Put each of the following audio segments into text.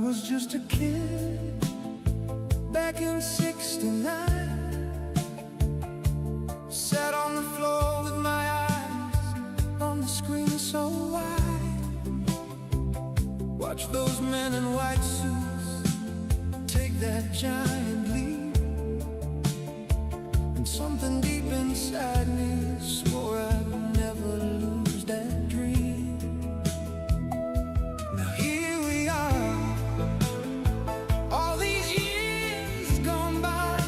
was just a kid back in '69. Sat on the floor with my eyes on the screen so wide. Watch those men in white suits take that giant leap, and something deep inside me swore I'd never lose that dream. Now here we are, all these years gone by,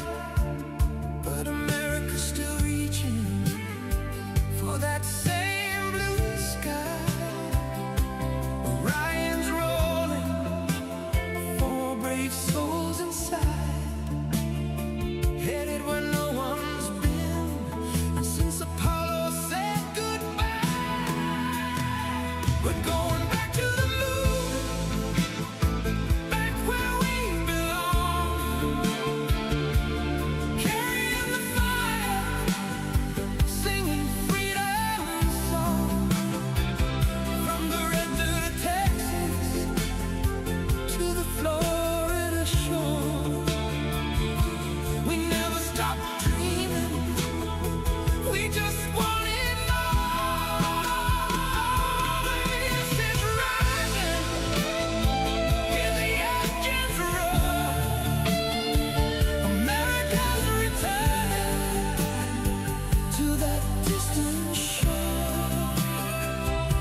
but America's still reaching for that same blue sky. Orion's rolling, 4 brave souls inside, headed where no one's been, and since Apollo said goodbye, we're going back to the moon, back where we belong, carrying the fire, singing freedom song, from the red to the Texas, to the Florida shore. We never stopped dreaming, we just wanted more. The nation's rising, hear the engines roar. America's returning to that distant shore.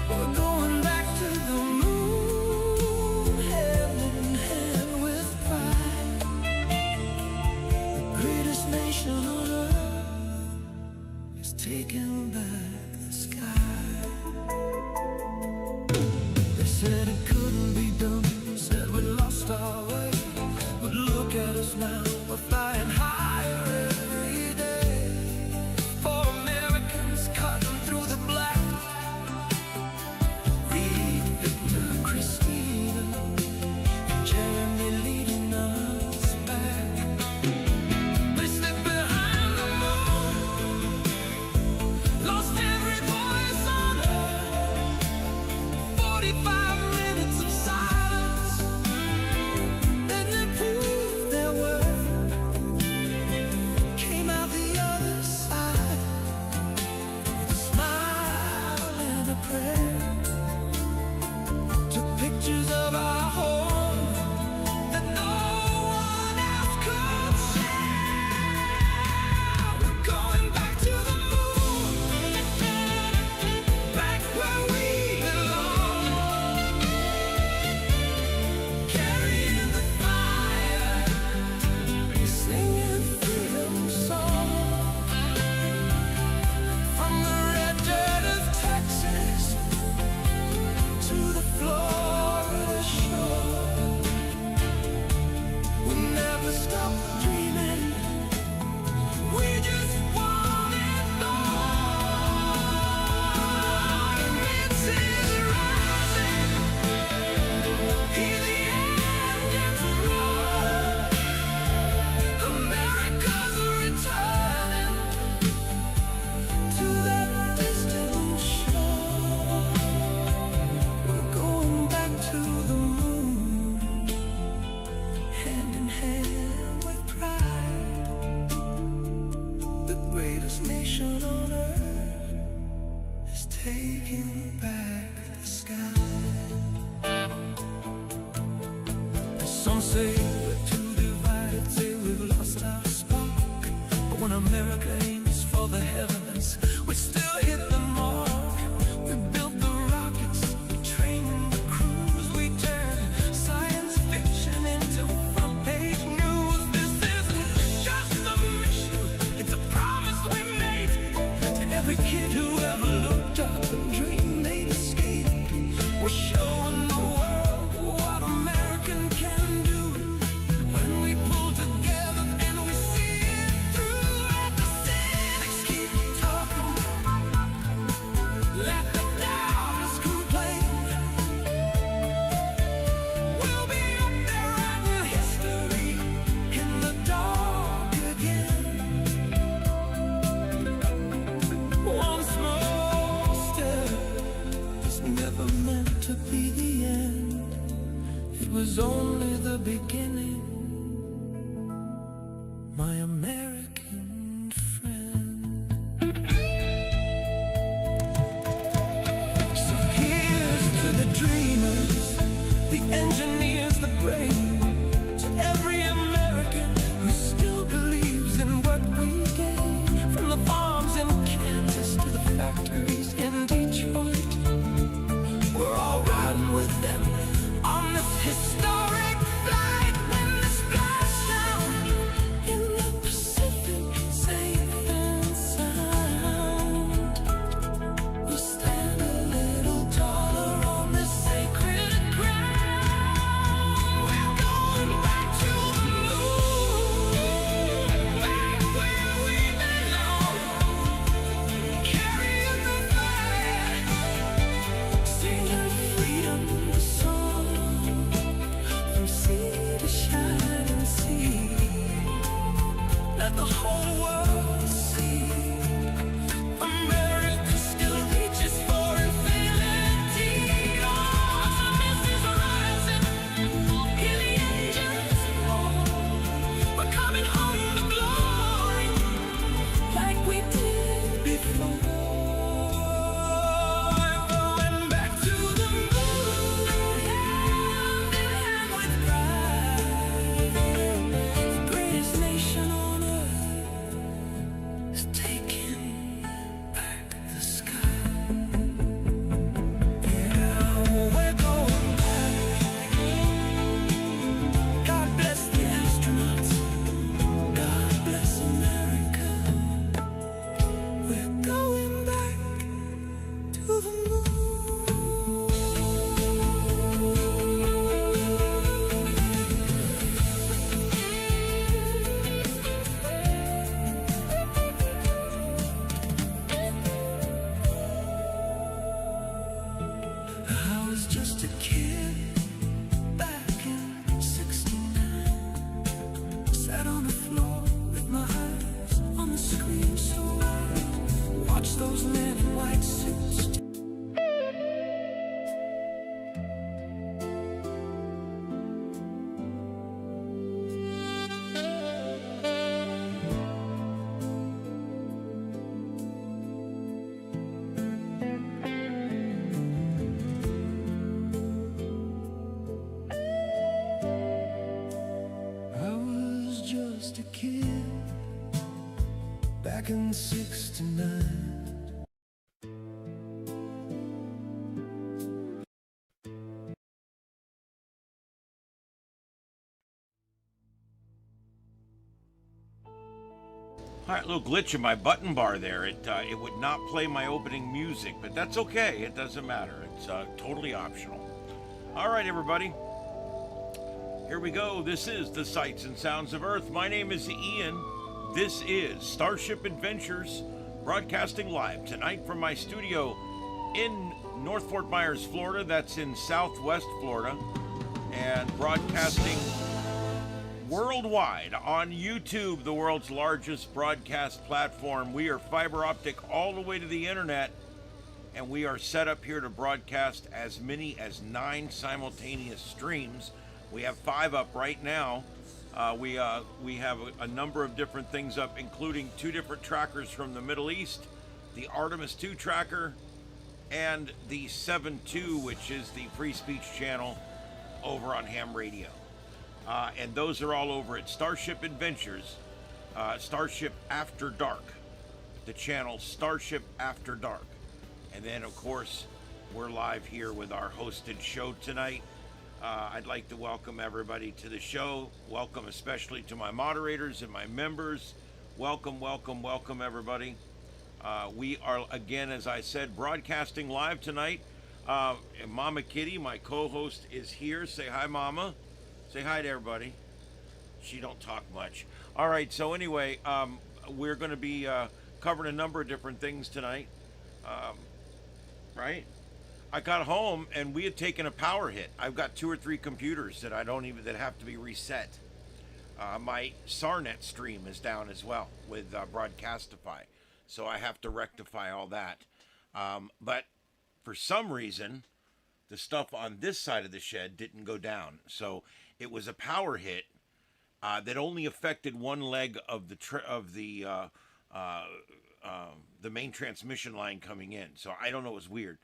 We're going back to the moon, hand in hand with pride. The greatest nation on earth is taking back the sky. They said it couldn't be done, said we lost our way, but look at us now, we're flying higher every day. For Americans cutting through the black, read Victor, Christina, and Jeremy leading us back. They slipped behind the moon, lost every voice on earth. 45 minutes of silence, then they proved their worth. Came out the other side with a smile and a prayer. Took pictures of our home that no one else could share. We're going back to the moon, back where we belong, carrying the fire, singing freedom song, from the red dirt of Texas to the Florida shore. We never stopped dreaming, we just wanted more. And this is rising, hear the engines roar. America's returning to that distant shore. We're going back to the moon, hand in hand with pride. The greatest nation on earth is taking back the sky. Some say we're too divided, say we've lost our spark, but when America aims for the heavens, we still hit the mark. We built the rockets, we trained the crews, we turned science fiction into front-page news. This isn't just a mission, it's a promise we made to every kid who ever looked up and dreamed they'd escape. We're showing the world what American can do when we pull together and we see it through. Let the cynics keep talking, let the doubters complain. We'll be up there writing history in the dark again. One small step is never meant to be the end. It was only the beginning, my American friend. So here's to the dreamers, the engineers, the brave, to every American who still believes in what we gave. From the farms in Kansas to the factories in Detroit, we're all riding with them on this historic flight. When the splashdown in the Pacific, safe and sound, we'll stand a little taller on this sacred ground. We're going back to the moon, back where we belong, carrying the flag, singing freedom song from sea to shining sea. Let the whole world see America still reaches for infinity. Artemis is rising, hear the engines roar. We're coming home to glory like we did before. Going back to the moon, hand in hand with pride. The greatest nation on earth is taking back the sky. Yeah, we're going back. God bless the astronauts. God bless America. We're going back to the moon. I was just a kid back in '69. Sat on the floor with my eyes on the screen so wide. Watched those men in white suits. I was just a kid back in '69. All right, little glitch in my button bar there. It would not play my opening music, but that's okay. It doesn't matter. It's totally optional. All right, everybody. Here we go. This is the Sights and Sounds of Earth. My name is Ian. This is Starship Adventures, broadcasting live tonight from my studio in North Fort Myers, Florida. That's in Southwest Florida, and broadcasting worldwide on YouTube, the world's largest broadcast platform. We are fiber optic all the way to the internet, and we are set up here to broadcast as many as 9 simultaneous streams. We have 5 up right now. We have a number of different things up, including 2 different trackers from the Middle East, the Artemis 2 tracker and the 7.2, which is the free speech channel over on ham radio. And those are all over at Starship Adventures, Starship After Dark, the channel Starship After Dark. And then, of course, we're live here with our hosted show tonight. I'd like to welcome everybody to the show. Welcome especially to my moderators and my members. Welcome, welcome, welcome, everybody. We are, again, as I said, broadcasting live tonight. Mama Kitty, my co-host, is here. Say hi, Mama. Say hi to everybody. She don't talk much. All right, so anyway, we're going to be covering a number of different things tonight. Right? I got home and we had taken a power hit. I've got 2 or 3 computers that that have to be reset. My SARNet stream is down as well with Broadcastify, so I have to rectify all that. But for some reason, The stuff on this side of the shed didn't go down. So it was a power hit that only affected one leg of the main transmission line coming in. So I don't know. It was weird.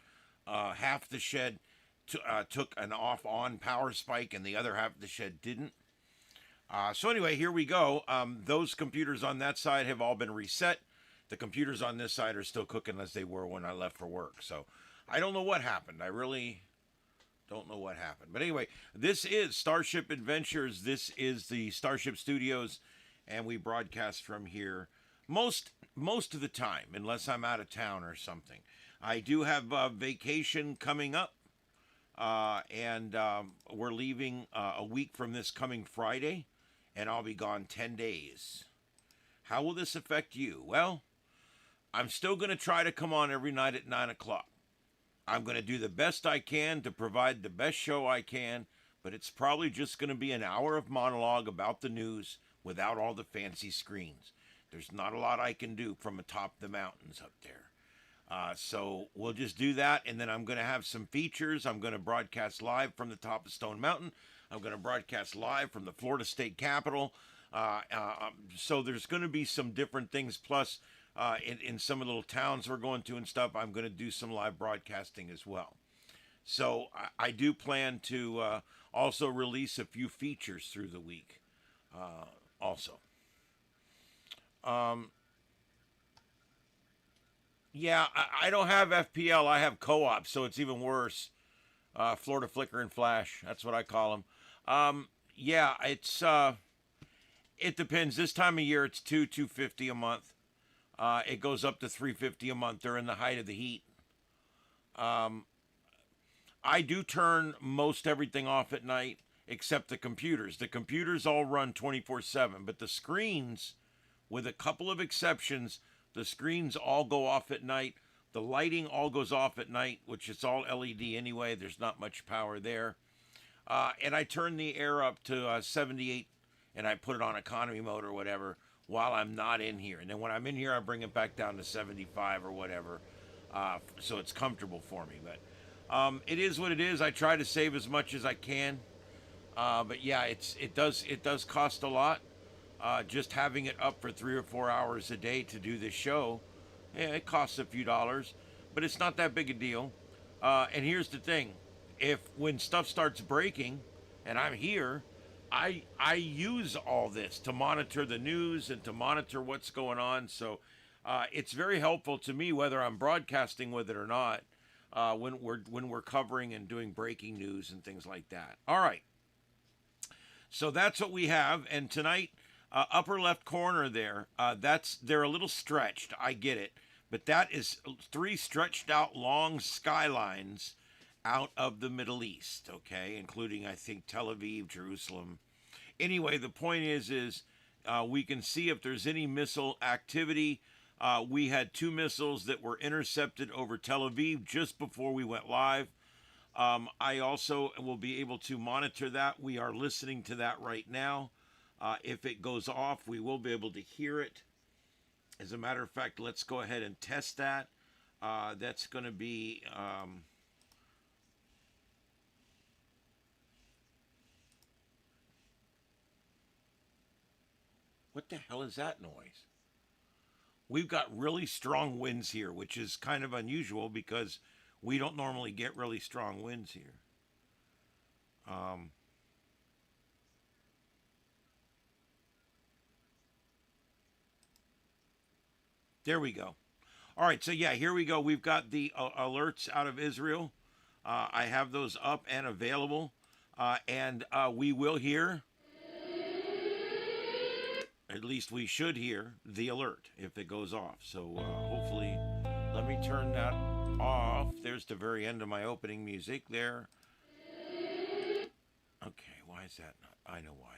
Half the shed took an off-on power spike, and the other half of the shed didn't. So anyway, here we go. Those computers on that side have all been reset. The computers on this side are still cooking as they were when I left for work. So I don't know what happened. I really don't know what happened. But anyway, this is Starship Adventures. This is the Starship Studios, and we broadcast from here most of the time, unless I'm out of town or something. I do have a vacation coming up, and we're leaving a week from this coming Friday, and I'll be gone 10 days. How will this affect you? Well, I'm still going to try to come on every night at 9 o'clock. I'm going to do the best I can to provide the best show I can, but it's probably just going to be an hour of monologue about the news without all the fancy screens. There's not a lot I can do from atop the mountains up there. So we'll just do that, and then I'm going to have some features. I'm going to broadcast live from the top of Stone Mountain. I'm going to broadcast live from the Florida State Capitol. So there's going to be some different things. Plus, in some of the little towns we're going to and stuff, I'm going to do some live broadcasting as well. So I do plan to also release a few features through the week also. Yeah, I don't have FPL. I have co-op, so it's even worse. Florida Flicker and Flash. That's what I call them. Yeah, it depends. This time of year, it's $250 a month. It goes up to $350 a month during the height of the heat. I do turn most everything off at night, except the computers. The computers all run 24/7, but the screens, with a couple of exceptions, the screens all go off at night. The lighting all goes off at night, which is all LED anyway. There's not much power there. And I turn the air up to 78, and I put it on economy mode or whatever while I'm not in here. And then when I'm in here, I bring it back down to 75 or whatever, so it's comfortable for me. But it is what it is. I try to save as much as I can. But yeah, it does cost a lot. Just having it up for 3 or 4 hours a day to do this show, yeah, it costs a few dollars, but it's not that big a deal. And here's the thing: when stuff starts breaking, and I'm here, I use all this to monitor the news and to monitor what's going on. So it's very helpful to me whether I'm broadcasting with it or not. When we're covering and doing breaking news and things like that. All right. So that's what we have, and tonight. Upper left corner there, they're a little stretched, I get it, but that is 3 stretched out long skylines out of the Middle East, okay, including, I think, Tel Aviv, Jerusalem. Anyway, the point is we can see if there's any missile activity. We had 2 missiles that were intercepted over Tel Aviv just before we went live. I also will be able to monitor that. We are listening to that right now. If it goes off, we will be able to hear it. As a matter of fact, let's go ahead and test that. That's going to be... what the hell is that noise? We've got really strong winds here, which is kind of unusual because we don't normally get really strong winds here. There we go. All right, so yeah, here we go. We've got the alerts out of Israel. I have those up and available. And we will hear, at least we should hear, the alert if it goes off. So hopefully, let me turn that off. There's the very end of my opening music there. Okay, why is that not? I know why.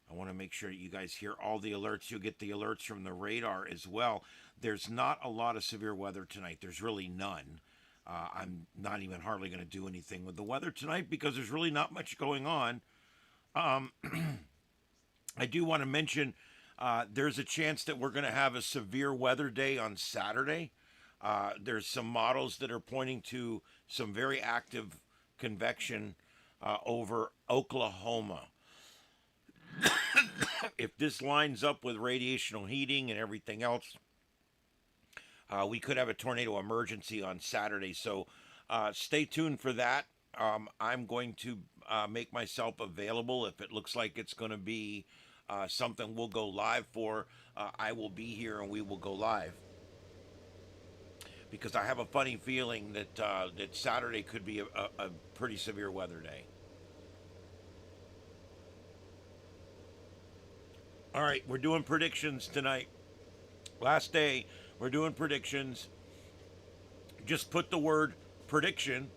I want to make sure you guys hear all the alerts. You'll get the alerts from the radar as well. There's not a lot of severe weather tonight. There's really none. I'm not even hardly going to do anything with the weather tonight because there's really not much going on. I do want to mention there's a chance that we're going to have a severe weather day on Saturday. There's some models that are pointing to some very active convection over Oklahoma. If this lines up with radiational heating and everything else, we could have a tornado emergency on Saturday. So stay tuned for that. I'm going to make myself available if it looks like it's going to be something we'll go live for. I will be here and we will go live because I have a funny feeling that that Saturday could be a pretty severe weather day. All right, we're doing predictions tonight. Last day, we're doing predictions. Just put the word prediction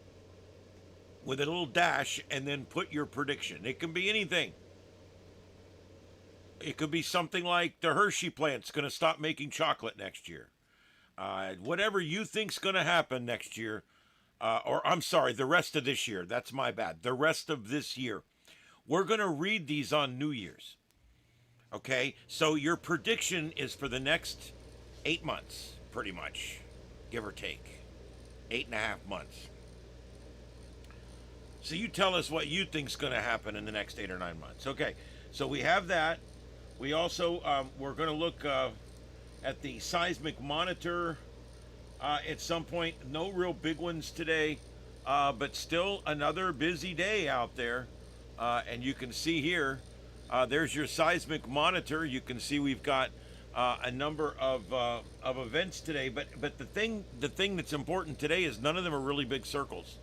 with a little dash and then put your prediction. It can be anything. It could be something like the Hershey plant's going to stop making chocolate next year. Whatever you think's going to happen next year, or I'm sorry, the rest of this year. That's my bad. The rest of this year. We're going to read these on New Year's. Okay? So your prediction is for the next 8 months, pretty much, give or take. 8.5 months. So you tell us what you think's going to happen in the next 8 or 9 months. Okay, so we have that. We also, we're going to look at the seismic monitor at some point. No real big ones today, but still another busy day out there. And you can see here, there's your seismic monitor. You can see we've got a number of events today. But the thing that's important today is none of them are really big circles.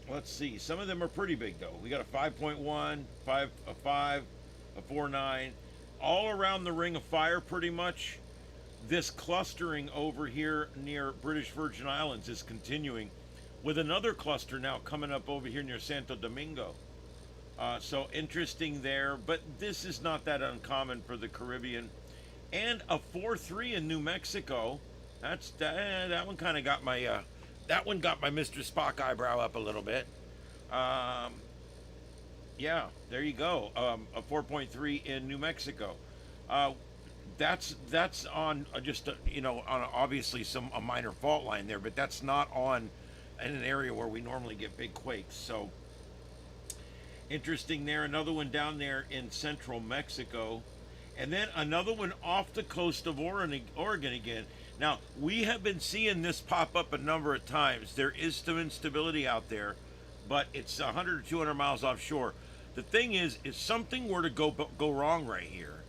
Let's see. Some of them are pretty big though. We got a 5.1, a 5, a 4.9, all around the Ring of Fire pretty much. This clustering over here near British Virgin Islands is continuing, with another cluster now coming up over here near Santo Domingo. So interesting there, but this is not that uncommon for the Caribbean. And a 4.3 in New Mexico. That one kind of got my that one got my Mr. Spock eyebrow up a little bit. Yeah, there you go. A 4.3 in New Mexico. That's on just on obviously a minor fault line there, but that's not on in an area where we normally get big quakes. So interesting there. Another one down there in central Mexico, and then another one off the coast of Oregon again. Now, we have been seeing this pop up a number of times. There is some instability out there, but it's 100 or 200 miles offshore. The thing is, if something were to go wrong right here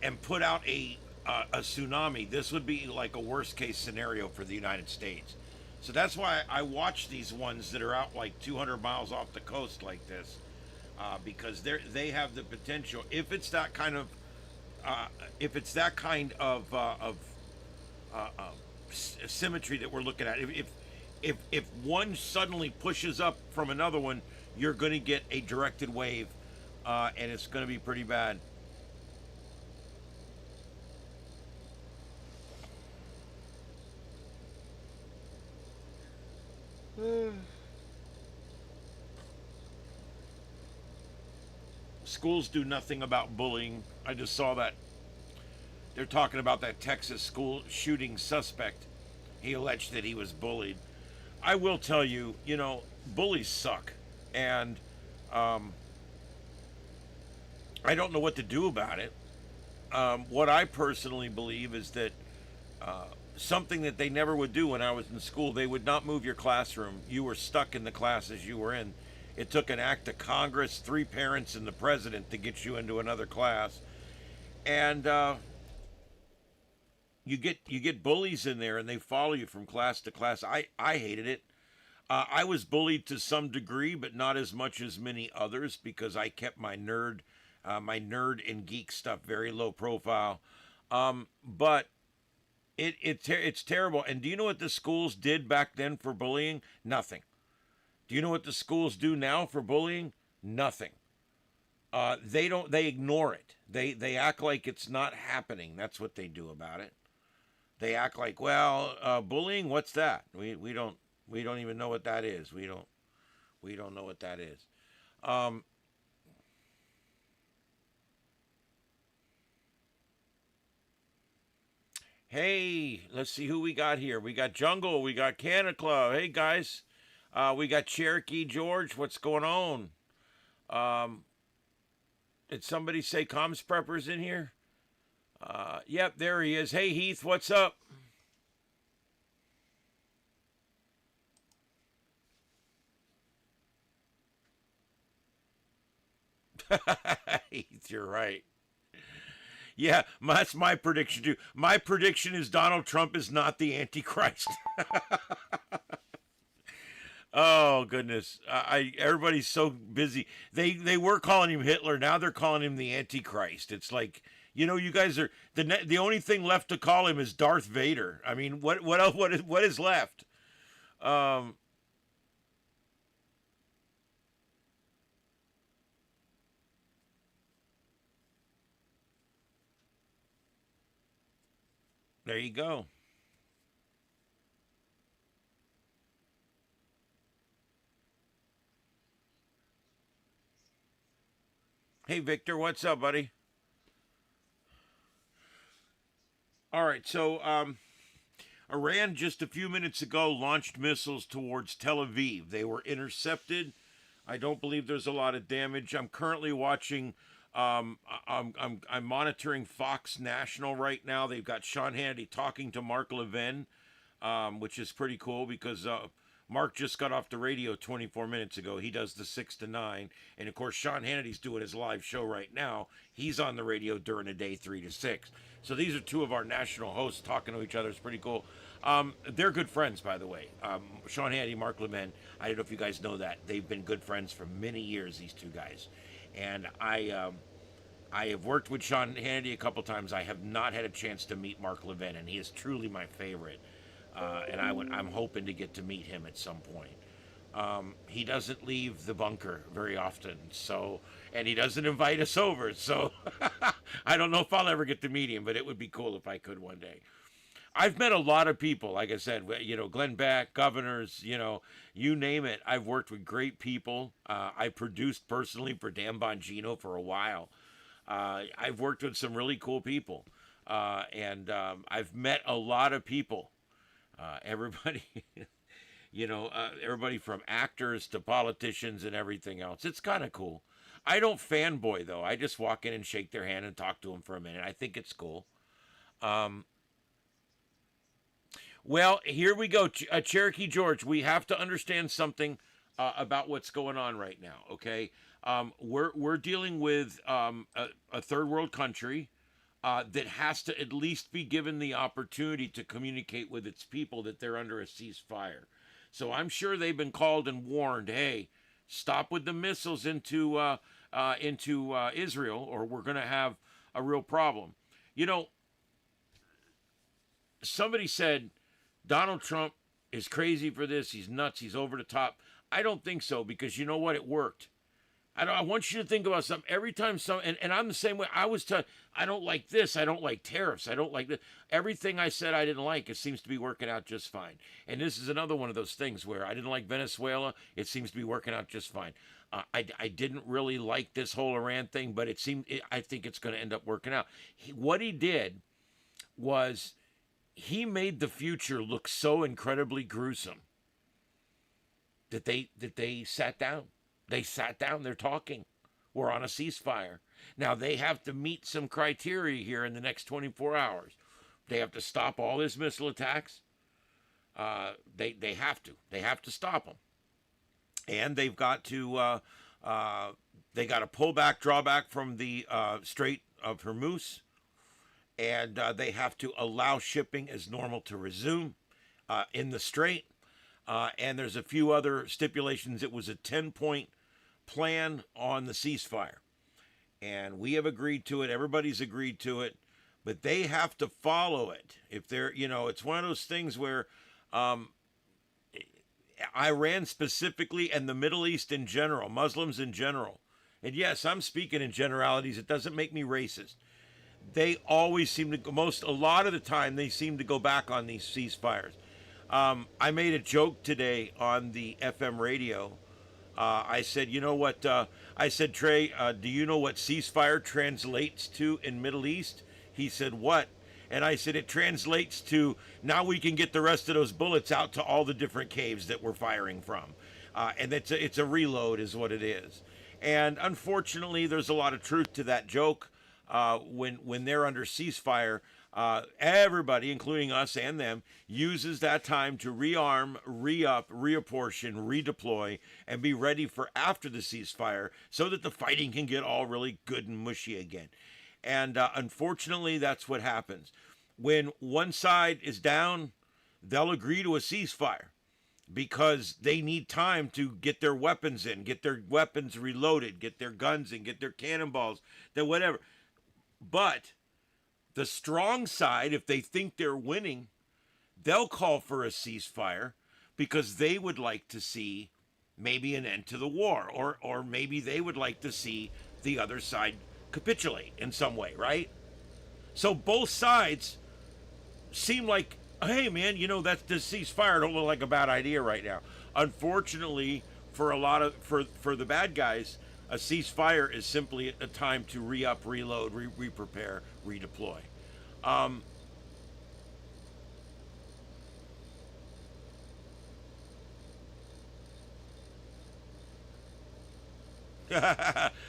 and put out a tsunami, this would be like a worst case scenario for the United States. So that's why I watch these ones that are out like 200 miles off the coast like this, because they have the potential. If it's that kind of symmetry that we're looking at, if one suddenly pushes up from another one, you're going to get a directed wave, and it's going to be pretty bad. Schools do nothing about bullying. I just saw that. They're talking about that Texas school shooting suspect. He alleged that he was bullied. I will tell you, bullies suck. And I don't know what to do about it. What I personally believe is that something that they never would do when I was in school, they would not move your classroom. You were stuck in the classes you were in. It took an act of Congress, 3 parents, and the president to get you into another class. And you get bullies in there, and they follow you from class to class. I hated it. I was bullied to some degree, but not as much as many others, because I kept my nerd and geek stuff very low profile. But it's terrible. And do you know what the schools did back then for bullying? Nothing. Do you know what the schools do now for bullying? Nothing. They ignore it. They act like it's not happening. That's what they do about it. They act like, well, bullying, what's that? We don't even know what that is. We don't know what that is. Hey, let's see who we got here. We got Jungle. We got Canna Club. Hey, guys. We got Cherokee George. What's going on? Um, did somebody say Comms Prepper's in here? Yep, there he is. Hey, Heath, what's up? Heath, you're right. Yeah, that's my prediction too. My prediction is Donald Trump is not the Antichrist. Oh goodness, everybody's so busy. They were calling him Hitler. Now they're calling him the Antichrist. It's like, you guys are the only thing left to call him is Darth Vader. I mean, what else? What is left? Um, there you go. Hey Victor, what's up, buddy? All right, so Iran just a few minutes ago launched missiles towards Tel Aviv. They were intercepted. I don't believe there's a lot of damage. I'm currently watching. I'm monitoring Fox National right now. They've got Sean Hannity talking to Mark Levin, which is pretty cool because Mark just got off the radio 24 minutes ago. He does the 6 to 9. And of course, Sean Hannity's doing his live show right now. He's on the radio during the day 3 to 6. So these are two of our national hosts talking to each other. It's pretty cool. They're good friends, by the way. Sean Hannity, Mark Levin. I don't know if you guys know that. They've been good friends for many years, these two guys. And I have worked with Sean Hannity a couple times. I have not had a chance to meet Mark Levin, and he is truly my favorite. I'm hoping to get to meet him at some point. He doesn't leave the bunker very often, and he doesn't invite us over. So I don't know if I'll ever get to meet him, but it would be cool if I could one day. I've met a lot of people, like I said, Glenn Beck, governors, you name it. I've worked with great people. I produced personally for Dan Bongino for a while. I've worked with some really cool people, and I've met a lot of people. Everybody, everybody from actors to politicians and everything else. It's kind of cool. I don't fanboy though. I just walk in and shake their hand and talk to them for a minute. I think it's cool. Um, well, here we go. Cherokee George, we have to understand something about what's going on right now. Okay, we're dealing with a third world country that has to at least be given the opportunity to communicate with its people that they're under a ceasefire. So I'm sure they've been called and warned. Hey, stop with the missiles into Israel, or we're going to have a real problem. You know, somebody said Donald Trump is crazy for this. He's nuts. He's over the top. I don't think so because you know what? It worked. I want you to think about something. Every time and I'm the same way. I don't like this. I don't like tariffs. I don't like this. Everything I said I didn't like, it seems to be working out just fine. And this is another one of those things where I didn't like Venezuela. It seems to be working out just fine. I didn't really like this whole Iran thing, but I think it's going to end up working out. What he did was he made the future look so incredibly gruesome that they sat down. They sat down. They're talking. We're on a ceasefire. Now they have to meet some criteria here in the next 24 hours. They have to stop all his missile attacks. They have to. They have to stop them. And they got to pull back, draw back from the Strait of Hormuz, and they have to allow shipping as normal to resume in the strait. And there's a few other stipulations. It was a 10-point plan on the ceasefire, and we have agreed to it. Everybody's agreed to it, but they have to follow it. If they're, it's one of those things where Iran specifically and the Middle East in general, Muslims in general, and yes, I'm speaking in generalities. It doesn't make me racist. They always seem to a lot of the time they seem to go back on these ceasefires. I made a joke today on the FM radio. I said, you know what? I said, Trey, do you know what ceasefire translates to in Middle East? He said, what? And I said, it translates to now we can get the rest of those bullets out to all the different caves that we're firing from. And it's a reload is what it is. And unfortunately, there's a lot of truth to that joke. When they're under ceasefire, everybody, including us and them, uses that time to rearm, re-up, reapportion, redeploy, and be ready for after the ceasefire so that the fighting can get all really good and mushy again. And unfortunately, that's what happens. When one side is down, they'll agree to a ceasefire because they need time to get their weapons in, get their weapons reloaded, get their guns in, get their cannonballs, their whatever. But the strong side, if they think they're winning, they'll call for a ceasefire because they would like to see maybe an end to the war, or maybe they would like to see the other side capitulate in some way, right? So both sides seem like, hey man, that's the ceasefire don't look like a bad idea right now. Unfortunately, for the bad guys, a ceasefire is simply a time to re-up, reload, re-prepare, redeploy.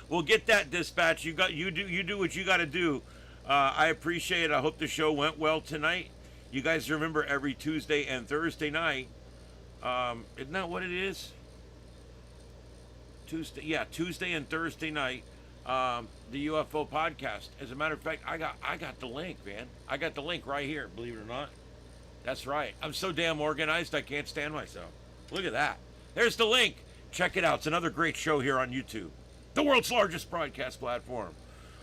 Well, get that dispatch. You do what you got to do. I appreciate it. I hope the show went well tonight. You guys remember every Tuesday and Thursday night. Isn't that what it is? Tuesday and Thursday night. The UFO podcast. As a matter of fact, I got the link, man. I got the link right here. Believe it or not. That's right. I'm so damn organized. I can't stand myself. Look at that. There's the link. Check it out. It's another great show here on YouTube, the world's largest broadcast platform.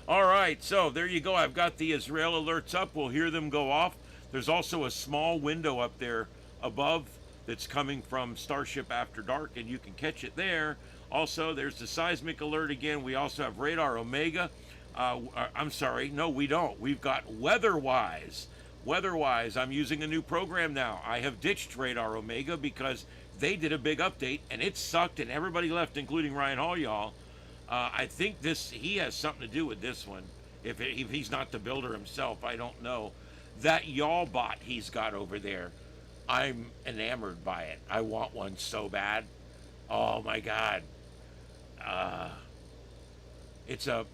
All right, so there you go. I've got the Israel alerts up. We'll hear them go off. There's also a small window up there above that's coming from Starship After Dark, and you can catch it there. Also, there's the seismic alert again. We also have Radar Omega. I'm sorry, no, we don't. We've got WeatherWise. WeatherWise, I'm using a new program now. I have ditched Radar Omega because they did a big update, and it sucked, and everybody left, including Ryan Hall, y'all. I think he has something to do with this one. If he's not the builder himself, I don't know. That y'all bot he's got over there, I'm enamored by it. I want one so bad. Oh my God. It's a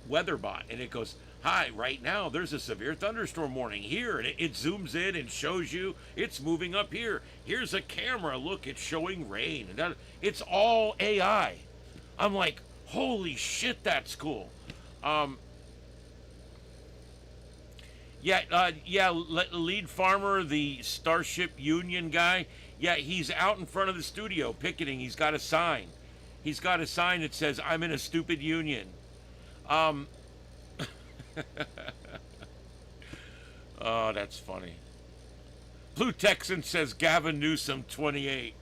weather bot, and it goes, hi, right now there's a severe thunderstorm warning here, and it zooms in and shows you it's moving up here. Here's a camera, look, it's showing rain. And that, it's all AI. I'm like, holy shit, that's cool. Lead farmer, the Starship Union guy, he's out in front of the studio picketing. He's got a sign. He's got a sign that says, I'm in a stupid union. Oh, that's funny. Blue Texan says Gavin Newsom 28.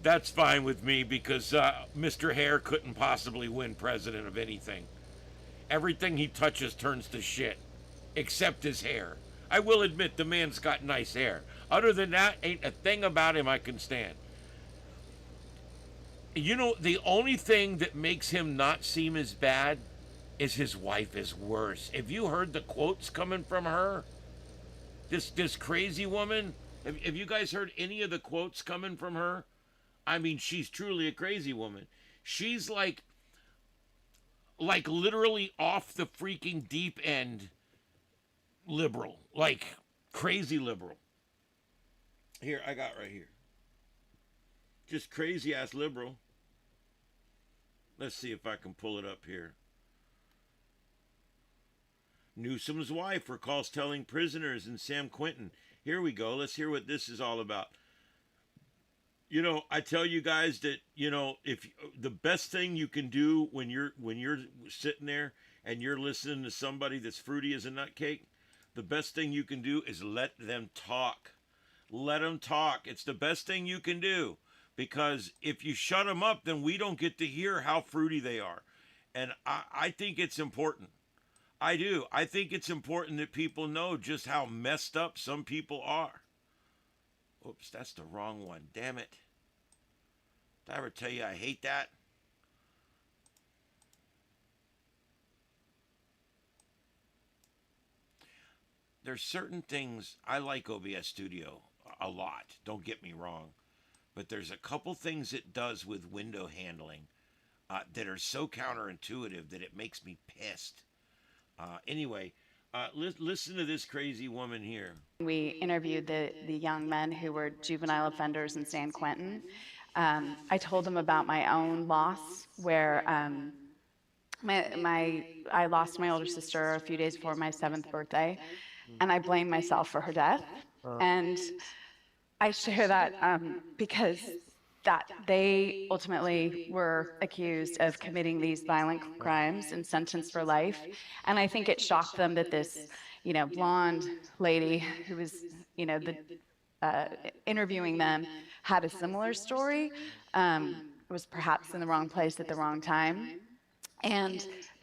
That's fine with me because Mr. Hair couldn't possibly win president of anything. Everything he touches turns to shit, except his hair. I will admit the man's got nice hair. Other than that, ain't a thing about him I can stand. The only thing that makes him not seem as bad is his wife is worse. Have you heard the quotes coming from her? This crazy woman? Have you guys heard any of the quotes coming from her? I mean, she's truly a crazy woman. She's like literally off the freaking deep end liberal. Like crazy liberal. Here, I got right here. Just crazy ass liberal. Let's see if I can pull it up here. Newsom's wife recalls telling prisoners in San Quentin. Here we go. Let's hear what this is all about. I tell you guys that, if the best thing you can do when you're sitting there and you're listening to somebody that's fruity as a nutcake, the best thing you can do is let them talk. Let them talk. It's the best thing you can do, because if you shut them up, then we don't get to hear how fruity they are. And I think it's important. I do. I think it's important that people know just how messed up some people are. Oops, that's the wrong one. Damn it. Did I ever tell you I hate that? there's certain things I like OBS Studio a lot. Don't get me wrong, but there's a couple things it does with window handling that are so counterintuitive that it makes me pissed. Anyway, listen to this crazy woman here. We interviewed the young men who were juvenile offenders in San Quentin. I told them about my own loss, where I lost my older sister a few days before my 7th birthday, and I blame myself for her death. And I share that because that they ultimately were accused of committing these violent crimes and sentenced for life. And I think it shocked them that this, blonde lady who was, interviewing them had a similar story, was perhaps in the wrong place at the wrong time,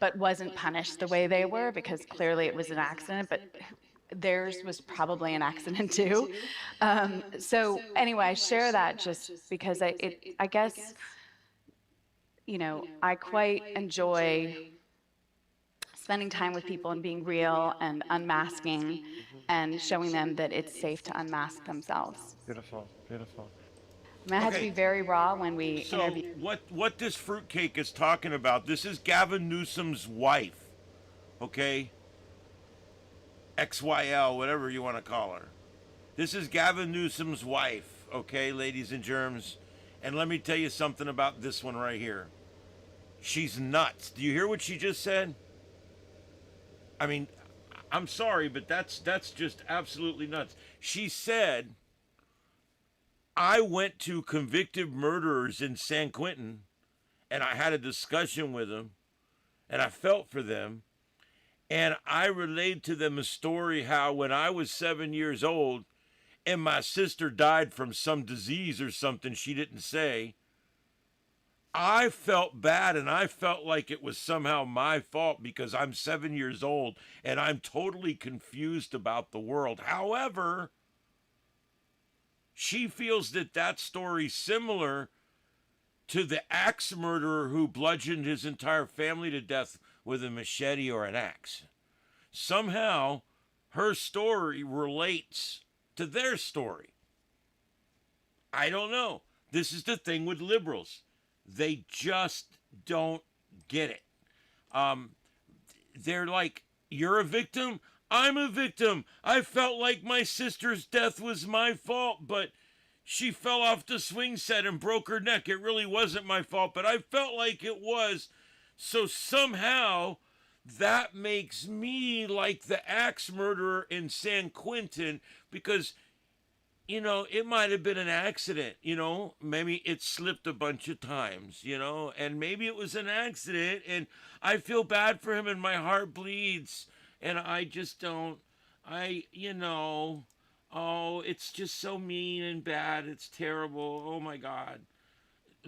but wasn't punished the way they were, because clearly it was an accident, but theirs was probably an accident too. So anyway, I share that just because I guess, I quite enjoy spending time with people and being real and unmasking and showing them that it's safe to unmask themselves. Beautiful, beautiful. I had to be very raw when we interviewed. What this fruitcake is talking about, this is Gavin Newsom's wife, okay? XYL, whatever you want to call her. This is Gavin Newsom's wife, okay, ladies and germs? And let me tell you something about this one right here. She's nuts. Do you hear what she just said? I mean, I'm sorry, but that's just absolutely nuts. She said, I went to convicted murderers in San Quentin, and I had a discussion with them, and I felt for them. And I relayed to them a story how when I was 7 years old and my sister died from some disease or something she didn't say, I felt bad and I felt like it was somehow my fault because I'm 7 years old and I'm totally confused about the world. However, she feels that story's similar to the axe murderer who bludgeoned his entire family to death with a machete or an axe. Somehow, her story relates to their story. I don't know. This is the thing with liberals. They just don't get it. They're like, you're a victim? I'm a victim. I felt like my sister's death was my fault, but she fell off the swing set and broke her neck. It really wasn't my fault, but I felt like it was. So somehow that makes me like the axe murderer in San Quentin because, it might have been an accident, maybe it slipped a bunch of times, and maybe it was an accident and I feel bad for him and my heart bleeds and I just don't, it's just so mean and bad. It's terrible. Oh my God.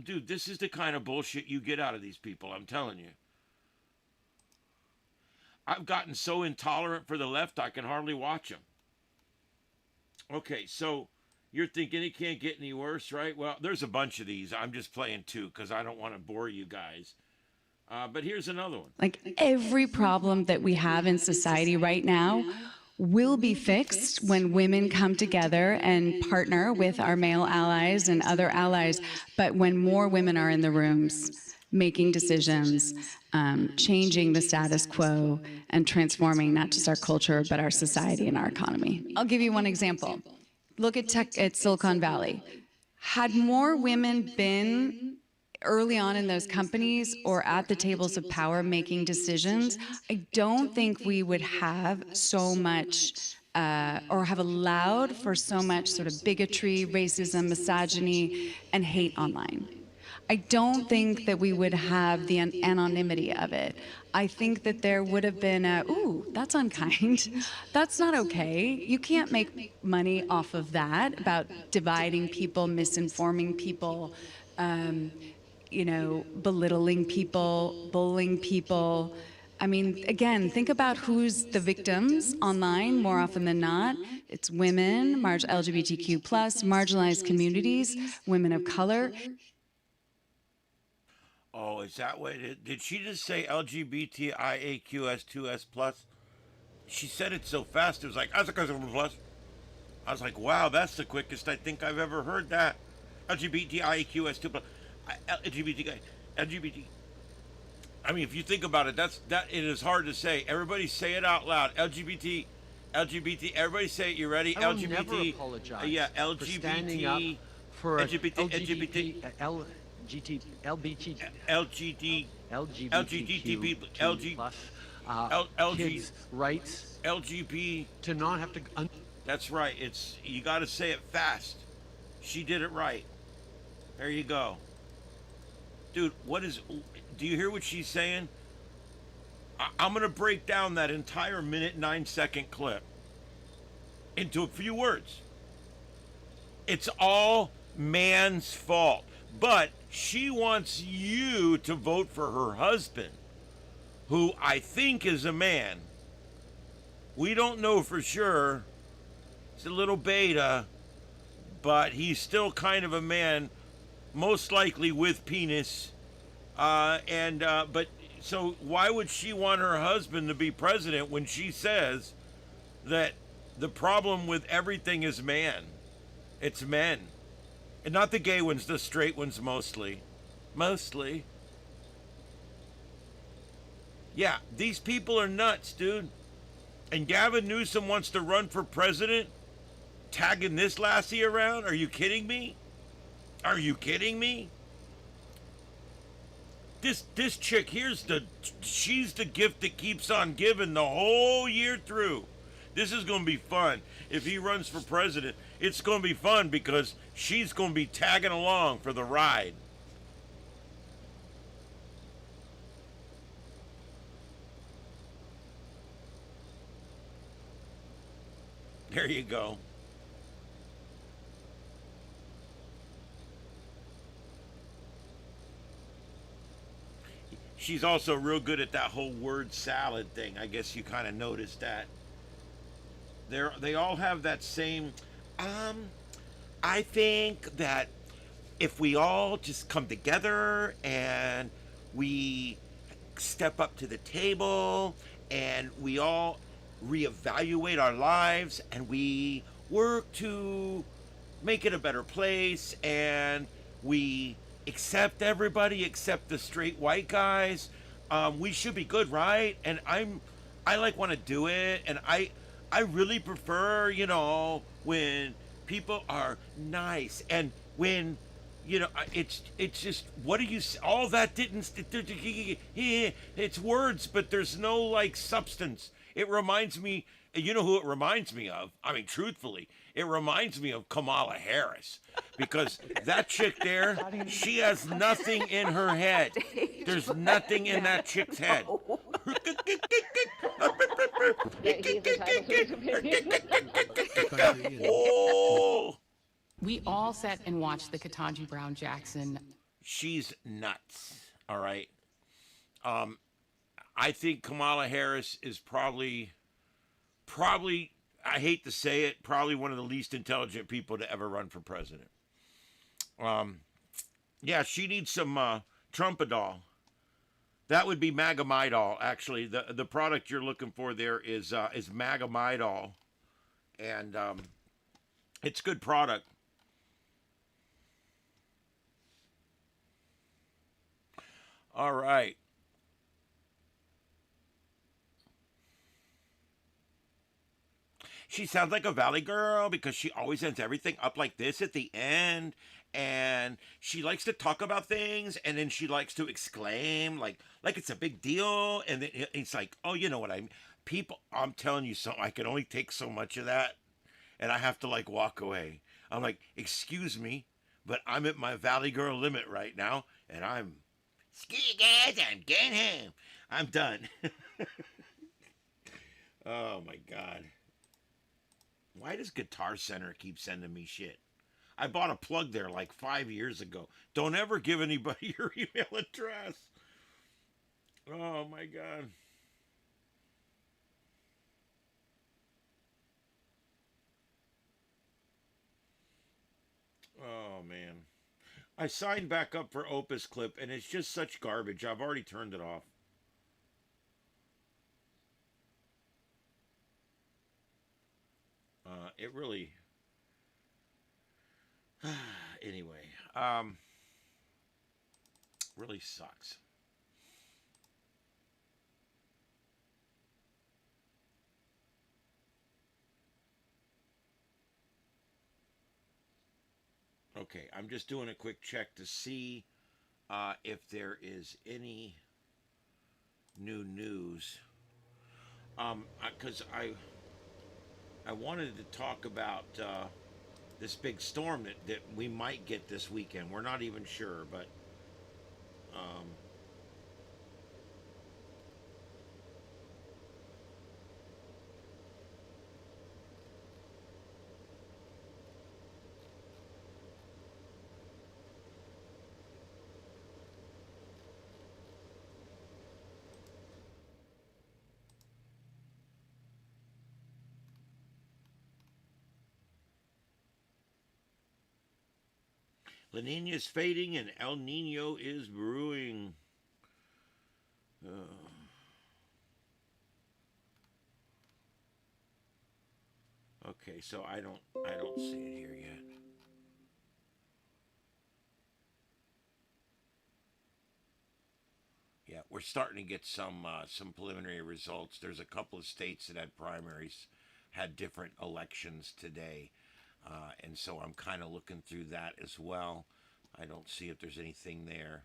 Dude, this is the kind of bullshit you get out of these people, I'm telling you. I've gotten so intolerant for the left, I can hardly watch them. Okay, so you're thinking it can't get any worse, right? Well, there's a bunch of these. I'm just playing two because I don't want to bore you guys. But here's another one. Like every problem that we have in society right now will be fixed when women come together and partner with our male allies and other allies. But when more women are in the rooms, making decisions, changing the status quo, and transforming not just our culture, but our society and our economy. I'll give you one example. Look at Silicon Valley. Had more women been early on in those companies or at the tables of power making decisions, I don't think we would have so much or have allowed for so much sort of bigotry, racism, misogyny, and hate online. I don't think that we would have the anonymity of it. I think that there would have been ooh, that's unkind. That's not okay. You can't make money off of that, about dividing people, misinforming people, belittling people, bullying people. I mean, again, think about who's the victims online more often than not. It's women, LGBTQ+, marginalized communities, women of color. Oh, is that what did she just say LGBTIAQS2S plus? She said it so fast. It was like, I was like, wow, that's the quickest I think I've ever heard that. LGBTIQS2 LGBT LGBT. I mean, if you think about it, that it is hard to say. Everybody say it out loud. LGBT. Everybody say it. You ready? I will LGBT. never apologize Yeah, for standing up LGBT. for LGBT. LGBTQ plus kids' rights LGB. to not have to. That's right. It's you got to say it fast. She did it right. There you go, dude. Do you hear what she's saying? I'm gonna break down that entire minute 9-second clip into a few words. It's all man's fault, but she wants you to vote for her husband, who I think is a man. We don't know for sure. It's a little beta, but he's still kind of a man, most likely with penis. But so why would she want her husband to be president when she says that the problem with everything is man? It's men. And not the gay ones, the straight ones mostly. Mostly. Yeah, these people are nuts, dude. And Gavin Newsom wants to run for president, tagging this lassie around? Are you kidding me? Are you kidding me? This chick she's the gift that keeps on giving the whole year through. This is going to be fun. If he runs for president, it's going to be fun because she's going to be tagging along for the ride. There you go. She's also real good at that whole word salad thing. I guess you kind of noticed that. They all have that same. I think that if we all just come together and we step up to the table and we all reevaluate our lives and we work to make it a better place and we accept everybody except the straight white guys, we should be good, right? And I like want to do it, and I really prefer, when people are nice and when it's just, what do you, all that didn't, it's words, but there's no like substance. It reminds me, you know who it reminds me of? I mean, truthfully, it reminds me of Kamala Harris, because that chick there, she has nothing in her head. There's nothing in that chick's head. Oh, We all sat and watched the Ketanji Brown Jackson. she's nuts. All right. I think Kamala Harris is probably, I hate to say it, probably one of the least intelligent people to ever run for president. Yeah, she needs some Trumpadol. That would be Magamidol, actually. The product you're looking for there is Magamidol, and it's good product. All right. She sounds like a Valley girl because she always ends everything up like this at the end. And she likes to talk about things, and then she likes to exclaim like it's a big deal. And then it's like, oh, you know what I mean? People, I'm telling you something, I can only take so much of that, and I have to like walk away. I'm like, excuse me, but I'm at my Valley girl limit right now, and I'm, screw you guys, I'm getting home. I'm done. Oh my God. Why does Guitar Center keep sending me shit? I bought a plug there like 5 years ago. Don't ever give anybody your email address. Oh my God. Oh man. I signed back up for Opus Clip and it's just such garbage. I've already turned it off. it really. Anyway, really sucks. Okay, I'm just doing a quick check to see if there is any new news. Because I wanted to talk about this big storm that we might get this weekend. We're not even sure, but La Nina is fading and El Nino is brewing. Okay, so I don't see it here yet. Yeah, we're starting to get some preliminary results. There's a couple of states that had primaries, had different elections today. And so I'm kind of looking through that as well. I don't see if there's anything there.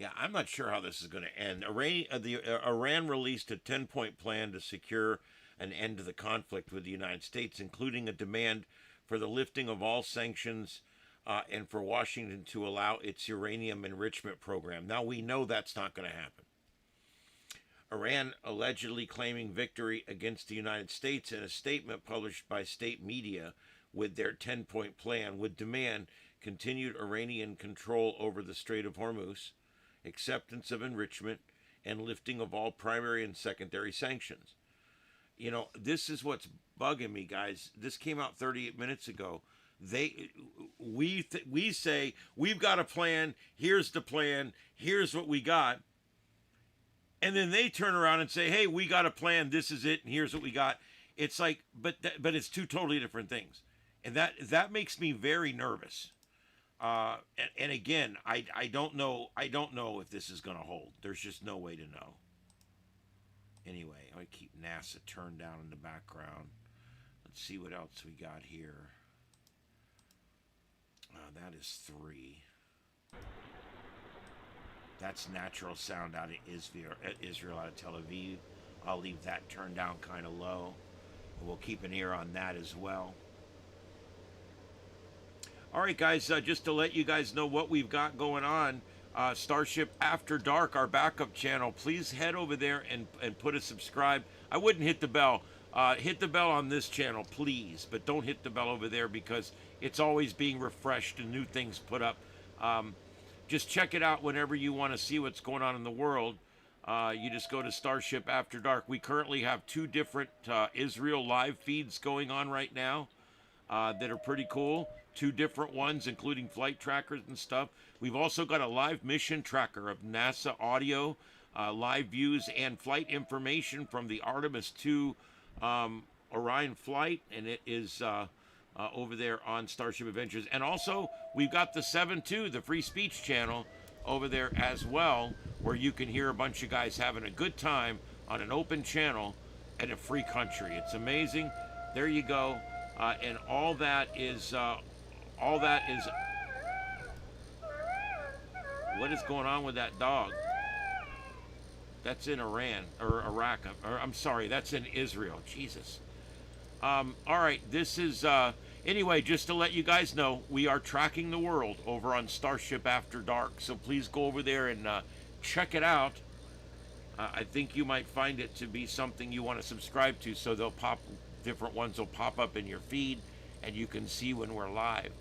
Yeah, I'm not sure how this is going to end. Iran released a 10-point plan to secure an end to the conflict with the United States, including a demand for the lifting of all sanctions and for Washington to allow its uranium enrichment program. Now, we know that's not going to happen. Iran allegedly claiming victory against the United States in a statement published by state media with their 10-point plan would demand continued Iranian control over the Strait of Hormuz, acceptance of enrichment, and lifting of all primary and secondary sanctions. You know, this is what's bugging me, guys. This came out 38 minutes ago. We say we've got a plan. Here's the plan. Here's what we got. And then they turn around and say, "Hey, we got a plan. This is it, and here's what we got." It's like, but it's two totally different things, and that makes me very nervous. And again, I don't know if this is going to hold. There's just no way to know. Anyway, I keep NASA turned down in the background. Let's see what else we got here. That is 3. That's natural sound out of Israel, out of Tel Aviv. I'll leave that turned down kind of low. We'll keep an ear on that as well. All right, guys, just to let you guys know what we've got going on, Starship After Dark, our backup channel, please head over there and put a subscribe. I wouldn't hit the bell. Hit the bell on this channel, please, but don't hit the bell over there because it's always being refreshed and new things put up. Just check it out whenever you want to see what's going on in the world. You just go to Starship After Dark. We currently have 2 different Israel live feeds going on right now that are pretty cool. 2 different ones, including flight trackers and stuff. We've also got a live mission tracker of NASA audio, live views, and flight information from the Artemis 2 Orion flight, and it is over there on Starship Adventures. And also, we've got the 7.2, the free speech channel, over there as well, where you can hear a bunch of guys having a good time on an open channel in a free country. It's amazing. There you go. And all that is... What is going on with that dog? That's in Iran, or Iraq, or I'm sorry, that's in Israel. Jesus. All right, this is, anyway, just to let you guys know, we are tracking the world over on Starship After Dark, so please go over there and check it out. I think you might find it to be something you want to subscribe to, so they'll pop different ones will pop up in your feed, and you can see when we're live.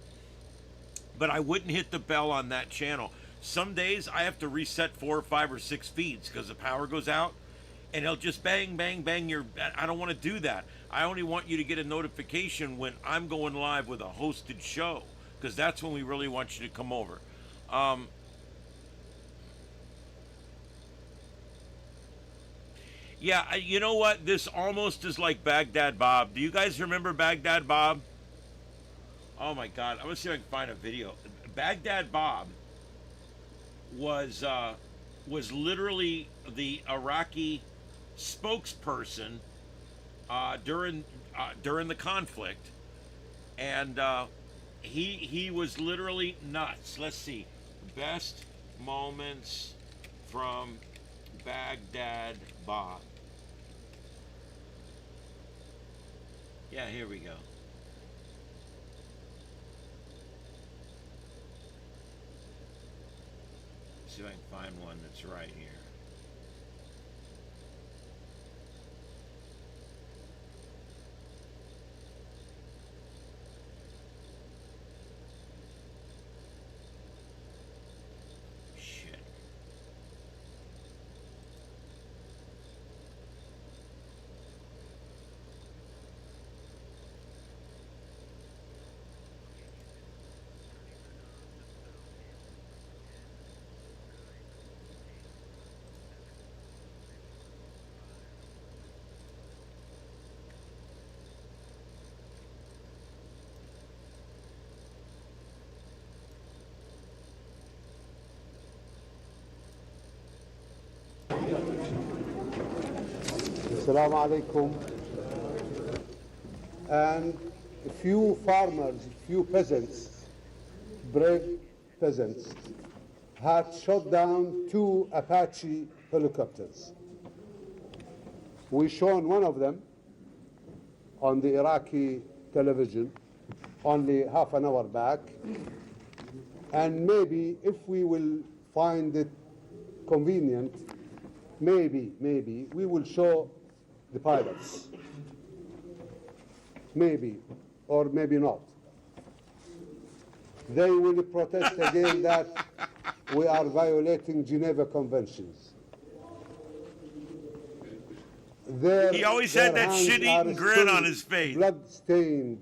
But I wouldn't hit the bell on that channel. Some days I have to reset 4 or 5 or 6 feeds because the power goes out, and it'll just bang, bang, bang. I don't want to do that. I only want you to get a notification when I'm going live with a hosted show, because that's when we really want you to come over. Yeah, you know what? This almost is like Baghdad Bob. Do you guys remember Baghdad Bob? Oh my God! I'm gonna see if I can find a video. Baghdad Bob was literally the Iraqi spokesperson during the conflict, and he was literally nuts. Let's see, best moments from Baghdad Bob. Yeah, here we go. See if I can find one that's right here. Shit. Assalamu alaikum. And a few farmers, few peasants, brave peasants, had shot down 2 Apache helicopters. We shown one of them on the Iraqi television only half an hour back, and maybe if we will find it convenient, maybe we will show the pilots. Maybe, or maybe not. They will protest again that we are violating Geneva Conventions. He always had that shit-eating grin on his face. Blood-stained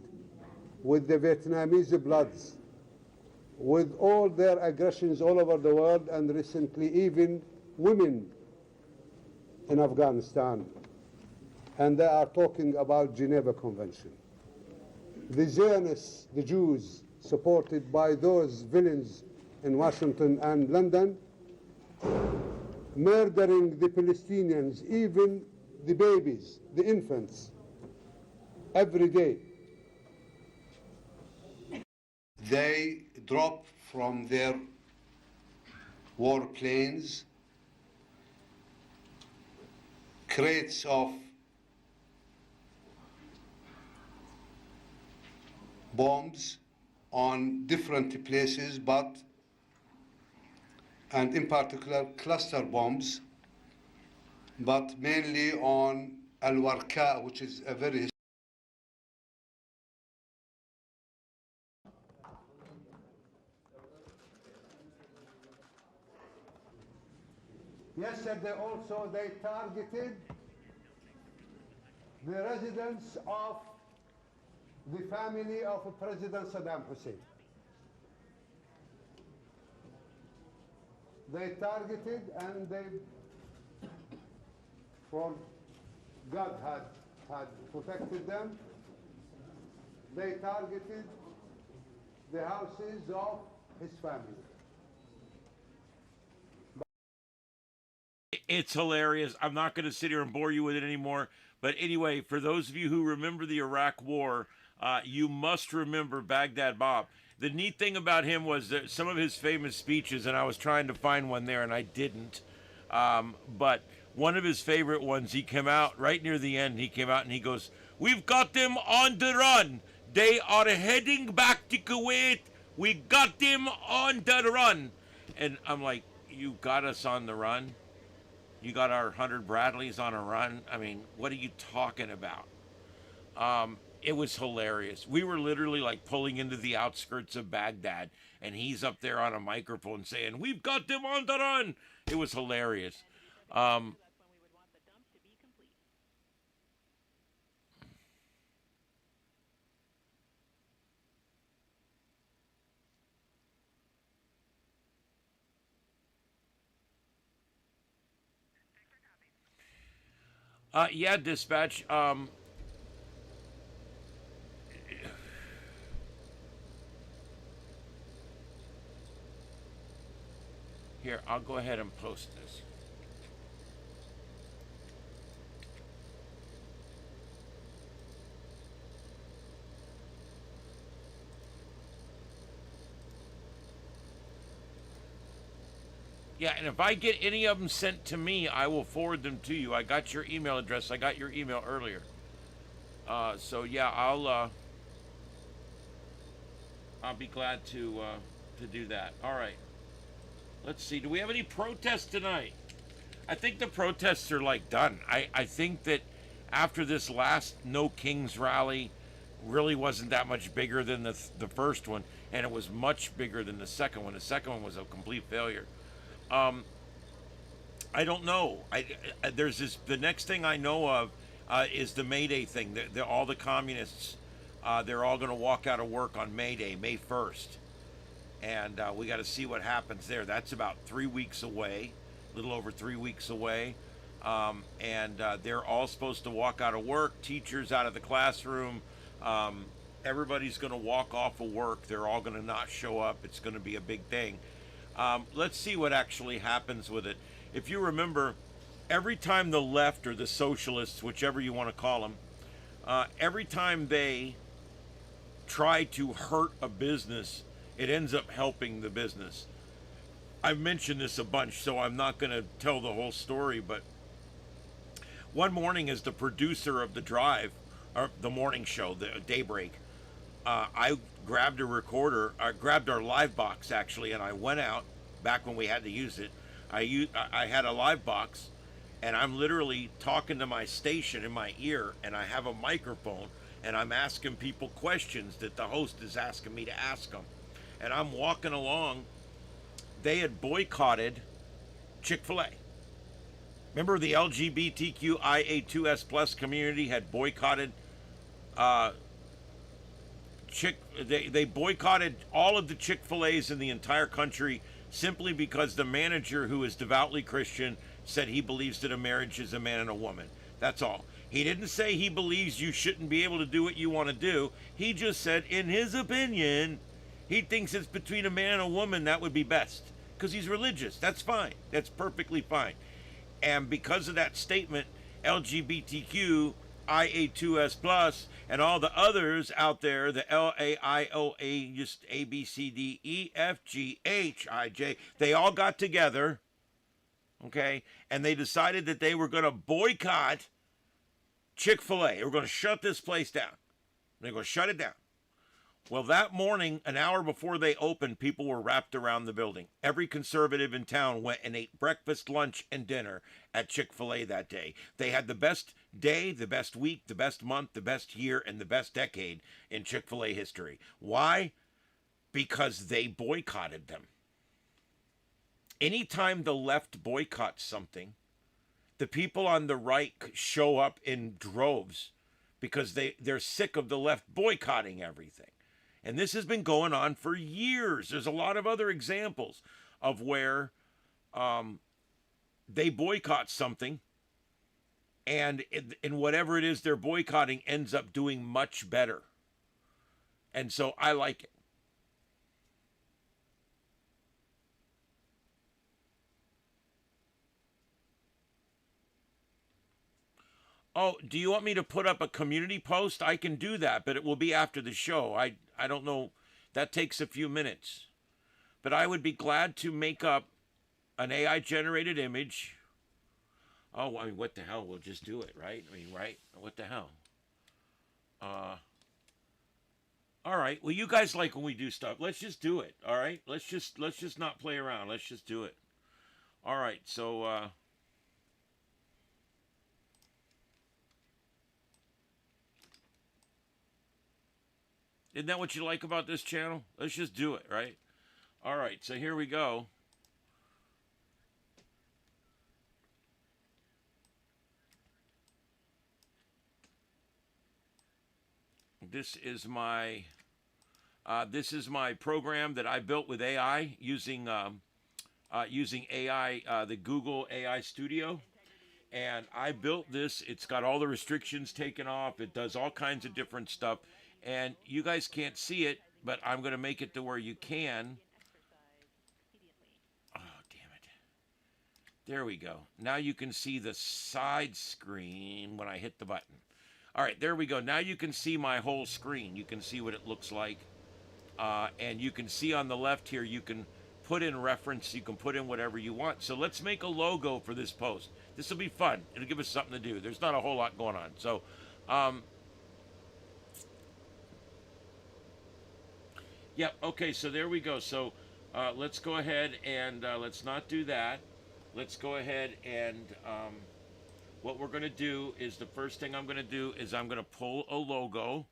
with the Vietnamese bloods, with all their aggressions all over the world, and recently even women in Afghanistan. And they are talking about Geneva Convention. The Zionists, the Jews, supported by those villains in Washington and London, murdering the Palestinians, even the babies, the infants, every day. They drop from their warplanes crates of bombs on different places, and in particular cluster bombs, but mainly on Al-Warqa, which is a very Yesterday also they targeted the residence of the family of President Saddam Hussein. They targeted, and they, for God had protected them, they targeted the houses of his family. It's hilarious. I'm not going to sit here and bore you with it anymore. But anyway, for those of you who remember the Iraq War, you must remember Baghdad Bob. The neat thing about him was that some of his famous speeches, and I was trying to find one there and I didn't, but one of his favorite ones, he came out right near the end, he came out and he goes, "We've got them on the run. They are heading back to Kuwait. We got them on the run." And I'm like, you got us on the run? You got our 100 Bradleys on a run? I mean, what are you talking about? It was hilarious. We were literally like pulling into the outskirts of Baghdad, and he's up there on a microphone saying, "We've got them on the run." It was hilarious. Um, yeah, dispatch. Here, I'll go ahead and post this. Yeah, and if I get any of them sent to me, I will forward them to you. I got your email address. I got your email earlier. So yeah, I'll be glad to do that. All right. Let's see. Do we have any protests tonight? I think the protests are like done. I think that after this last No Kings rally really wasn't that much bigger than the first one, and it was much bigger than the second one. The second one was a complete failure. I don't know. There's this. The next thing I know of is the May Day thing. All the communists, they're all going to walk out of work on May Day, May 1st, and we got to see what happens there. That's about 3 weeks away, a little over 3 weeks away, and they're all supposed to walk out of work. Teachers out of the classroom. Everybody's going to walk off of work. They're all going to not show up. It's going to be a big thing. Let's see what actually happens with it. If you remember, every time the left or the socialists, whichever you want to call them, every time they try to hurt a business, it ends up helping the business. I've mentioned this a bunch, so I'm not going to tell the whole story, but one morning as the producer of The Drive, or the morning show, the Daybreak, I grabbed a recorder, I grabbed our live box actually, and I went out, back when we had to use it, I had a live box, and I'm literally talking to my station in my ear, and I have a microphone, and I'm asking people questions that the host is asking me to ask them. And I'm walking along. They had boycotted Chick-fil-A. Remember the LGBTQIA2S plus community had boycotted they boycotted all of the Chick-fil-A's in the entire country simply because the manager, who is devoutly Christian, said he believes that a marriage is a man and a woman. That's all. He didn't say he believes you shouldn't be able to do what you want to do. He just said, in his opinion, he thinks it's between a man and a woman that would be best. Because he's religious. That's fine. That's perfectly fine. And because of that statement, LGBTQ, IA2S plus, and all the others out there, the LAIOA, just ABCDEFGHIJ, they all got together, okay, and they decided that they were going to boycott Chick-fil-A. They were going to shut this place down. They're going to shut it down. Well, that morning, an hour before they opened, people were wrapped around the building. Every conservative in town went and ate breakfast, lunch, and dinner at Chick-fil-A that day. They had the best day, the best week, the best month, the best year, and the best decade in Chick-fil-A history. Why? Because they boycotted them. Anytime the left boycotts something, the people on the right show up in droves because they're sick of the left boycotting everything. And this has been going on for years. There's a lot of other examples of where they boycott something, and in whatever it is they're boycotting ends up doing much better. And so I like it. Oh, do you want me to put up a community post? I can do that, but it will be after the show. I don't know. That takes a few minutes. But I would be glad to make up an AI-generated image. Oh, I mean, what the hell? We'll just do it, right? I mean, right? What the hell? All right. Well, you guys like when we do stuff. Let's just do it. All right. Let's just not play around. Let's just do it. All right. So, Isn't that what you like about this channel? Let's just do it, right? All right, so here we go. This is my program that I built with AI using AI, the Google AI Studio. And I built this. It's got all the restrictions taken off. It does all kinds of different stuff. And you guys can't see it, but I'm going to make it to where you can. Oh, damn it. There we go. Now you can see the side screen when I hit the button. All right, there we go. Now you can see my whole screen. You can see what it looks like. And you can see on the left here, you can put in reference. You can put in whatever you want. So let's make a logo for this post. This will be fun. It'll give us something to do. There's not a whole lot going on. So, yeah, okay, so there we go. So let's go ahead and let's not do that. Let's go ahead and what we're going to do is the first thing I'm going to do is I'm going to pull a logo,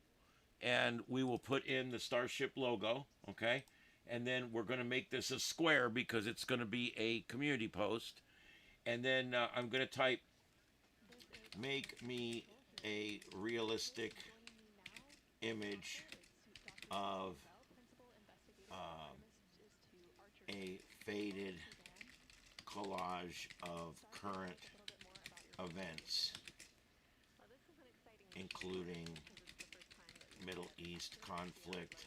and we will put in the Starship logo, okay? And then we're going to make this a square because it's going to be a community post. And then I'm going to type, make me a realistic image of a faded collage of current events, including Middle East conflict.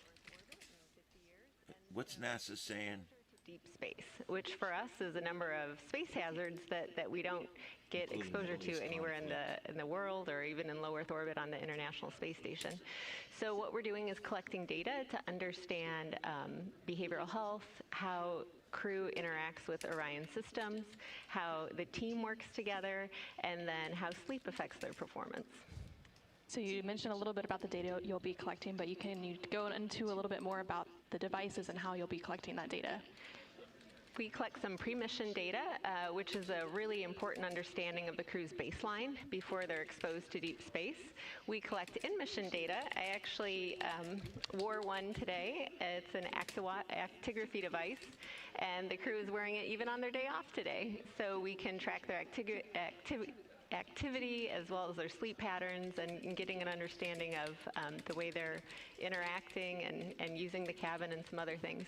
What's NASA saying? Deep space, which for us is a number of space hazards that we don't get exposure to anywhere in the world or even in low Earth orbit on the International Space Station. So what we're doing is collecting data to understand behavioral health, how crew interacts with Orion systems, how the team works together, and then how sleep affects their performance. So you mentioned a little bit about the data you'll be collecting, but you go into a little bit more about the devices and how you'll be collecting that data. We collect some pre-mission data, which is a really important understanding of the crew's baseline before they're exposed to deep space. We collect in-mission data. I actually wore one today. It's an actigraphy device, and the crew is wearing it even on their day off today. So we can track their activity as well as their sleep patterns and getting an understanding of the way they're interacting and using the cabin and some other things.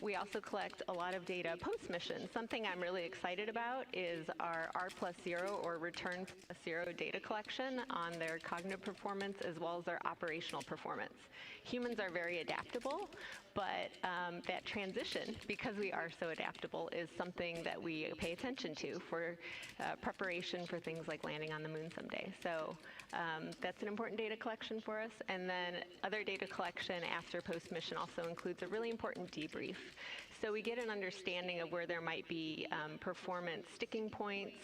We also collect a lot of data post-mission. Something I'm really excited about is our R+0 or return +0 data collection on their cognitive performance as well as their operational performance. Humans are very adaptable, but that transition, because we are so adaptable, is something that we pay attention to for preparation for things like landing on the moon someday. So that's an important data collection for us. And then other data collection after post-mission also includes a really important debrief. So we get an understanding of where there might be performance sticking points,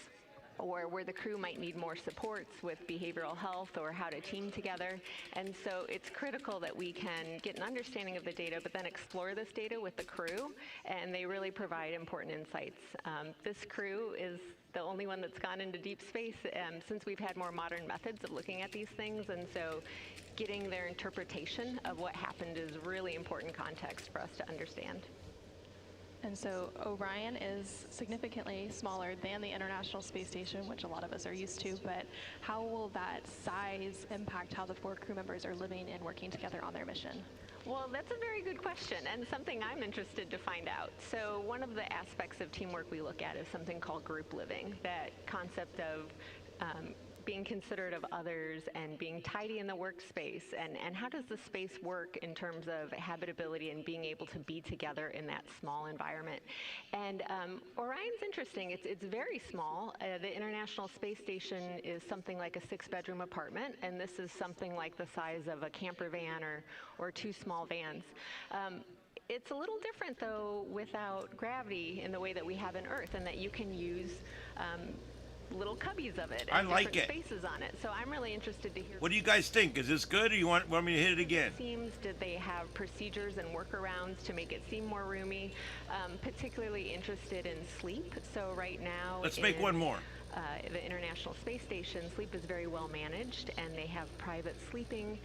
or where the crew might need more supports with behavioral health or how to team together. And so it's critical that we can get an understanding of the data, but then explore this data with the crew, and they really provide important insights. This crew is the only one that's gone into deep space since we've had more modern methods of looking at these things, and so getting their interpretation of what happened is really important context for us to understand. And so Orion is significantly smaller than the International Space Station, which a lot of us are used to, but how will that size impact how the 4 crew members are living and working together on their mission? Well, that's a very good question, and something I'm interested to find out. So one of the aspects of teamwork we look at is something called group living, that concept of being considerate of others and being tidy in the workspace, and how does the space work in terms of habitability and being able to be together in that small environment. And Orion's interesting. It's very small. The International Space Station is something like a 6-bedroom apartment, and this is something like the size of a camper van or 2 small vans. It's a little different, though, without gravity in the way that we have in Earth, and that you can use little cubbies of it. I and like different it. Spaces on it. So I'm really interested to hear. What do you guys think? Is this good, or you want me to hit it again? Did they have procedures and workarounds to make it seem more roomy? Particularly interested in sleep. So right now, let's make one more. The International Space Station, sleep is very well managed, and they have private sleeping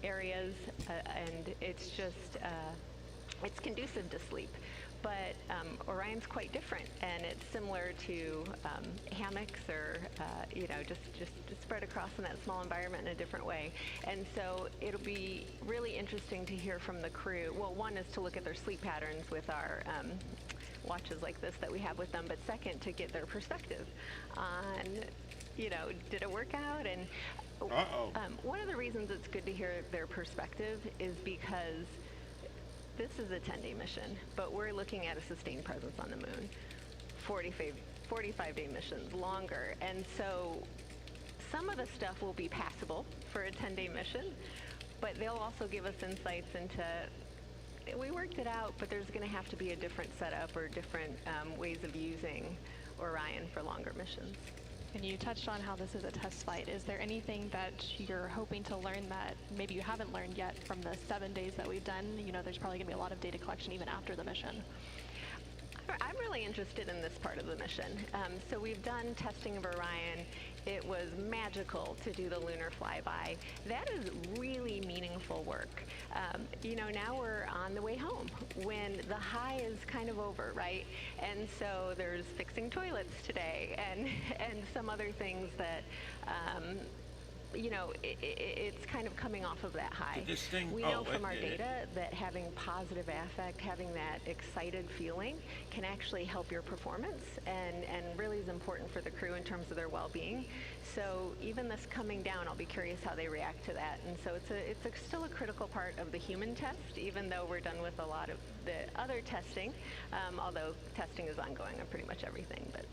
areas, and it's just, it's conducive to sleep. But Orion's quite different, and it's similar to hammocks or, just spread across in that small environment in a different way. And so it'll be really interesting to hear from the crew. Well, one is to look at their sleep patterns with our watches like this that we have with them, but second, to get their perspective on, did it work out? And one of the reasons it's good to hear their perspective is because this is a 10-day mission, but we're looking at a sustained presence on the moon, 45-day missions, longer. And so some of the stuff will be passable for a 10-day mission, but they'll also give us insights into, we worked it out, but there's going to have to be a different setup or different ways of using Orion for longer missions. And you touched on how this is a test flight. Is there anything that you're hoping to learn that maybe you haven't learned yet from the 7 days that we've done? There's probably going to be a lot of data collection even after the mission. I'm really interested in this part of the mission. So we've done testing of Orion. It was magical to do the lunar flyby. That is really meaningful work. Now we're on the way home when the high is kind of over, right? And so there's fixing toilets today and some other things that, it's kind of coming off of that high. We know from our data that having positive affect, having that excited feeling can actually help your performance and really is important for the crew in terms of their well-being. So even this coming down, I'll be curious how they react to that. And so it's still a critical part of the human test, even though we're done with a lot of the other testing, although testing is ongoing on pretty much everything. But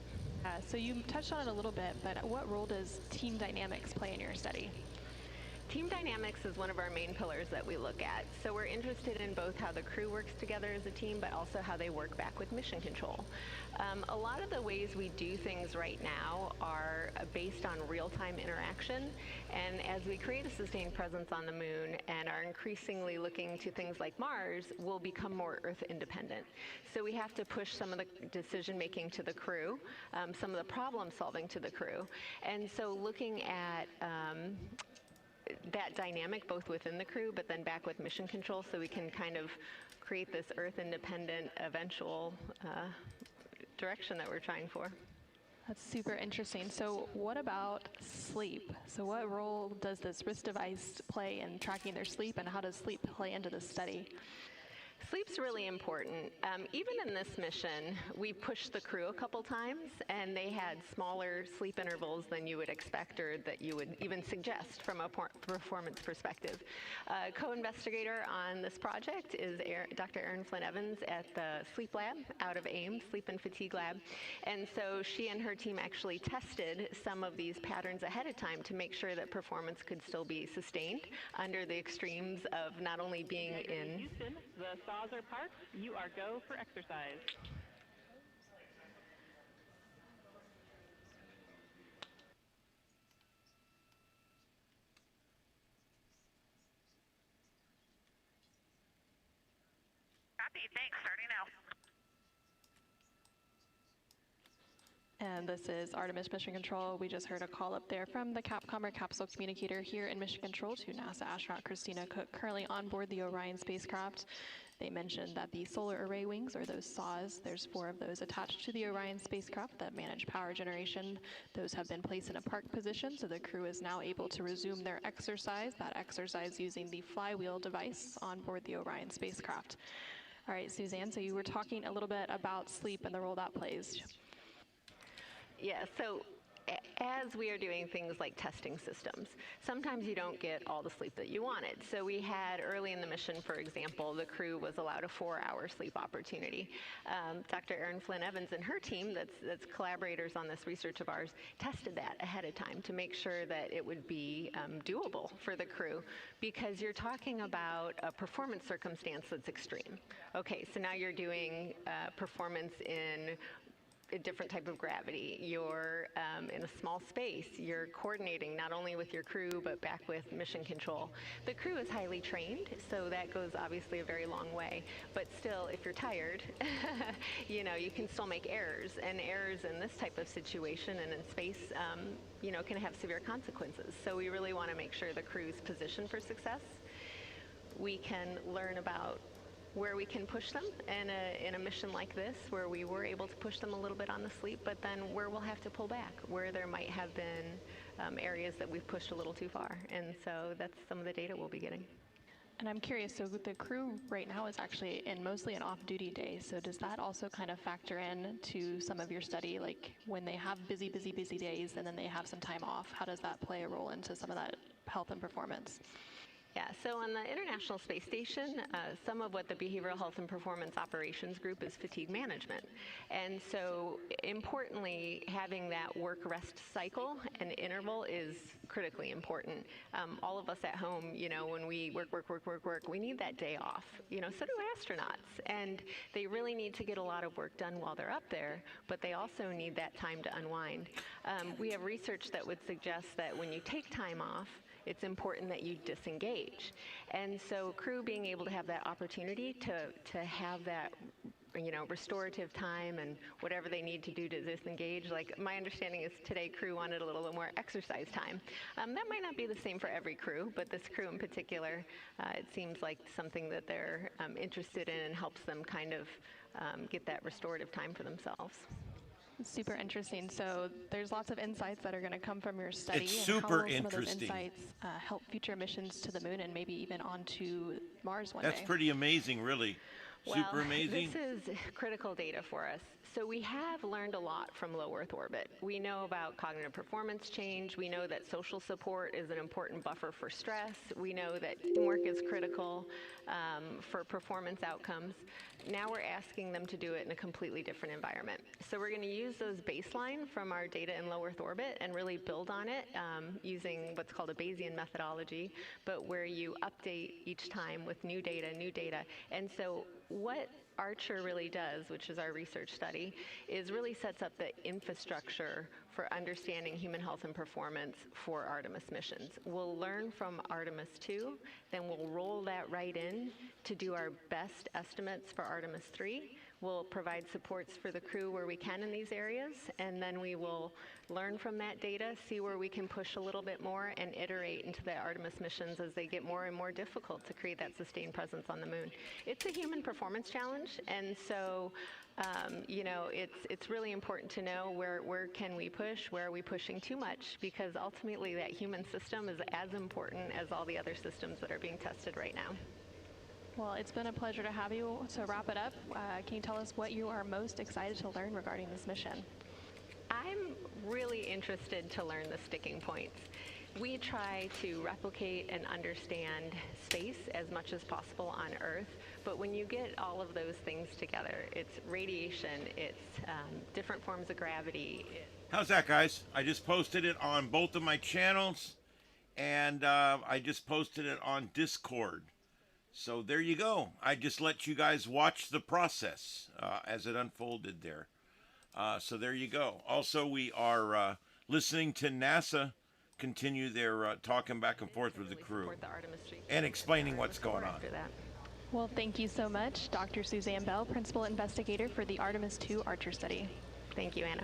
so you touched on it a little bit, but what role does team dynamics play in your study? Team dynamics is one of our main pillars that we look at. So we're interested in both how the crew works together as a team, but also how they work back with mission control. A lot of the ways we do things right now are based on real-time interaction. And as we create a sustained presence on the moon and are increasingly looking to things like Mars, we'll become more Earth independent. So we have to push some of the decision-making to the crew, some of the problem-solving to the crew. And so looking at that dynamic both within the crew but then back with mission control so we can kind of create this Earth independent eventual direction that we're trying for. That's super interesting. So what about sleep? So what role does this wrist device play in tracking their sleep, and how does sleep play into this study? Sleep's really important. Even in this mission, we pushed the crew a couple times, and they had smaller sleep intervals than you would expect or that you would even suggest from a performance perspective. Co-investigator on this project is Dr. Erin Flynn Evans at the Sleep Lab out of AIM, Sleep and Fatigue Lab. And so she and her team actually tested some of these patterns ahead of time to make sure that performance could still be sustained under the extremes of not only being in Houston, the saws are parked. You are go for exercise. Copy. Thanks. Starting now. And this is Artemis Mission Control. We just heard a call up there from the Capcom or capsule communicator here in Mission Control to NASA astronaut Christina Cook, currently on board the Orion spacecraft. They mentioned that the solar array wings, or those saws, there's 4 of those attached to the Orion spacecraft that manage power generation. Those have been placed in a park position, so the crew is now able to resume their exercise, that exercise using the flywheel device on board the Orion spacecraft. All right, Suzanne, so you were talking a little bit about sleep and the role that plays. Yeah, so as we are doing things like testing systems, sometimes you don't get all the sleep that you wanted. So we had early in the mission, for example, the crew was allowed a 4-hour sleep opportunity. Dr. Erin Flynn Evans and her team, that's collaborators on this research of ours, tested that ahead of time to make sure that it would be doable for the crew, because you're talking about a performance circumstance that's extreme. Okay, so now you're doing performance in a different type of gravity. You're in a small space. You're coordinating not only with your crew, but back with mission control. The crew is highly trained, so that goes obviously a very long way. But still, if you're tired, you can still make errors. And errors in this type of situation and in space, can have severe consequences. So we really want to make sure the crew's positioned for success we can learn about where we can push them in a mission like this, where we were able to push them a little bit on the sleep, but then where we'll have to pull back, where there might have been areas that we've pushed a little too far. And so that's some of the data we'll be getting. And I'm curious, so the crew right now is actually in mostly an off-duty day. So does that also kind of factor in to some of your study, like when they have busy days and then they have some time off? How does that play a role into some of that health and performance? Yeah, so on the International Space Station, some of what the Behavioral Health and Performance Operations Group is fatigue management. And so importantly, having that work-rest cycle and interval is critically important. All of us at home, you know, when we work, we need that day off. You know, so do astronauts. And they really need to get a lot of work done while they're up there, but they also need that time to unwind. We have research that would suggest that when you take time off, it's important that you disengage. And so crew being able to have that opportunity to have that, you know, restorative time and whatever they need to do to disengage. Like my understanding is today crew wanted a little bit more exercise time. That might not be the same for every crew, but this crew in particular, it seems like something that they're interested in and helps them kind of get that restorative time for themselves. Super interesting. So there's lots of insights that are going to come from your study. It's super and how will some of those interesting. insights help future missions to the moon and maybe even onto Mars one day? That's pretty amazing, really. Super amazing. This is critical data for us. So we have learned a lot from low Earth orbit. We know about cognitive performance change. We know that social support is an important buffer for stress. We know that teamwork is critical for performance outcomes. Now we're asking them to do it in a completely different environment. So we're going to use those baseline from our data in low Earth orbit and really build on it using what's called a Bayesian methodology, but where you update each time with new data. And so what Archer really does, which is our research study, is really sets up the infrastructure for understanding human health and performance for Artemis missions. We'll learn from Artemis 2, then we'll roll that right in to do our best estimates for Artemis 3. We'll provide supports for the crew where we can in these areas, and then we will learn from that data, see where we can push a little bit more, and iterate into the Artemis missions as they get more and more difficult to create that sustained presence on the moon. It's a human performance challenge, and so you know, it's really important to know where can we push, where are we pushing too much, because ultimately that human system is as important as all the other systems that are being tested right now. Well, it's been a pleasure to have you. To wrap it up, can you tell us what you are most excited to learn regarding this mission? I'm really interested to learn the sticking points. We try to replicate and understand space as much as possible on Earth, but when you get all of those things together, it's radiation, it's different forms of gravity. How's that, guys? I just posted it on both of my channels, and I just posted it on Discord. So there you go. I just let you guys watch the process as it unfolded there. So there you go. Also, we are listening to NASA continue their talking back and forth with the crew and explaining what's going on. Well, thank you so much, Dr. Suzanne Bell, Principal Investigator for the Artemis II Archer Study. Thank you, Anna.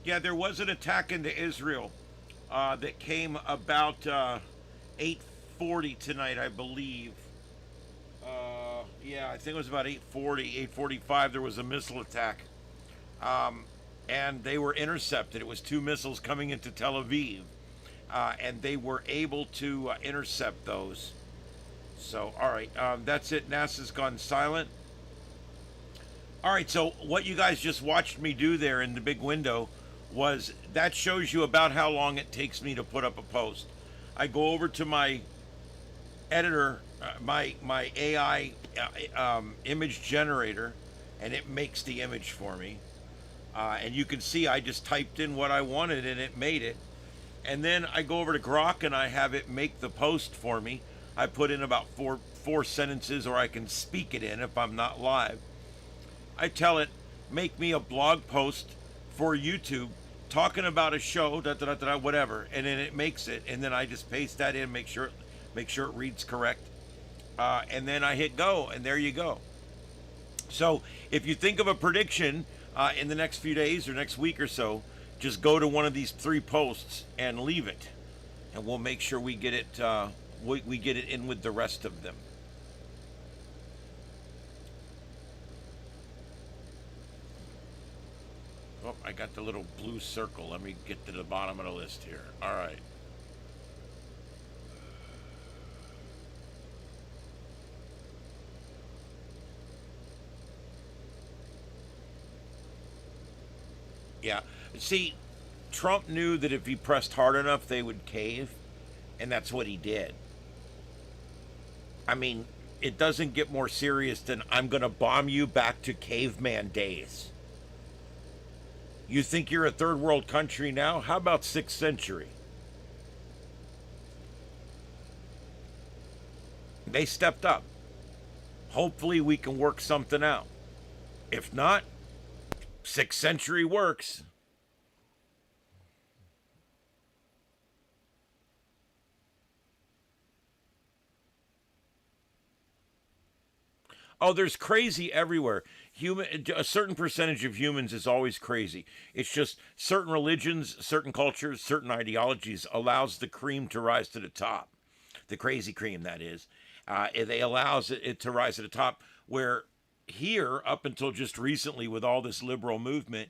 Yeah, there was an attack into Israel that came about 8:40 tonight, I believe. Yeah, I think it was about 8:40, 8:45. There was a missile attack, and they were intercepted. It was 2 missiles coming into Tel Aviv, and they were able to intercept those. So, all right, that's it. NASA's gone silent. All right, so what you guys just watched me do there in the big window was that shows you about how long it takes me to put up a post. I go over to my editor, my AI image generator, and it makes the image for me. And you can see I just typed in what I wanted and it made it. And then I go over to Grok and I have it make the post for me. I put in about four sentences, or I can speak it in if I'm not live. I tell it, make me a blog post for YouTube talking about a show, whatever, and then it makes it, and then I just paste that in, make sure it reads correct, and then I hit go, and there you go. So if you think of a prediction in the next few days or next week or so, just go to one of these 3 posts and leave it, and we'll make sure we get it we get it in with the rest of them. Oh, I got the little blue circle. Let me get to the bottom of the list here. All right. Yeah. See, Trump knew that if he pressed hard enough, they would cave, and that's what he did. I mean, it doesn't get more serious than I'm going to bomb you back to caveman days. You think you're a third world country now? How about 6th century? They stepped up. Hopefully we can work something out. If not, 6th century works. Oh, there's crazy everywhere. A certain percentage of humans is always crazy. It's just certain religions, certain cultures, certain ideologies allows the cream to rise to the top. The crazy cream, that is. It allows it to rise to the top, where here, up until just recently with all this liberal movement,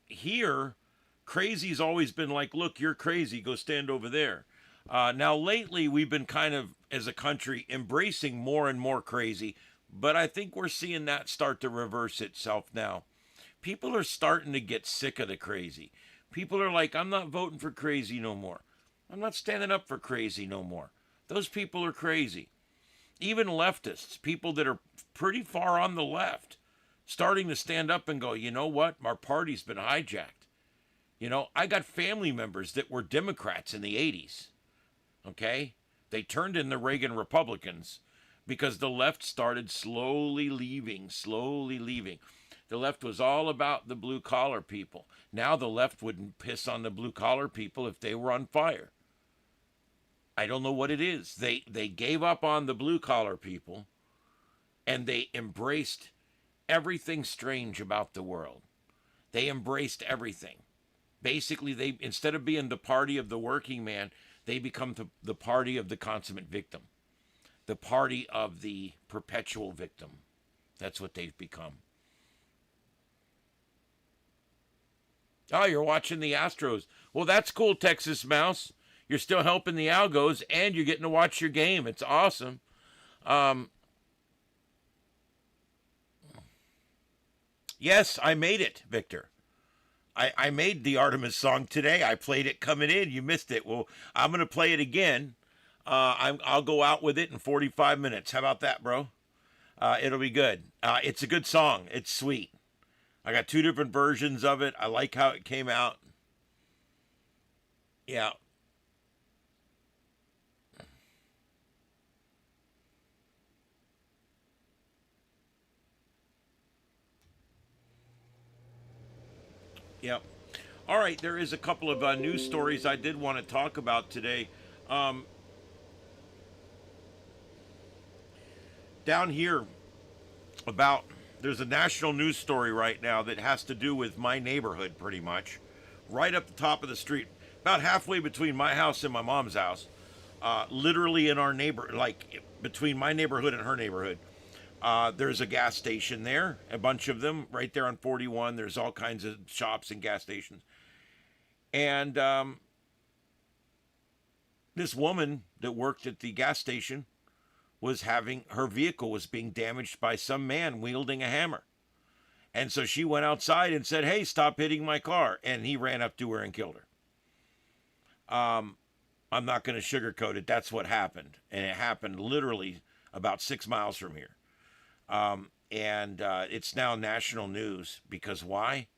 here, crazy's always been like, look, you're crazy, go stand over there. Now, lately, we've been kind of, as a country, embracing more and more crazy, but I think we're seeing that start to reverse itself now. People are starting to get sick of the crazy. People are like, I'm not voting for crazy no more. I'm not standing up for crazy no more. Those people are crazy. Even leftists, people that are pretty far on the left, starting to stand up and go, you know what? Our party's been hijacked. You know, I got family members that were Democrats in the 80s. Okay? They turned in the Reagan Republicans because the left started slowly leaving. The left was all about the blue-collar people. Now the left wouldn't piss on the blue-collar people if they were on fire. I don't know what it is. They gave up on the blue-collar people, and they embraced everything strange about the world. They embraced everything. Basically, they, instead of being the party of the working man, they become the party of the consummate victim. The party of the perpetual victim. That's what they've become. Oh, you're watching the Astros. Well, that's cool, Texas Mouse. You're still helping the Algos, and you're getting to watch your game. It's awesome. Yes, I made it, Victor. I made the Artemis song today. I played it coming in. You missed it. Well, I'm going to play it again. I'll go out with it in 45 minutes. How about that, bro? It'll be good. It's a good song. It's sweet. I got 2 different versions of it. I like how it came out. Yeah. Yep. All right, there is a couple of news stories I did want to talk about today. Down here, there's a national news story right now that has to do with my neighborhood, pretty much. Right up the top of the street, about halfway between my house and my mom's house. Literally in our like between my neighborhood and her neighborhood. There's a gas station there, a bunch of them right there on 41. There's all kinds of shops and gas stations. And this woman that worked at the gas station her vehicle was being damaged by some man wielding a hammer. And so she went outside and said, hey, stop hitting my car. And he ran up to her and killed her. I'm not going to sugarcoat it. That's what happened. And it happened literally about 6 miles from here. It's now national news because why?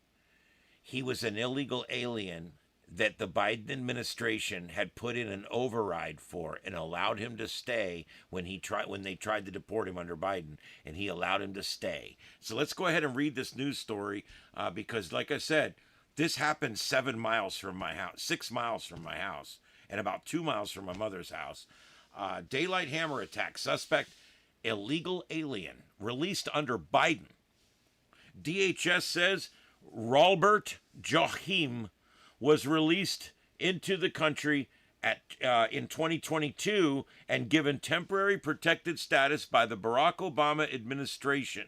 He was an illegal alien that the Biden administration had put in an override for and allowed him to stay when they tried to deport him under Biden, and he allowed him to stay. So let's go ahead and read this news story because, like I said, this happened 7 miles from my house, 6 miles from my house, and about 2 miles from my mother's house. Daylight hammer attack. Suspect, illegal alien, released under Biden. DHS says Robert Joachim was released into the country in 2022 and given temporary protected status by the Barack Obama administration.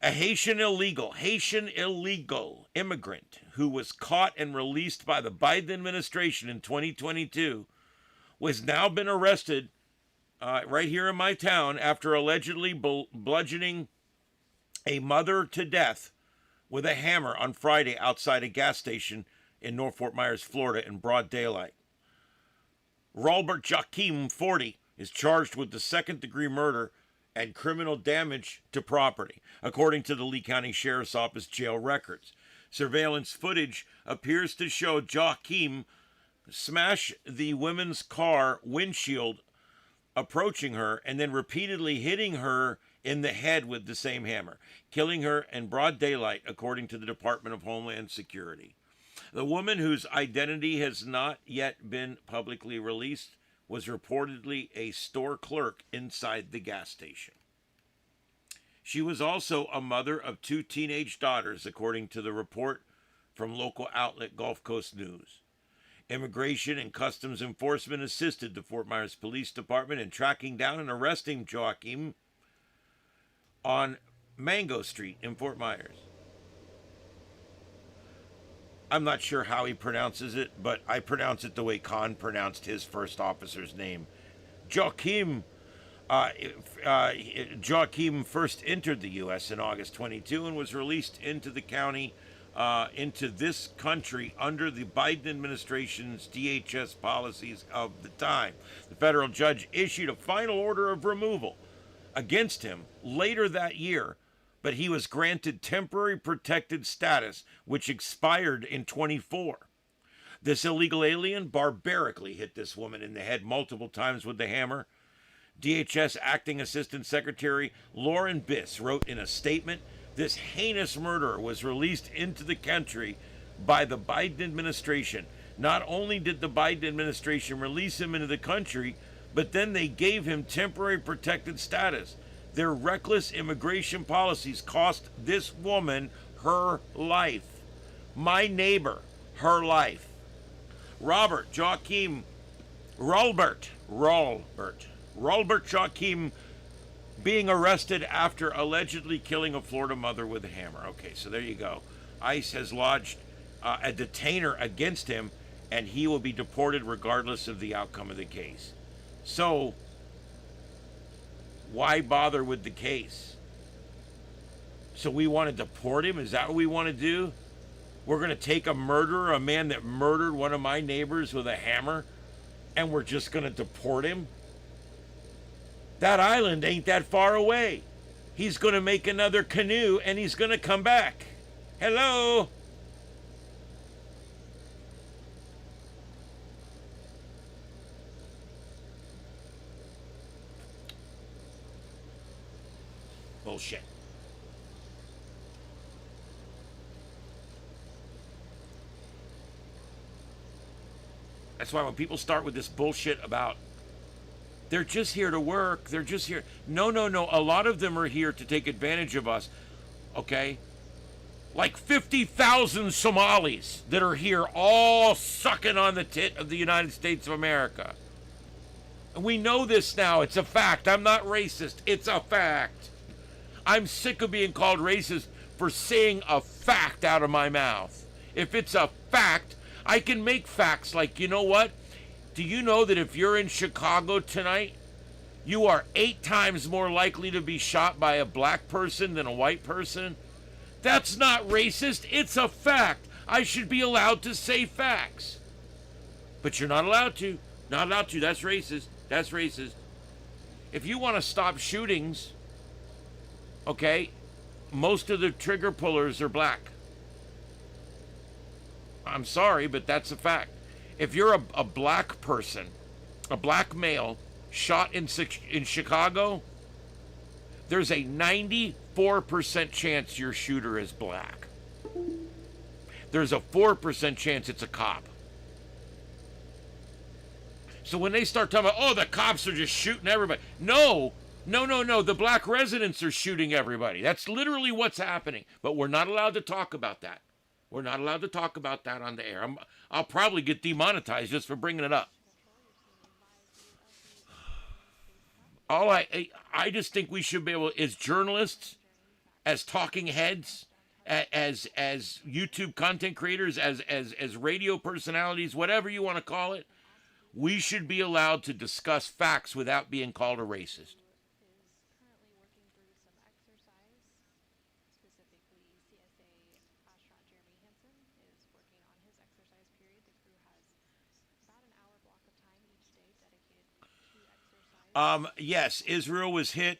A Haitian illegal immigrant who was caught and released by the Biden administration in 2022 was now been arrested right here in my town after allegedly bludgeoning a mother to death with a hammer on Friday outside a gas station in North Fort Myers, Florida, in broad daylight. Robert Joachim, 40, is charged with the second-degree murder and criminal damage to property, according to the Lee County Sheriff's Office jail records. Surveillance footage appears to show Joachim smash the woman's car windshield approaching her and then repeatedly hitting her in the head with the same hammer, killing her in broad daylight, according to the Department of Homeland Security. The woman, whose identity has not yet been publicly released, was reportedly a store clerk inside the gas station. She was also a mother of 2 teenage daughters, according to the report from local outlet Gulf Coast News. Immigration and Customs Enforcement assisted the Fort Myers Police Department in tracking down and arresting Joachim on Mango Street in Fort Myers. I'm not sure how he pronounces it, but I pronounce it the way Khan pronounced his first officer's name. Joachim first entered the U.S. in August 22 and was released into the county, into this country under the Biden administration's DHS policies of the time. The federal judge issued a final order of removal against him later that year, but he was granted temporary protected status, which expired in 24. This illegal alien barbarically hit this woman in the head multiple times with the hammer. DHS Acting Assistant Secretary Lauren Biss wrote in a statement, "This heinous murderer was released into the country by the Biden administration. Not only did the Biden administration release him into the country, but then they gave him temporary protected status. Their reckless immigration policies cost this woman her life. My neighbor, her life." Robert Joachim Joachim being arrested after allegedly killing a Florida mother with a hammer. Okay, so there you go. ICE has lodged a detainer against him, and he will be deported regardless of the outcome of the case. So, why bother with the case? So we want to deport him? Is that what we want to do? We're going to take a murderer, a man that murdered one of my neighbors with a hammer, and we're just going to deport him? That island ain't that far away. He's going to make another canoe, and he's going to come back. Hello? Bullshit. That's why when people start with this bullshit about they're just here to work, they're just here. No. A lot of them are here to take advantage of us, okay? Like 50,000 Somalis that are here all sucking on the tit of the United States of America. And we know this now. It's a fact. I'm not racist. It's a fact. I'm sick of being called racist for saying a fact out of my mouth. If it's a fact, I can make facts like, you know what? Do you know that if you're in Chicago tonight, you are 8 times more likely to be shot by a black person than a white person? That's not racist. It's a fact. I should be allowed to say facts. But you're not allowed to. Not allowed to. That's racist. That's racist. If you want to stop shootings, okay, most of the trigger pullers are black. I'm sorry, but that's a fact. If you're a black person, a black male, shot in Chicago, there's a 94% chance your shooter is black. There's a 4% chance it's a cop. So when they start talking about, oh, the cops are just shooting everybody. No. The black residents are shooting everybody. That's literally what's happening. But we're not allowed to talk about that. We're not allowed to talk about that on the air. I'll probably get demonetized just for bringing it up. I just think we should be able, as journalists, as talking heads, as YouTube content creators, as radio personalities, whatever you want to call it, we should be allowed to discuss facts without being called a racist. Yes, Israel was hit.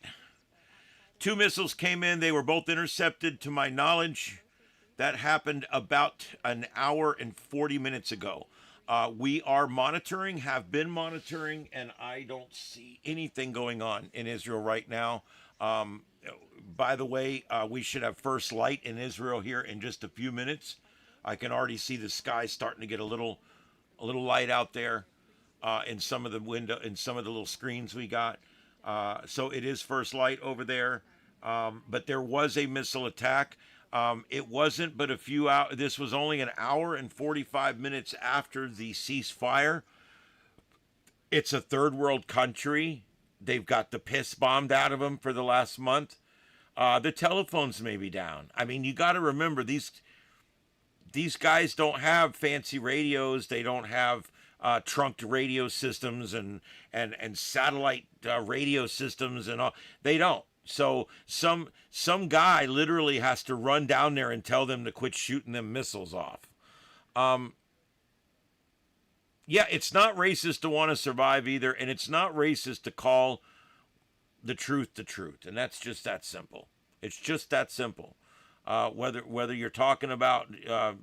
2 missiles came in. They were both intercepted, to my knowledge. That happened about an hour and 40 minutes ago. We are monitoring, have been monitoring, and I don't see anything going on in Israel right now. By the way, we should have first light in Israel here in just a few minutes. I can already see the sky starting to get a little light out there. In some of the little screens we got. So it is first light over there. But there was a missile attack. It wasn't but a few hours. This was only an hour and 45 minutes after the ceasefire. It's a third world country. They've got the piss bombed out of them for the last month. The telephones may be down. I mean, you got to remember, these guys don't have fancy radios. They don't have trunked radio systems and satellite radio systems and all. They don't. So some guy literally has to run down there and tell them to quit shooting them missiles off. Yeah, it's not racist to want to survive either, and it's not racist to call the truth, and that's just that simple. It's just that simple. Whether you're talking about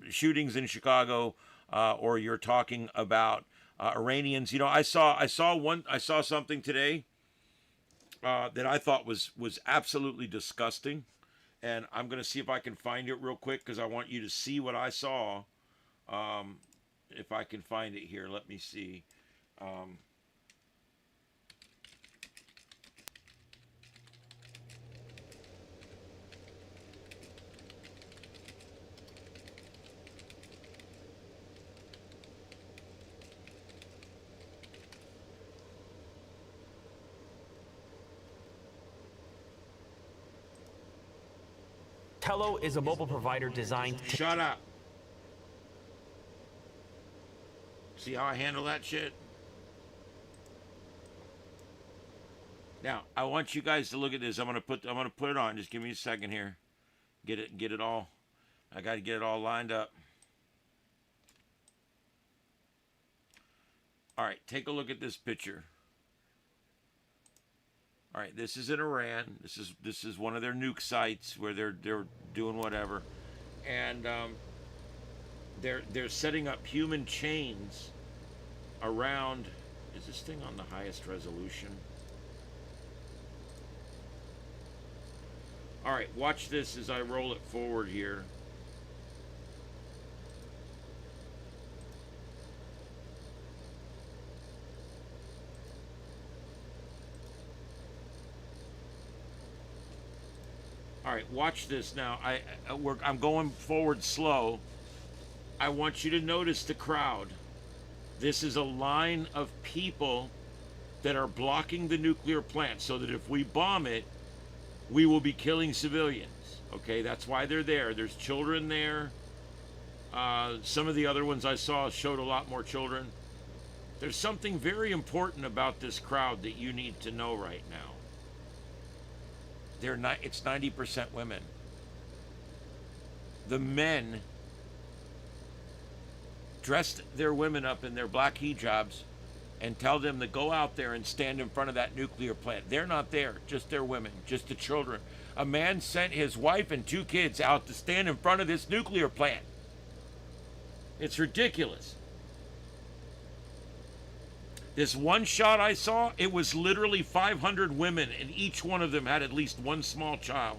shootings in Chicago or you're talking about Iranians, you know, I saw something today that I thought was absolutely disgusting, and I'm going to see if I can find it real quick because I want you to see what I saw. If I can find it here, let me see. Tello is a mobile provider designed to... Shut up. See how I handle that shit? Now, I want you guys to look at this. I'm gonna put it on. Just give me a second here. Get it all. I gotta get it all lined up. Alright, take a look at this picture. All right, this is in Iran. This is one of their nuke sites where they're doing whatever, and they're setting up human chains around. Is this thing on the highest resolution? All right, watch this as I roll it forward here. All right, watch this now. I'm going forward slow. I want you to notice the crowd. This is a line of people that are blocking the nuclear plant so that if we bomb it, we will be killing civilians. Okay, that's why they're there. There's children there. Some of the other ones I saw showed a lot more children. There's something very important about this crowd that you need to know right now. It's 90% women. The men dressed their women up in their black hijabs and tell them to go out there and stand in front of that nuclear plant. They're not there, just their women, just the children. A man sent his wife and 2 kids out to stand in front of this nuclear plant. It's ridiculous. This one shot I saw, it was literally 500 women, and each one of them had at least one small child.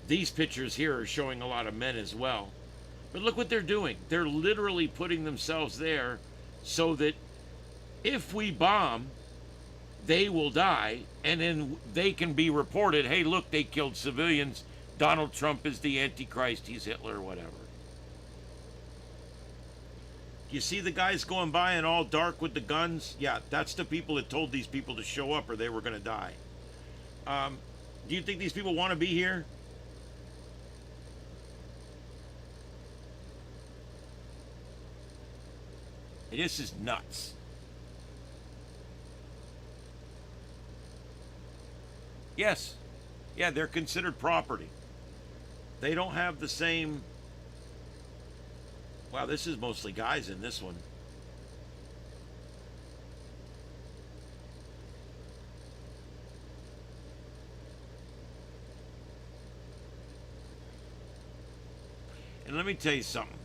These pictures here are showing a lot of men as well. But look what they're doing. They're literally putting themselves there so that if we bomb, they will die, and then they can be reported, hey, look, they killed civilians. Donald Trump is the Antichrist. He's Hitler, whatever. You see the guys going by in all dark with the guns? Yeah, that's the people that told these people to show up or they were going to die. Do you think these people want to be here? This is nuts. Yes. Yeah, they're considered property. They don't have the same... Wow, this is mostly guys in this one. And let me tell you something.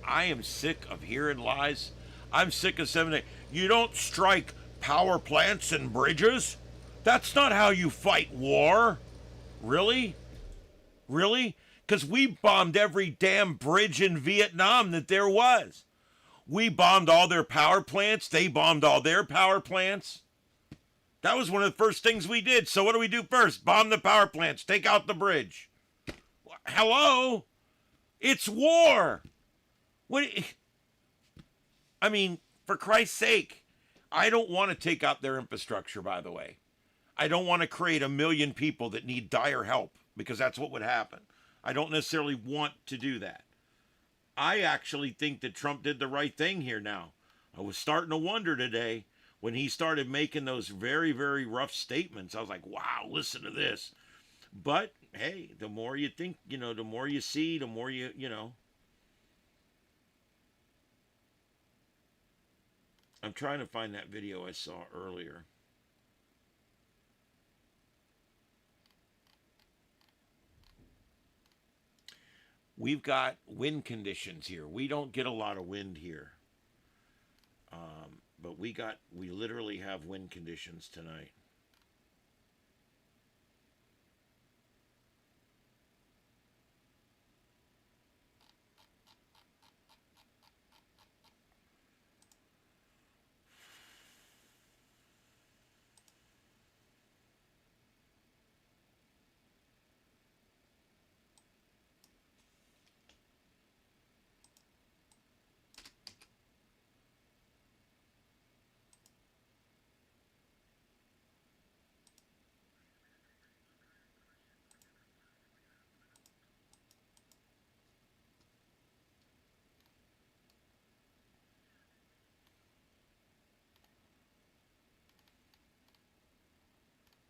I am sick of hearing lies. I'm sick of 7 days. You don't strike power plants and bridges? That's not how you fight war. Really? Really? Because we bombed every damn bridge in Vietnam that there was. We bombed all their power plants. They bombed all their power plants. That was one of the first things we did. So what do we do first? Bomb the power plants. Take out the bridge. Hello? It's war. What? I mean, for Christ's sake, I don't want to take out their infrastructure, by the way. I don't want to create 1 million people that need dire help, because that's what would happen. I don't necessarily want to do that. I actually think that Trump did the right thing here now. I was starting to wonder today when he started making those very, very rough statements. I was like, wow, listen to this. But, hey, the more you think, the more you see, the more you know. I'm trying to find that video I saw earlier. We've got wind conditions here. We don't get a lot of wind here. But we literally have wind conditions tonight.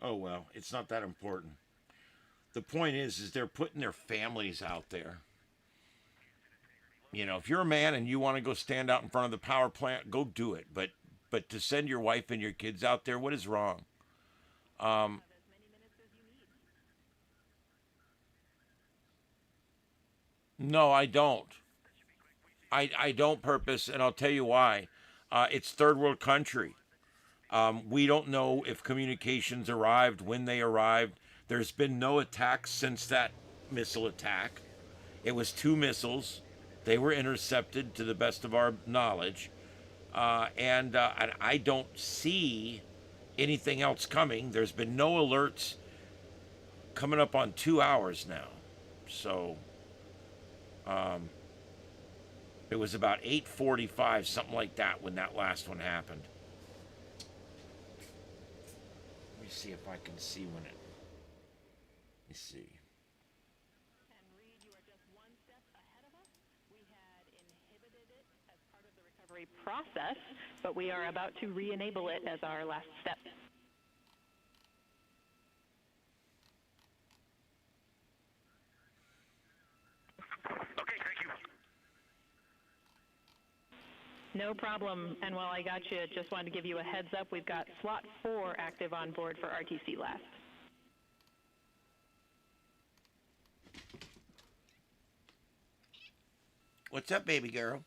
Oh, well, it's not that important. The point is they're putting their families out there. If you're a man and you want to go stand out in front of the power plant, go do it. But to send your wife and your kids out there, what is wrong? No, I don't. I don't purpose, and I'll tell you why. It's third world country. We don't know if communications arrived, when they arrived. There's been no attacks since that missile attack. It was 2 missiles. They were intercepted to the best of our knowledge. And I don't see anything else coming. There's been no alerts coming up on 2 hours now. So it was about 8:45, something like that, when that last one happened. Let me see if I can see when it... Let me see. And Reed, you are just one step ahead of us. We had inhibited it as part of the recovery process, but we are about to re-enable it as our last step. Okay, thank you. No problem. And while I got you, just wanted to give you a heads up. We've got slot 4 active on board for RTC last. What's up, baby girl?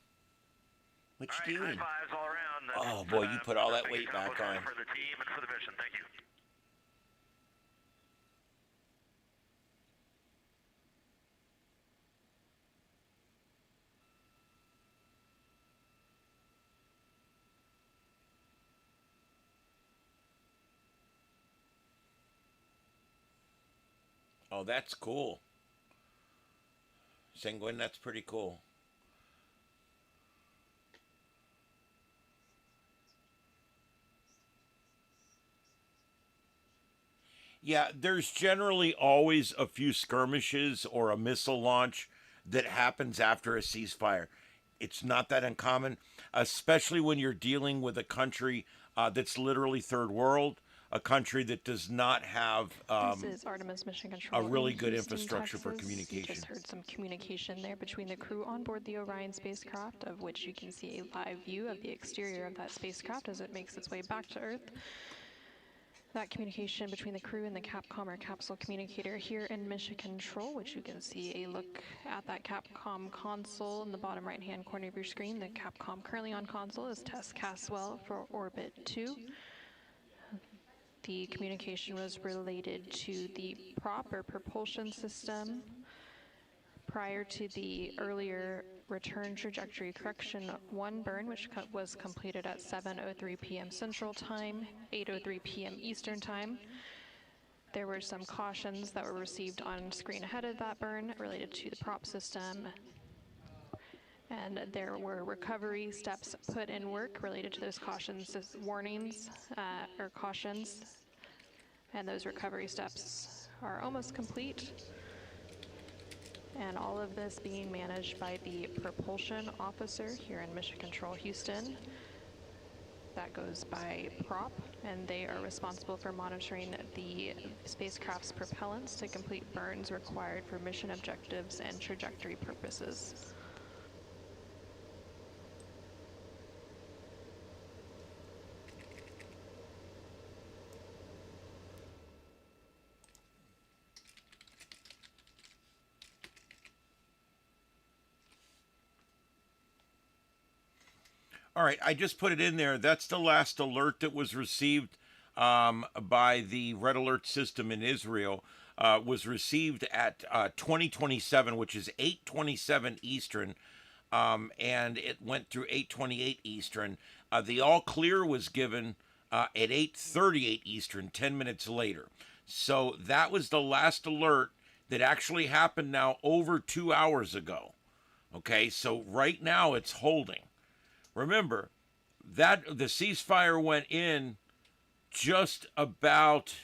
What you doing? High fives all around. Oh boy, you put all that weight back on. For the team and for the mission. Thank you. Oh, that's cool. Sanguine, that's pretty cool. Yeah, there's generally always a few skirmishes or a missile launch that happens after a ceasefire. It's not that uncommon, especially when you're dealing with a country that's literally third world, a country that does not have this is Artemis Mission Control a really in good Houston, infrastructure for Texas. You communication. just heard some communication there between the crew on board the Orion spacecraft, of which you can see a live view of the exterior of that spacecraft as it makes its way back to Earth. That communication between the crew and the Capcom or capsule communicator here in Mission Control, which you can see a look at that Capcom console in the bottom right-hand corner of your screen. The Capcom currently on console is Test Caswell for Orbit 2. The communication was related to the prop or propulsion system prior to the earlier return trajectory correction 1 burn, which was completed at 7:03 p.m. Central Time, 8:03 p.m. Eastern Time. There were some cautions that were received on screen ahead of that burn related to the prop system, and there were recovery steps put in work related to those cautions, warnings or cautions, and those recovery steps are almost complete. And all of this being managed by the propulsion officer here in Mission Control Houston. That goes by prop, and they are responsible for monitoring the spacecraft's propellants to complete burns required for mission objectives and trajectory purposes. All right, I just put it in there. That's the last alert that was received by the red alert system in Israel. Was received at 2027, which is 8:27 Eastern, and it went through 8:28 Eastern. The all clear was given at 8:38 Eastern, 10 minutes later. So that was the last alert that actually happened now over 2 hours ago. Okay, so right now it's holding. Remember that the ceasefire went in just about.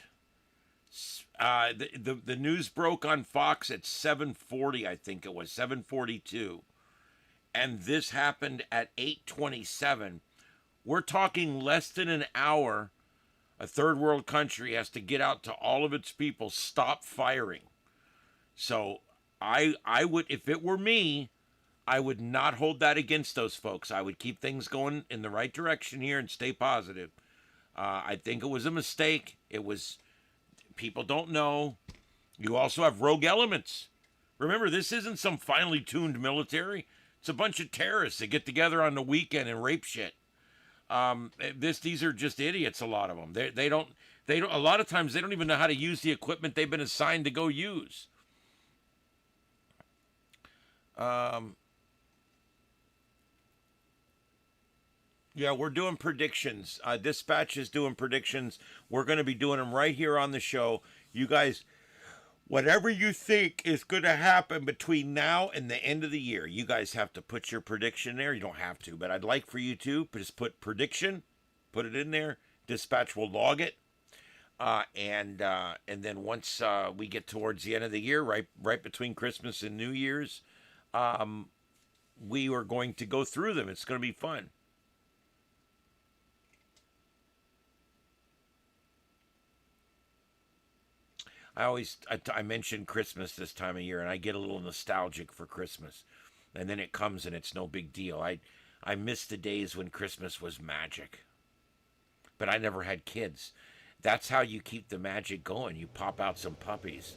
The news broke on Fox at 7:40, I think it was 7:42, and this happened at 8:27. We're talking less than an hour. A third world country has to get out to all of its people, stop firing. So I would, if it were me, I would not hold that against those folks. I would keep things going in the right direction here and stay positive. I think it was a mistake. It was, people don't know. You also have rogue elements. Remember, this isn't some finely tuned military. It's a bunch of terrorists that get together on the weekend and rape shit. These are just idiots, a lot of them. They don't, a lot of times they don't even know how to use the equipment they've been assigned to go use. Yeah, we're doing predictions. Dispatch is doing predictions. We're going to be doing them right here on the show. You guys, whatever you think is going to happen between now and the end of the year, you guys have to put your prediction there. You don't have to, but I'd like for you to just put prediction, put it in there. Dispatch will log it. And then once we get towards the end of the year, right between Christmas and New Year's, we are going to go through them. It's going to be fun. I mention Christmas this time of year, and I get a little nostalgic for Christmas. And then it comes, and it's no big deal. I miss the days when Christmas was magic. But I never had kids. That's how you keep the magic going. You pop out some puppies.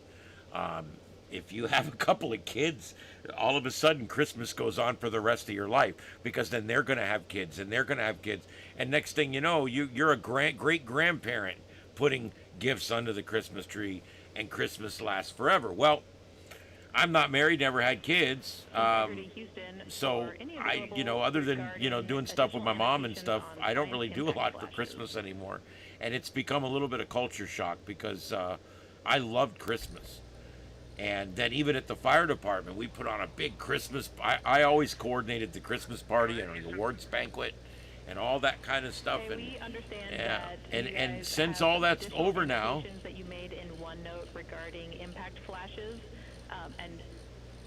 if you have a couple of kids, all of a sudden Christmas goes on for the rest of your life, because then they're going to have kids and they're going to have kids. And next thing you know, you're a great grandparent putting gifts under the Christmas tree, and Christmas lasts forever. Well, I'm not married, never had kids. So I, other than, doing stuff with my mom and stuff, I don't really do a lot for Christmas anymore. And it's become a little bit of culture shock, because I loved Christmas. And then even at the fire department, we put on a big Christmas. I always coordinated the Christmas party and the awards banquet and all that kind of stuff. Okay, and we understand yeah, that and since all that's over now, that you made in OneNote regarding impact flashes, and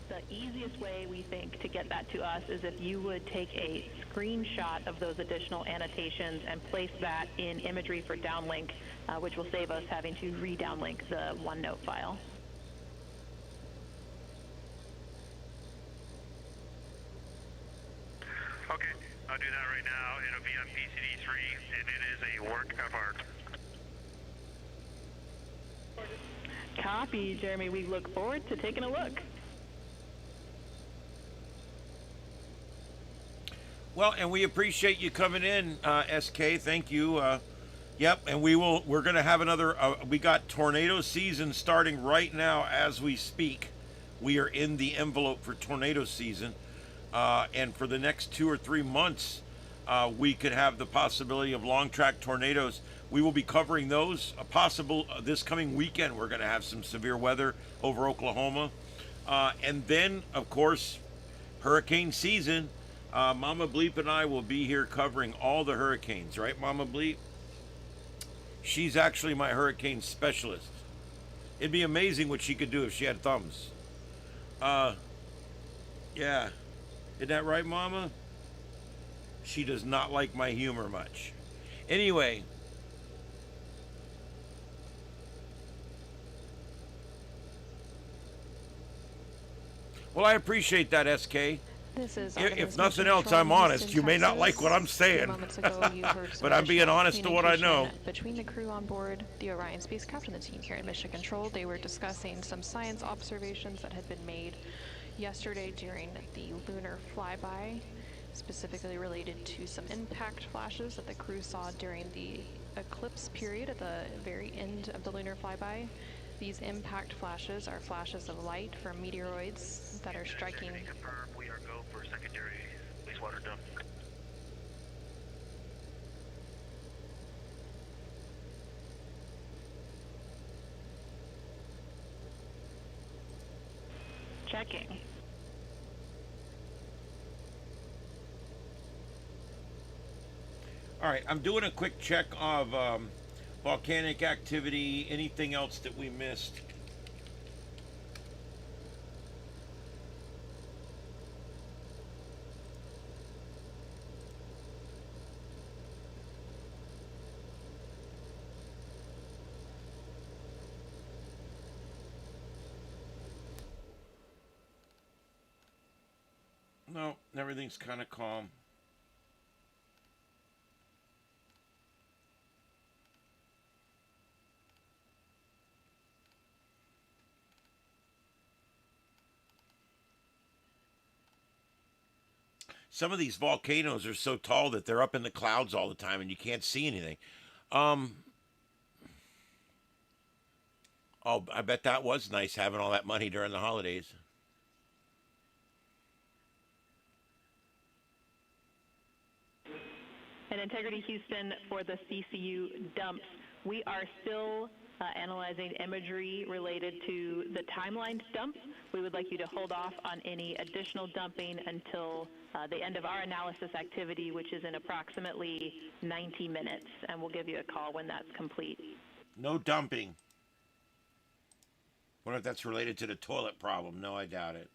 the easiest way we think to get that to us is if you would take a screenshot of those additional annotations and place that in imagery for downlink, which will save us having to re-downlink the OneNote file. Okay, I'll do that right now. It'll be on PCD3, and it is a work of art. Copy, Jeremy. We look forward to taking a look. well, and we appreciate you coming in, SK. Thank you. Yep, and we're going to have another, we got tornado season starting right now as we speak. We are in the envelope for tornado season. And for the next 2 or 3 months, we could have the possibility of long track tornadoes. We will be covering those. This coming weekend, we're going to have some severe weather over Oklahoma. And then, of course, hurricane season. Mama Bleep and I will be here covering all the hurricanes, right, Mama Bleep? She's actually my hurricane specialist. It'd be amazing what she could do if she had thumbs. Yeah. Isn't that right, Mama? She does not like my humor much. Anyway. Well, I appreciate that, SK. This is If nothing else, I'm honest. You may not like what I'm saying, but I'm being honest to what I know. Between the crew on board the Orion spacecraft and the team here at Mission Control, they were discussing some science observations that had been made yesterday during the lunar flyby, specifically related to some impact flashes that the crew saw during the eclipse period at the very end of the lunar flyby. These impact flashes are flashes of light from meteoroids that are striking. Confirm we are go for secondary wastewater dump. Checking. All right, I'm doing a quick check of volcanic activity, anything else that we missed. No, everything's kind of calm. Some of these volcanoes are so tall that they're up in the clouds all the time and you can't see anything. Oh, I bet that was nice having all that money during the holidays. And Integrity Houston, for the CCU dumps, we are still analyzing imagery related to the timelined dumps. We would like you to hold off on any additional dumping until the end of our analysis activity, which is in approximately 90 minutes, and we'll give you a call when that's complete. No dumping. Wonder if that's related to the toilet problem. No, I doubt it.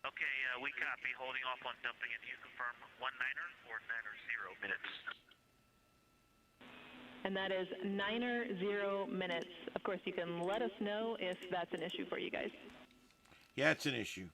Okay, we copy. Holding off on dumping, and you confirm 19er or 90 minutes. And that is 90 minutes. Of course, you can let us know if that's an issue for you guys. Yeah, it's an issue.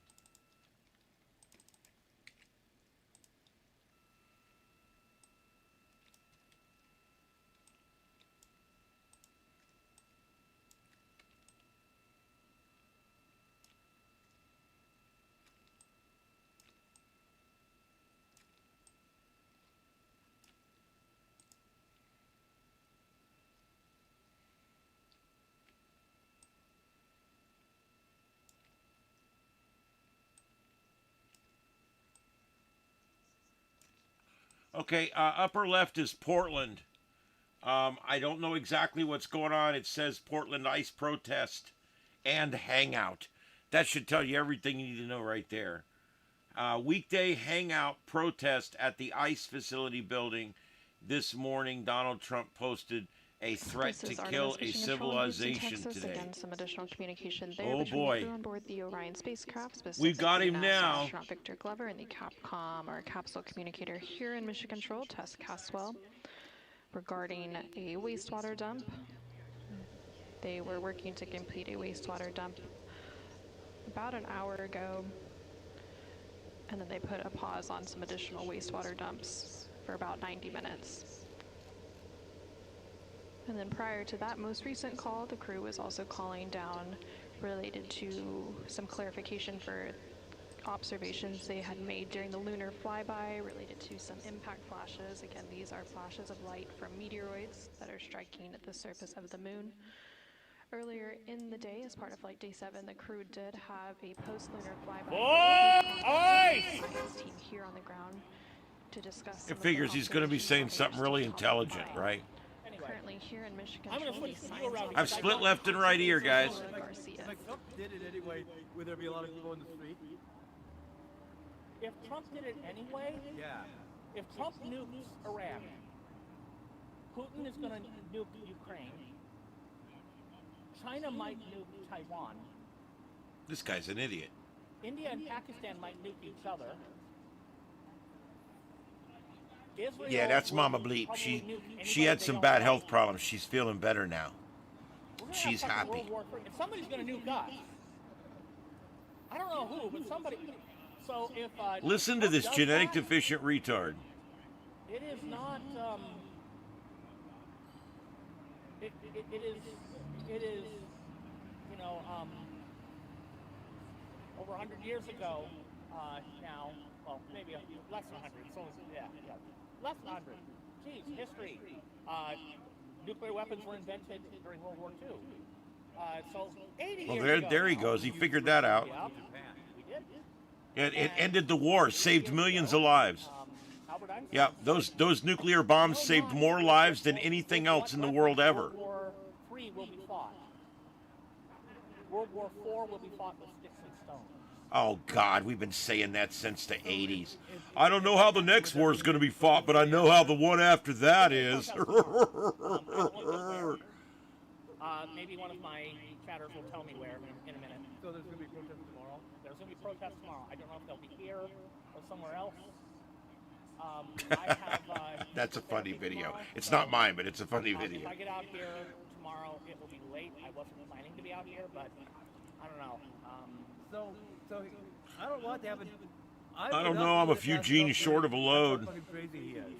Okay, upper left is Portland. I don't know exactly what's going on. It says Portland ICE protest and hangout. That should tell you everything you need to know right there. Weekday hangout protest at the ICE facility building. This morning, Donald Trump posted a threat to kill a civilization today. Again, some additional communication there Oh boy. on board the Orion spacecraft. We've got him now. Astronaut Victor Glover and the Capcom or capsule communicator here in Mission Control, Tess Caswell, regarding a wastewater dump. They were working to complete a wastewater dump about an hour ago, and then they put a pause on some additional wastewater dumps for about 90 minutes. And then prior to that most recent call, the crew was also calling down related to some clarification for observations they had made during the lunar flyby related to some impact flashes. Again, these are flashes of light from meteoroids that are striking at the surface of the moon. Earlier in the day, as part of Flight Day 7, the crew did have a post-lunar flyby. Science team here on the ground to discuss. It figures he's going to be saying something really intelligent, right? Currently here in Michigan, I've split left and right ear, guys. Like Trump did it anyway, would there be a lot of people in the street? If Trump did it anyway, yeah. If Trump nukes Iran, Putin is going to nuke Ukraine. China might nuke Taiwan. This guy's an idiot. India and Pakistan might nuke each other. Israel Yeah, that's Mama Bleep. She had some bad health problems. She's feeling better now. She's happy. If somebody's going to nuke us, I don't know who, but somebody. So if listen to this genetic deficient retard. It is not. It is. You know, over 100 years ago now. Well, maybe less than 100. So yeah. Less than 100. Geez, history. Nuclear weapons were invented during World War II. So 80 years ago. Well, there he goes. He figured that out. Yep, we did. It ended the war, saved millions of lives. Yeah, those nuclear bombs saved more lives than anything else in the world ever. World War III will be fought. World War IV will be fought with sticks and stones. Oh, God, we've been saying that since the 80s. I don't know how the next war is going to be fought, but I know how the one after that is. Maybe one of my chatters will tell me where in a minute. So there's going to be protests tomorrow? There's going to be protests tomorrow. I don't know if they'll be here or somewhere else. I have, That's a funny video. It's not mine, but it's a funny video. If I get out here tomorrow, it will be late. I wasn't planning to be out here, but I don't know. So I don't want to have I don't know. I'm a few genes short of a load. How fucking crazy he is.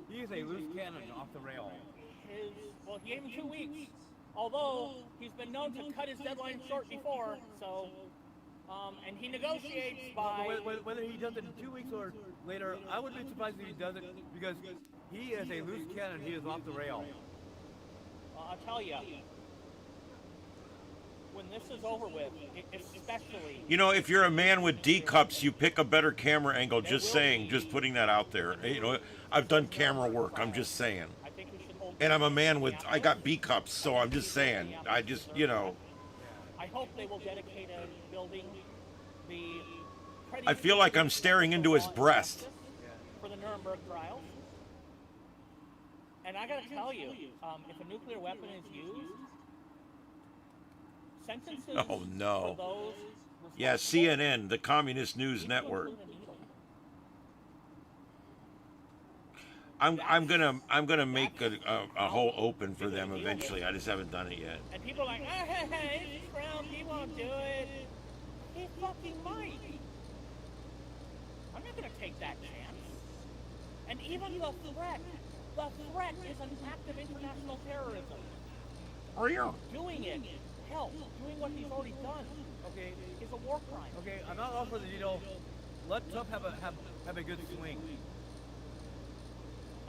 He is a loose cannon off the rail. Well, he gave him 2 weeks. Although he's been known to cut his deadline short before, so and he negotiates by. Whether he does it in 2 weeks or later, I wouldn't be surprised if he does it because he is a loose cannon. He is off the rail. I'll tell you. When this is over with, especially... You know, if you're a man with D cups, you pick a better camera angle. Just saying, just putting that out there. You know, I've done camera work. I'm just saying. And I'm a man with, I got B cups, so I'm just saying. I just, you know. I hope they will dedicate a building. I feel like I'm staring into his breast. For the Nuremberg trials. And I gotta tell you, if a nuclear weapon is used, sentences oh no! for those yeah, CNN, the Communist News Network. I'm gonna make a hole open for them eventually. I just haven't done it yet. And people are like, hey, Trump, he won't do it. He fucking might. I'm not gonna take that chance. And even the threat is an act of international terrorism. Are you doing it? Hell, doing what he's already done, okay, is a war crime. Okay, I'm not all for the, let Trump have a good swing.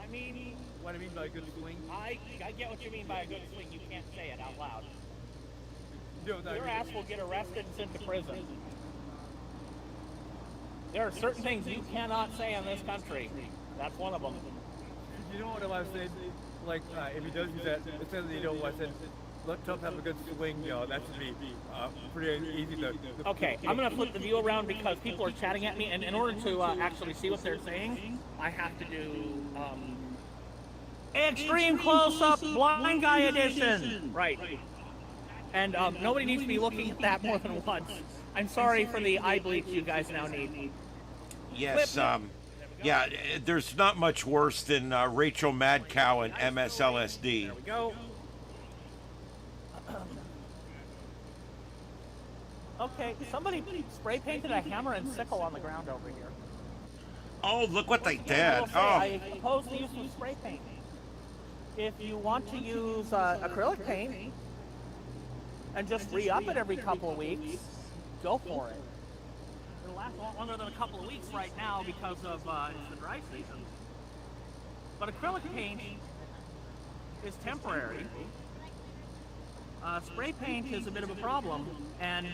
I mean, what I mean by a good swing? I get what you mean by a good swing. You can't say it out loud. Your ass will get arrested and sent to prison. There are certain things you cannot say in this country. That's one of them. You know what I was saying? Like, if he does use that, instead of, I said, let Trump have a good swing, that should be pretty easy to... Okay, I'm going to flip the view around because people are chatting at me, and in order to actually see what they're saying, I have to do extreme close-up blind guy edition. Right. And nobody needs to be looking at that more than once. I'm sorry for the eye bleach you guys now need. Yes, yeah, there's not much worse than Rachel Madcow and MSLSD. There we go. Okay, somebody spray painted a hammer and sickle on the ground over here. Oh, look what they did. I oppose the use of spray paint. If you want to use acrylic paint and just re-up it every couple of weeks, go for it. It'll last a lot longer than a couple of weeks right now because of it's the dry season. But acrylic paint is temporary. Spray paint is a bit of a problem, and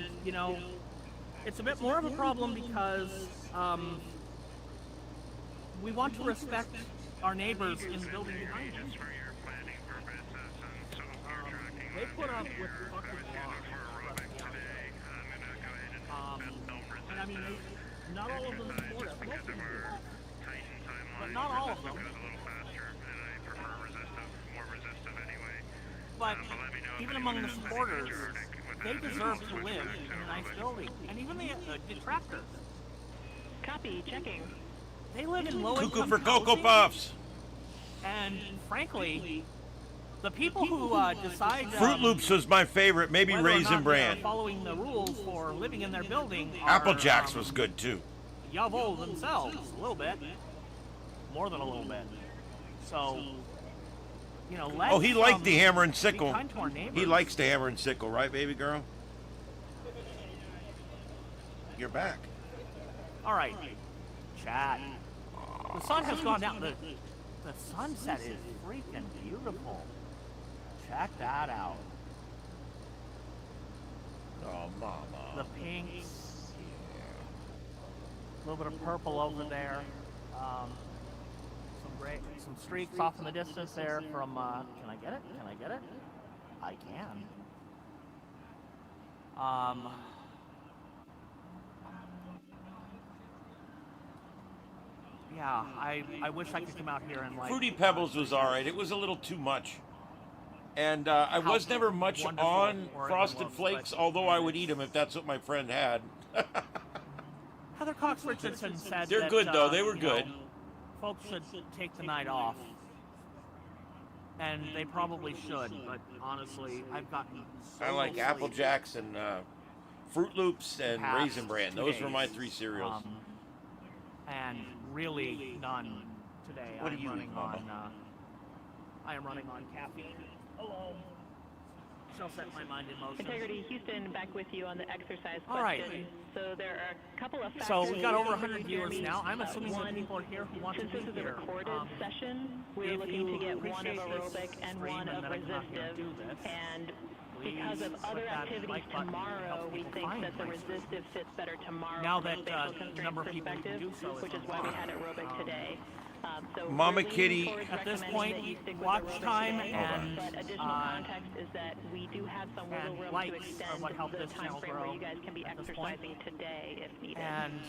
it's a bit more of a problem because we want to respect our neighbors in the building behind us. They put up with fucking laws. And I mean, not all of them support us. Most of them do. But not all of them. But even among the supporters, they deserve to live in a nice building. And even the detractors. Copy, checking. They live in low-income Cuckoo for Cocoa Puffs. And frankly, the people who decide Fruit Loops was my favorite, maybe Raisin Bran. Following the rules for living in their building. Apple Jacks was good too. Yavol themselves, a little bit, more than a little bit. So, let's, oh, he liked the hammer and sickle. He likes the hammer and sickle, right, baby girl? You're back. All right, chat. The sun has gone down. The sunset is freaking beautiful. Check that out. Oh, mama. The pinks. A little bit of purple over there. Some streaks off in the distance there from, can I get it? Can I get it? I can. Yeah, I wish I could come out here and Fruity Pebbles was alright. It was a little too much. And I was never much on Frosted Flakes, although I would eat them if that's what my friend had. Heather Cox Richardson said they're good though. They were good. Folks should take the night off, and they probably should. But honestly, I've gotten so I like Apple Jacks and Fruit Loops and Raisin Bran. Those were my three cereals. And really none today. What are you eating, Mama? I am running on caffeine alone. Shall set my mind in motion. Integrity Houston, back with you on the exercise question. All right. So there are a couple of factors. So we've got over 100 viewers now. I'm assuming that people are here who want to be here. Since this is a recorded session, we're looking to get one of aerobic and one of resistive. And because of other activities tomorrow, we think that the resistive fits better tomorrow. Now that the number of people who can do so, which is why we had aerobic today. So Mama Kitty. At this point, watch time and additional context is that we do have some wiggle room to extend the time frame where you guys can be exercising today if needed. And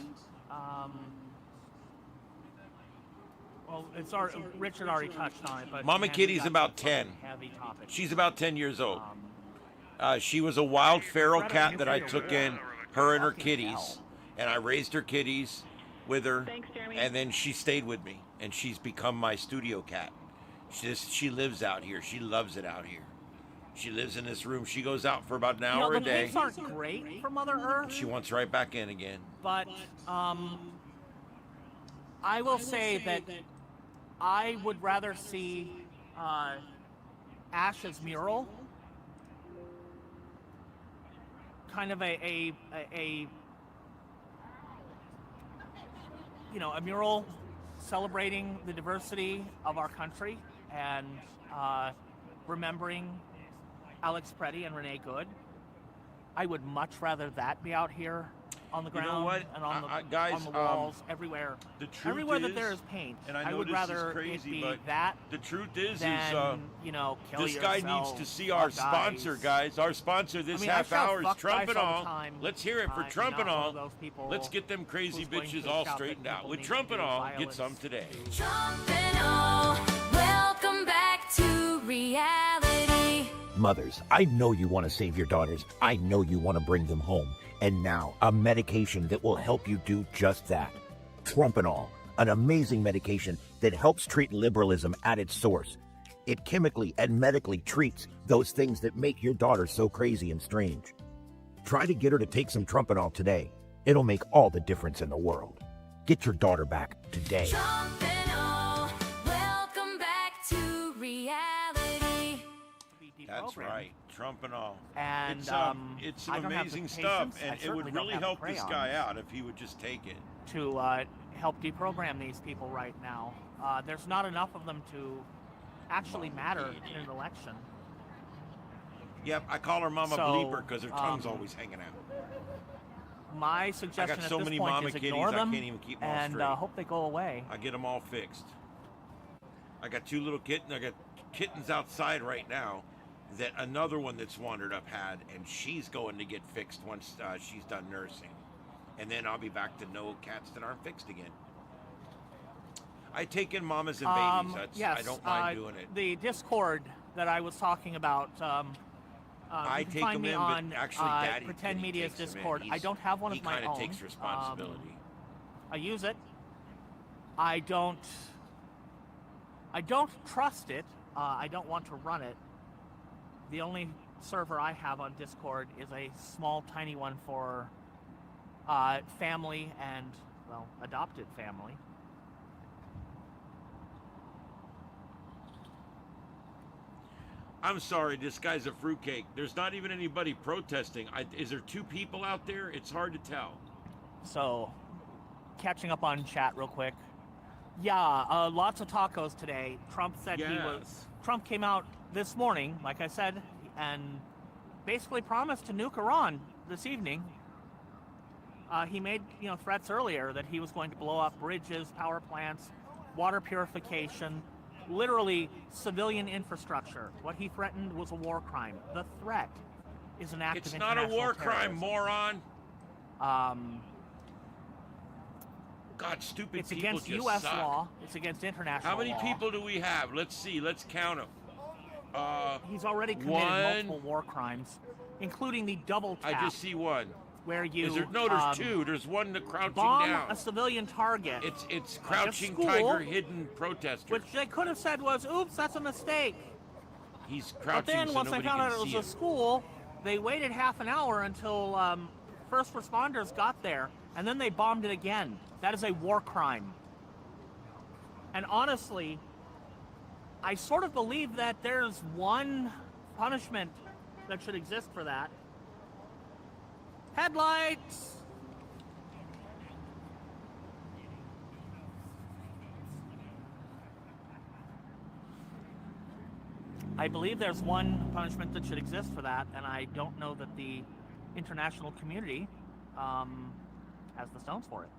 well, it's Richard already touched on it, but Mama Kitty's about 10. She's about 10 years old. She was a wild feral cat that I took in, her and her kitties, and I raised her kitties with her, and then she stayed with me, and she's become my studio cat. She lives out here. She loves it out here. She lives in this room. She goes out for about an hour a day. The pinks aren't great for Mother Earth. She wants right back in again. But I will say that I would rather see Ash's mural, kind of a mural celebrating the diversity of our country and remembering Alex Preddy and Renee Good. I would much rather that be out here on the You ground know what? and on the, guys, on the walls, everywhere. The truth everywhere is, that there is paint. and I know would this rather is crazy, it be but that the truth is, than, you know, kill this guy needs to see our sponsor, guys. Our sponsor this half hour is Trump and all. Let's hear it for Trump and all. Let's get them crazy bitches all straightened out. With Trump and all, get some today. Trump and all, welcome back to reality. Mothers, I know you want to save your daughters. I know you want to bring them home. And now, a medication that will help you do just that. Trumpanol, an amazing medication that helps treat liberalism at its source. It chemically and medically treats those things that make your daughter so crazy and strange. Try to get her to take some Trumpanol today. It'll make all the difference in the world. Get your daughter back today. Trumpanol, welcome back to reality. That's right, Trump and all. And it's some amazing stuff, and it would really help this guy out if he would just take it. To help deprogram these people right now. There's not enough of them to actually matter in an election. Yep, I call her Mama So, Bleeper because her tongue's always hanging out. My suggestion I got so at this many point mama is kitties, ignore them I can't even keep them all and straight. hope they go away. I get them all fixed. I got 2 little kittens. I got kittens outside right now that another one that's wandered up had, and she's going to get fixed once she's done nursing. And then I'll be back to no cats that aren't fixed again. I take in mamas and babies. Yes, I don't mind doing it. The Discord that I was talking about, I you can take find them me in, on but actually Daddy Pretend Media's takes them in. Discord. I don't have one of my own. He kind of takes responsibility. I use it. I don't trust it. I don't want to run it. The only server I have on Discord is a small, tiny one for family and, well, adopted family. I'm sorry, this guy's a fruitcake. There's not even anybody protesting. Is there 2 people out there? It's hard to tell. So, catching up on chat real quick. Yeah, lots of tacos today. Trump said Trump came out this morning, like I said, and basically promised to nuke Iran this evening. He made, threats earlier that he was going to blow up bridges, power plants, water purification, literally civilian infrastructure. What he threatened was a war crime. The threat is an act of international It's not a war terrorism. crime, moron. God, stupid it's people against just U.S. suck. law. It's against international How many law. people do we have? Let's see. Let's count them. He's already committed multiple war crimes, including the double tap. I just see one. Where you there's 2. There's one that crouching bomb down. a civilian target. It's like crouching school, tiger, hidden protester. Which they could have said was, "Oops, that's a mistake." He's crouching. But then so once they nobody found can out it was see a him. school, they waited half an hour until first responders got there, and then they bombed it again. That is a war crime. And honestly, I sort of believe that there's one punishment that should exist for that. Headlights! I believe there's one punishment that should exist for that, and I don't know that the international community has the stones for it.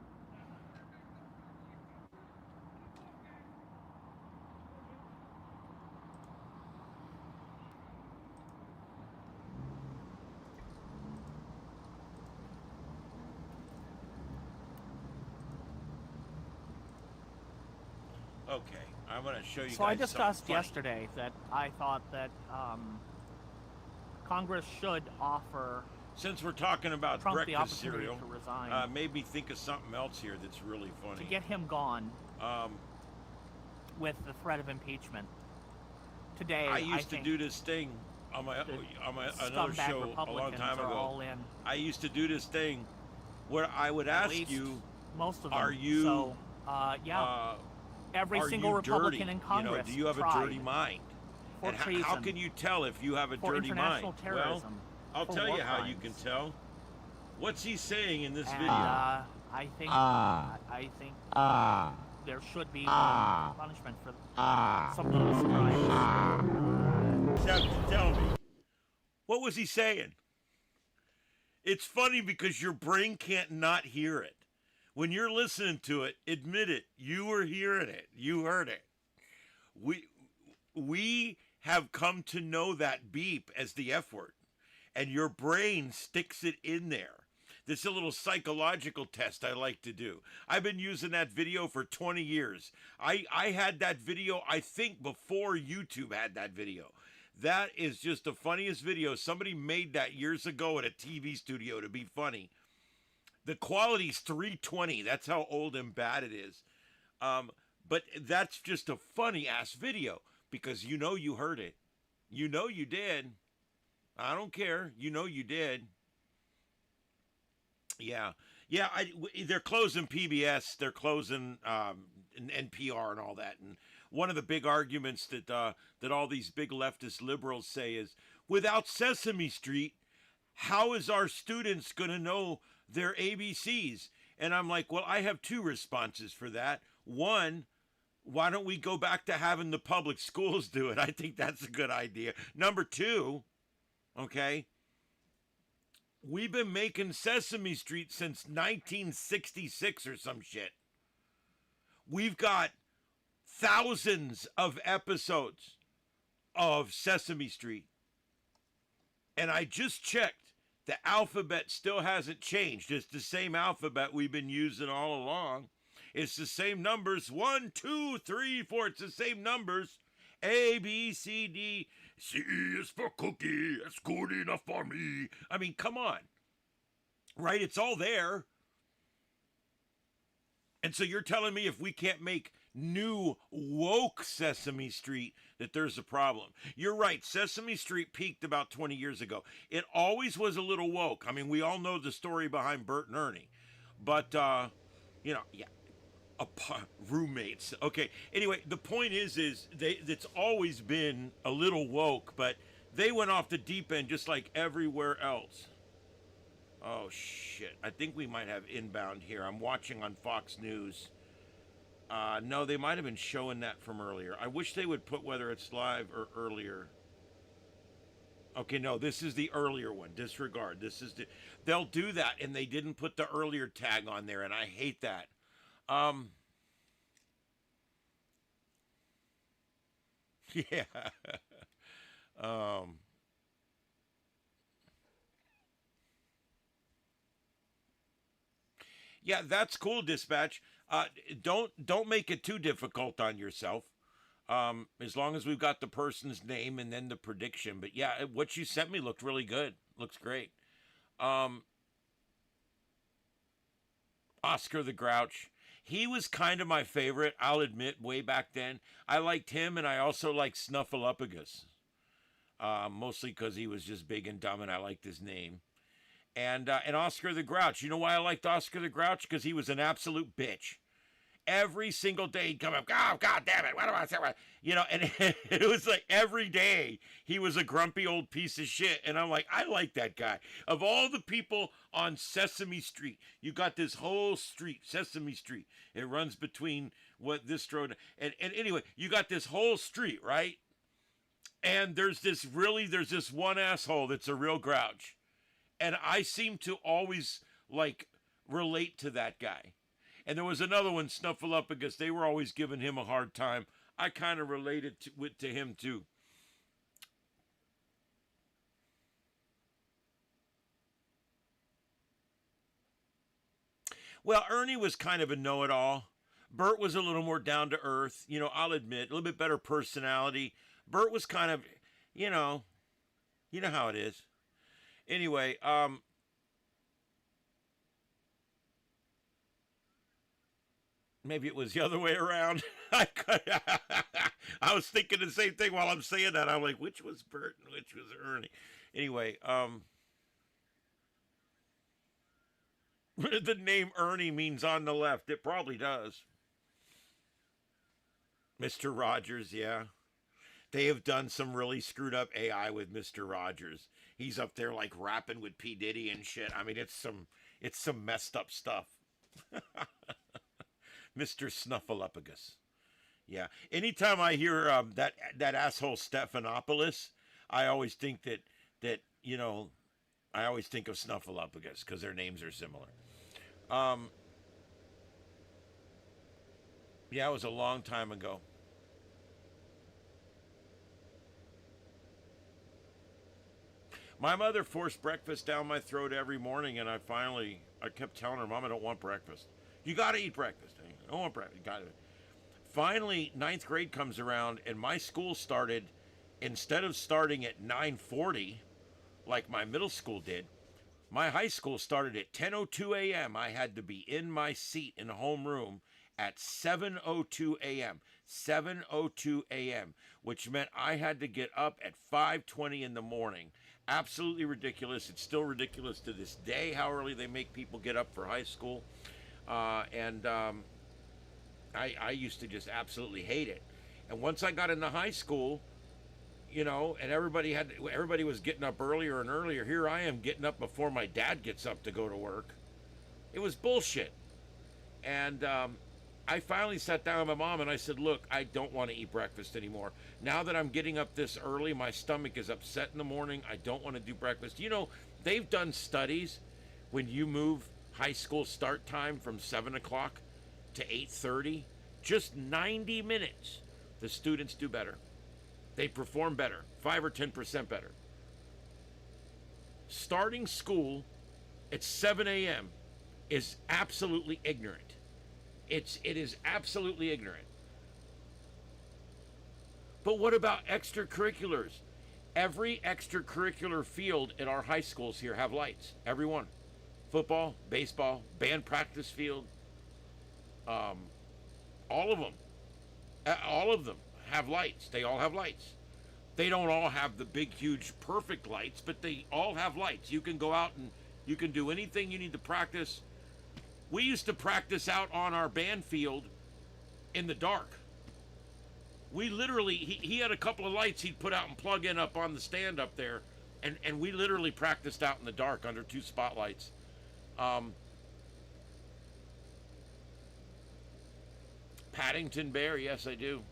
Okay, I'm going to show you So guys I discussed something funny. yesterday that I thought that Congress should offer Since we're talking about Trump the breakfast opportunity cereal, to resign. maybe think of something else here that's really funny. To get him gone with the threat of impeachment. Today, I used to think do this thing on my another scumbag show a long Republicans time are ago. all in. I used to do this thing where I would At ask least you, most of them. are you? So, yeah. Every are single you Republican dirty? in Congress do you have a tried dirty mind? for And how treason, can you tell if you have a for dirty mind? international terrorism, Well, I'll for tell war you how crimes. you can tell. What's he saying in this And, video? I think there should be punishment for some of those crimes. Tell me. What was he saying? It's funny because your brain can't not hear it. When you're listening to it, admit it. You were hearing it. You heard it. We have come to know that beep as the F word, and your brain sticks it in there. This is a little psychological test I like to do. I've been using that video for 20 years. I had that video, I think, before YouTube had that video. That is just the funniest video. Somebody made that years ago at a TV studio to be funny. The quality's 320. That's how old and bad it is. But that's just a funny-ass video because you know you heard it. You know you did. I don't care. You know you did. Yeah. They're closing PBS. They're closing NPR and all that. And one of the big arguments that all these big leftist liberals say is, without Sesame Street, how is our students going to know their ABCs? And I'm like, well, I have two responses for that. One, why don't we go back to having the public schools do it? I think that's a good idea. Number two, okay, we've been making Sesame Street since 1966 or some shit. We've got thousands of episodes of Sesame Street. And I just checked. The alphabet still hasn't changed. It's the same alphabet we've been using all along. It's the same numbers. 1, 2, 3, 4. It's the same numbers. A, B, C, D. C is for cookie. It's good enough for me. I mean, come on. Right? It's all there. And so you're telling me if we can't make new woke Sesame Street that there's a problem. You're right. Sesame Street peaked about 20 years ago. It always was a little woke. I mean, we all know the story behind Bert and Ernie. But, roommates. Okay. Anyway, the point is it's always been a little woke, but they went off the deep end just like everywhere else. Oh, shit. I think we might have inbound here. I'm watching on Fox News. No, they might have been showing that from earlier. I wish they would put whether it's live or earlier. Okay, no, this is the earlier one. Disregard. They'll do that, and they didn't put the earlier tag on there, and I hate that. Yeah. Yeah, that's cool, Dispatch. Don't make it too difficult on yourself. As long as we've got the person's name and then the prediction. But yeah, what you sent me looked really good. Looks great. Oscar the Grouch. He was kind of my favorite, I'll admit, way back then. I liked him, and I also liked Snuffleupagus. Mostly because he was just big and dumb, and I liked his name. And Oscar the Grouch. You know why I liked Oscar the Grouch? Because he was an absolute bitch. Every single day he'd come up, oh, God damn it, what do I say? You know, and it was like every day he was a grumpy old piece of shit. And I'm like, I like that guy. Of all the people on Sesame Street, you got this whole street, Sesame Street. It runs between this road. And anyway, you got this whole street, right? And there's this one asshole that's a real grouch. And I seem to always, relate to that guy. And there was another one, Snuffleupagus. They were always giving him a hard time. I kind of related to him, too. Well, Ernie was kind of a know-it-all. Bert was a little more down-to-earth. You know, I'll admit, a little bit better personality. Bert was kind of, you know how it is. Anyway, maybe it was the other way around. I was thinking the same thing while I'm saying that. I'm like, which was Bert and which was Ernie? Anyway, the name Ernie means on the left. It probably does. Mr. Rogers, yeah. They have done some really screwed up AI with Mr. Rogers. He's up there rapping with P. Diddy and shit. I mean, it's some messed up stuff. Mr. Snuffleupagus. Yeah. Anytime I hear that asshole Stephanopoulos, I always think that I always think of Snuffleupagus because their names are similar. Yeah, it was a long time ago. My mother forced breakfast down my throat every morning, and I kept telling her, Mom, I don't want breakfast. You got to eat breakfast. I don't want breakfast. You got to. Finally, ninth grade comes around, and my school started, instead of starting at 9:40, like my middle school did, my high school started at 10:02 a.m. I had to be in my seat in homeroom at 7:02 a.m. 7:02 a.m., which meant I had to get up at 5:20 in the morning. Absolutely ridiculous. It's still ridiculous to this day how early they make people get up for high school. I used to just absolutely hate it. And once I got into high school, you know, and everybody was getting up earlier and earlier. Here I am getting up before my dad gets up to go to work. It was bullshit. And I finally sat down with my mom and I said, look, I don't want to eat breakfast anymore. Now that I'm getting up this early, my stomach is upset in the morning. I don't want to do breakfast. You know, they've done studies when you move high school start time from 7 o'clock to 8:30, just 90 minutes, the students do better. They perform better, 5 or 10% better. Starting school at 7 a.m. is absolutely ignorant. It is absolutely ignorant. But what about extracurriculars? Every extracurricular field at our high schools here have lights. Every one. Football, baseball, band practice field. All of them. All of them have lights. They all have lights. They don't all have the big, huge, perfect lights, but they all have lights. You can go out and you can do anything you need to practice. We used to practice out on our band field in the dark. We literally, he had a couple of lights he'd put out and plug in up on the stand up there, and we literally practiced out in the dark under 2 spotlights. Paddington Bear, yes I do.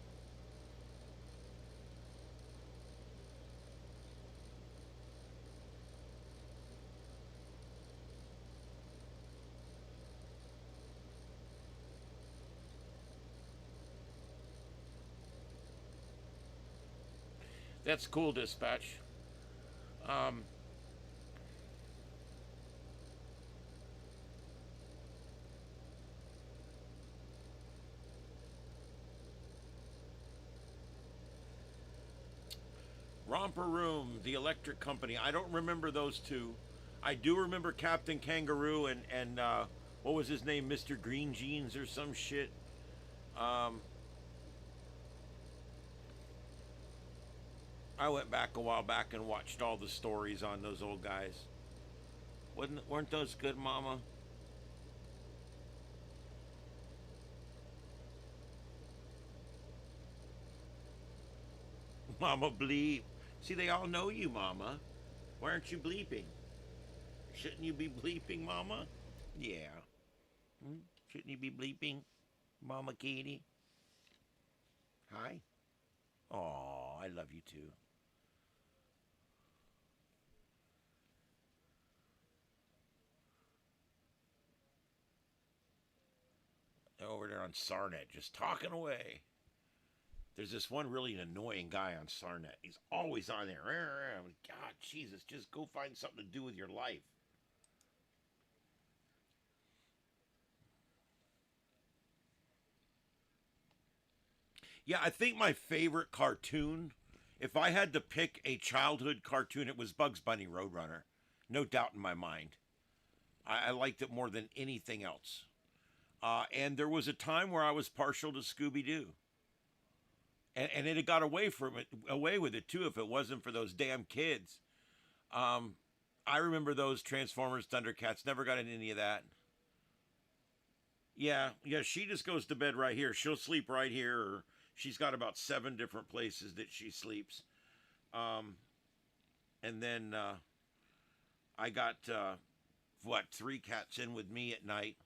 That's cool, Dispatch. Romper Room, the electric company. I don't remember those two. I do remember Captain Kangaroo and what was his name, Mr. Green Jeans or some shit. I went back a while back and watched all the stories on those old guys. Weren't those good, Mama? Mama bleep. See, they all know you, Mama. Why aren't you bleeping? Shouldn't you be bleeping, Mama? Yeah. Shouldn't you be bleeping, Mama Katie? Hi. Oh, I love you too. Over there on Sarnet, just talking away. There's this one really annoying guy on Sarnet. He's always on there. God, Jesus, just go find something to do with your life. Yeah, I think my favorite cartoon, if I had to pick a childhood cartoon, it was Bugs Bunny Roadrunner. No doubt in my mind. I liked it more than anything else. And there was a time where I was partial to Scooby-Doo. And it had got away with it too if it wasn't for those damn kids. I remember those Transformers, Thundercats, never got into any of that. Yeah, she just goes to bed right here. She'll sleep right here, or she's got about 7 different places that she sleeps. And then I got, 3 cats in with me at night.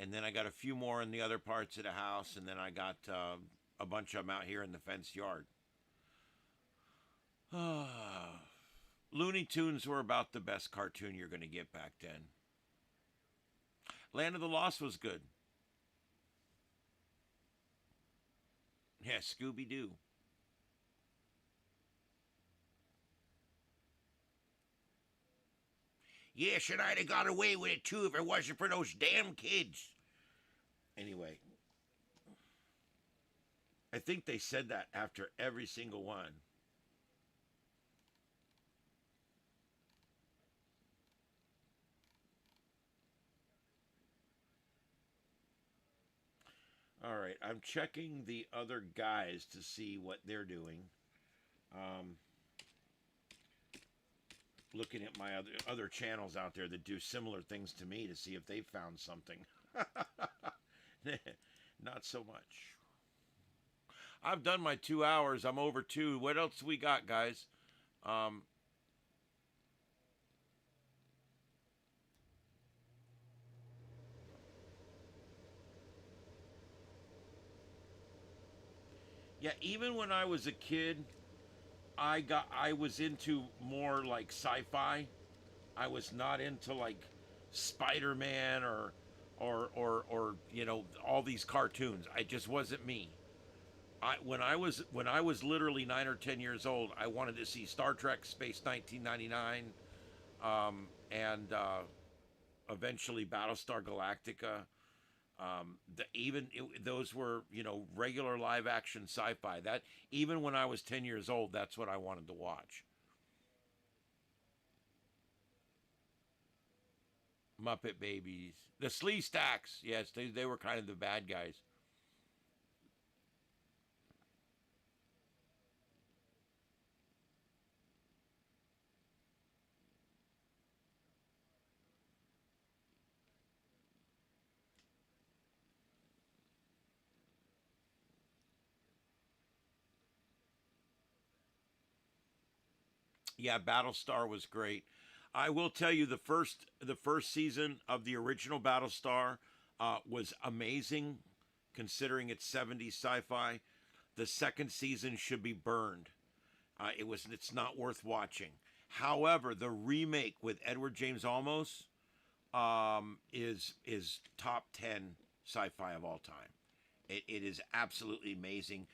And then I got a few more in the other parts of the house. And then I got a bunch of them out here in the fenced yard. Looney Tunes were about the best cartoon you're going to get back then. Land of the Lost was good. Yeah, Scooby-Doo. Yeah, should I have got away with it too if it wasn't for those damn kids? Anyway, I think they said that after every single one. All right, I'm checking the other guys to see what they're doing. Looking at my other channels out there that do similar things to me to see if they found something. Not so much. I've done my 2 hours. I'm over 2. What else we got, guys? Yeah, even when I was a kid, I was into more like sci-fi. I was not into like Spider-Man or you know, all these cartoons. I just wasn't me. When I was literally 9 or 10 years old, I wanted to see Star Trek Space 1999, and eventually Battlestar Galactica. Those were, you know, regular live action sci-fi. That even when I was 10 years old, that's what I wanted to watch. Muppet Babies, the Slee Stacks. Yes, they were kind of the bad guys. Yeah, Battlestar was great. I will tell you, the first season of the original Battlestar was amazing, considering it's 70s sci-fi. The second season should be burned. It's not worth watching. However, the remake with Edward James Olmos is top 10 sci-fi of all time. It is absolutely amazing.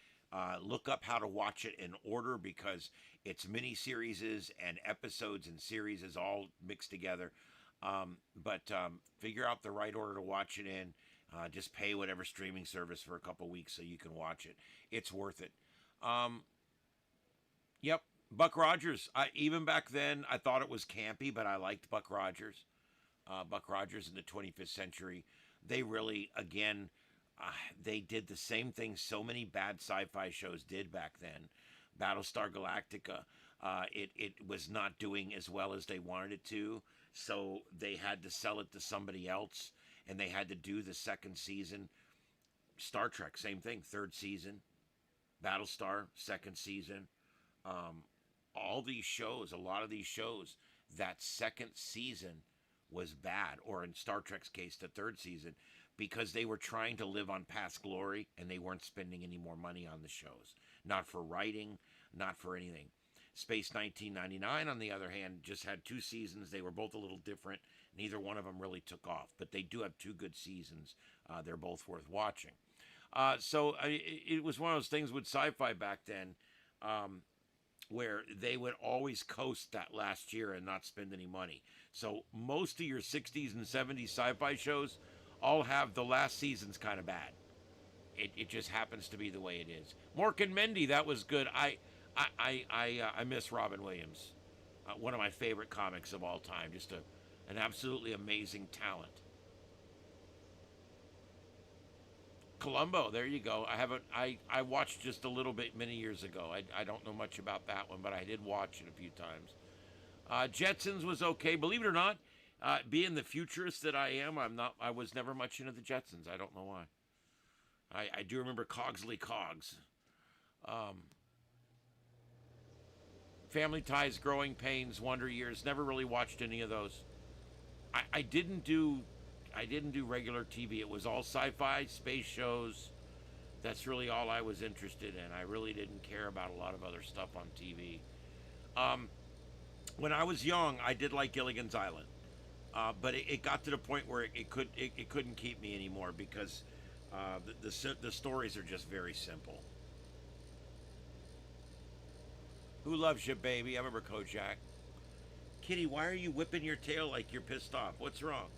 Look up how to watch it in order, because it's mini-series and episodes and series is all mixed together. But figure out the right order to watch it in. Just pay whatever streaming service for a couple weeks so you can watch it. It's worth it. Yep, Buck Rogers. Even back then, I thought it was campy, but I liked Buck Rogers. Buck Rogers in the 25th century. They really, again, they did the same thing so many bad sci-fi shows did back then. Battlestar Galactica, it was not doing as well as they wanted it to, so they had to sell it to somebody else, and they had to do the second season. Star Trek, same thing, third season. Battlestar, second season. All these shows, a lot of these shows, that second season was bad, or in Star Trek's case, the third season, because they were trying to live on past glory and they weren't spending any more money on the shows. Not for writing, not for anything. Space 1999, on the other hand, just had 2 seasons. They were both a little different. Neither one of them really took off, but they do have 2 good seasons. They're both worth watching. It was one of those things with sci-fi back then, where they would always coast that last year and not spend any money. So most of your 60s and 70s sci-fi shows all have the last season's kind of bad. It just happens to be the way it is. Mork and Mindy, that was good. I miss Robin Williams. One of my favorite comics of all time. Just an absolutely amazing talent. Columbo, there you go. I watched just a little bit many years ago. I don't know much about that one, but I did watch it a few times. Jetsons was okay. Believe it or not, being the futurist that I am, I was never much into the Jetsons. I don't know why. I do remember Cogsley Cogs. Family Ties, Growing Pains, Wonder Years. Never really watched any of those. I didn't do regular TV. It was all sci-fi, space shows. That's really all I was interested in. I really didn't care about a lot of other stuff on TV. When I was young, I did like Gilligan's Island, but it got to the point where it couldn't keep me anymore because the stories are just very simple. Who loves you, baby? I remember Kojak. Kitty, why are you whipping your tail like you're pissed off? What's wrong?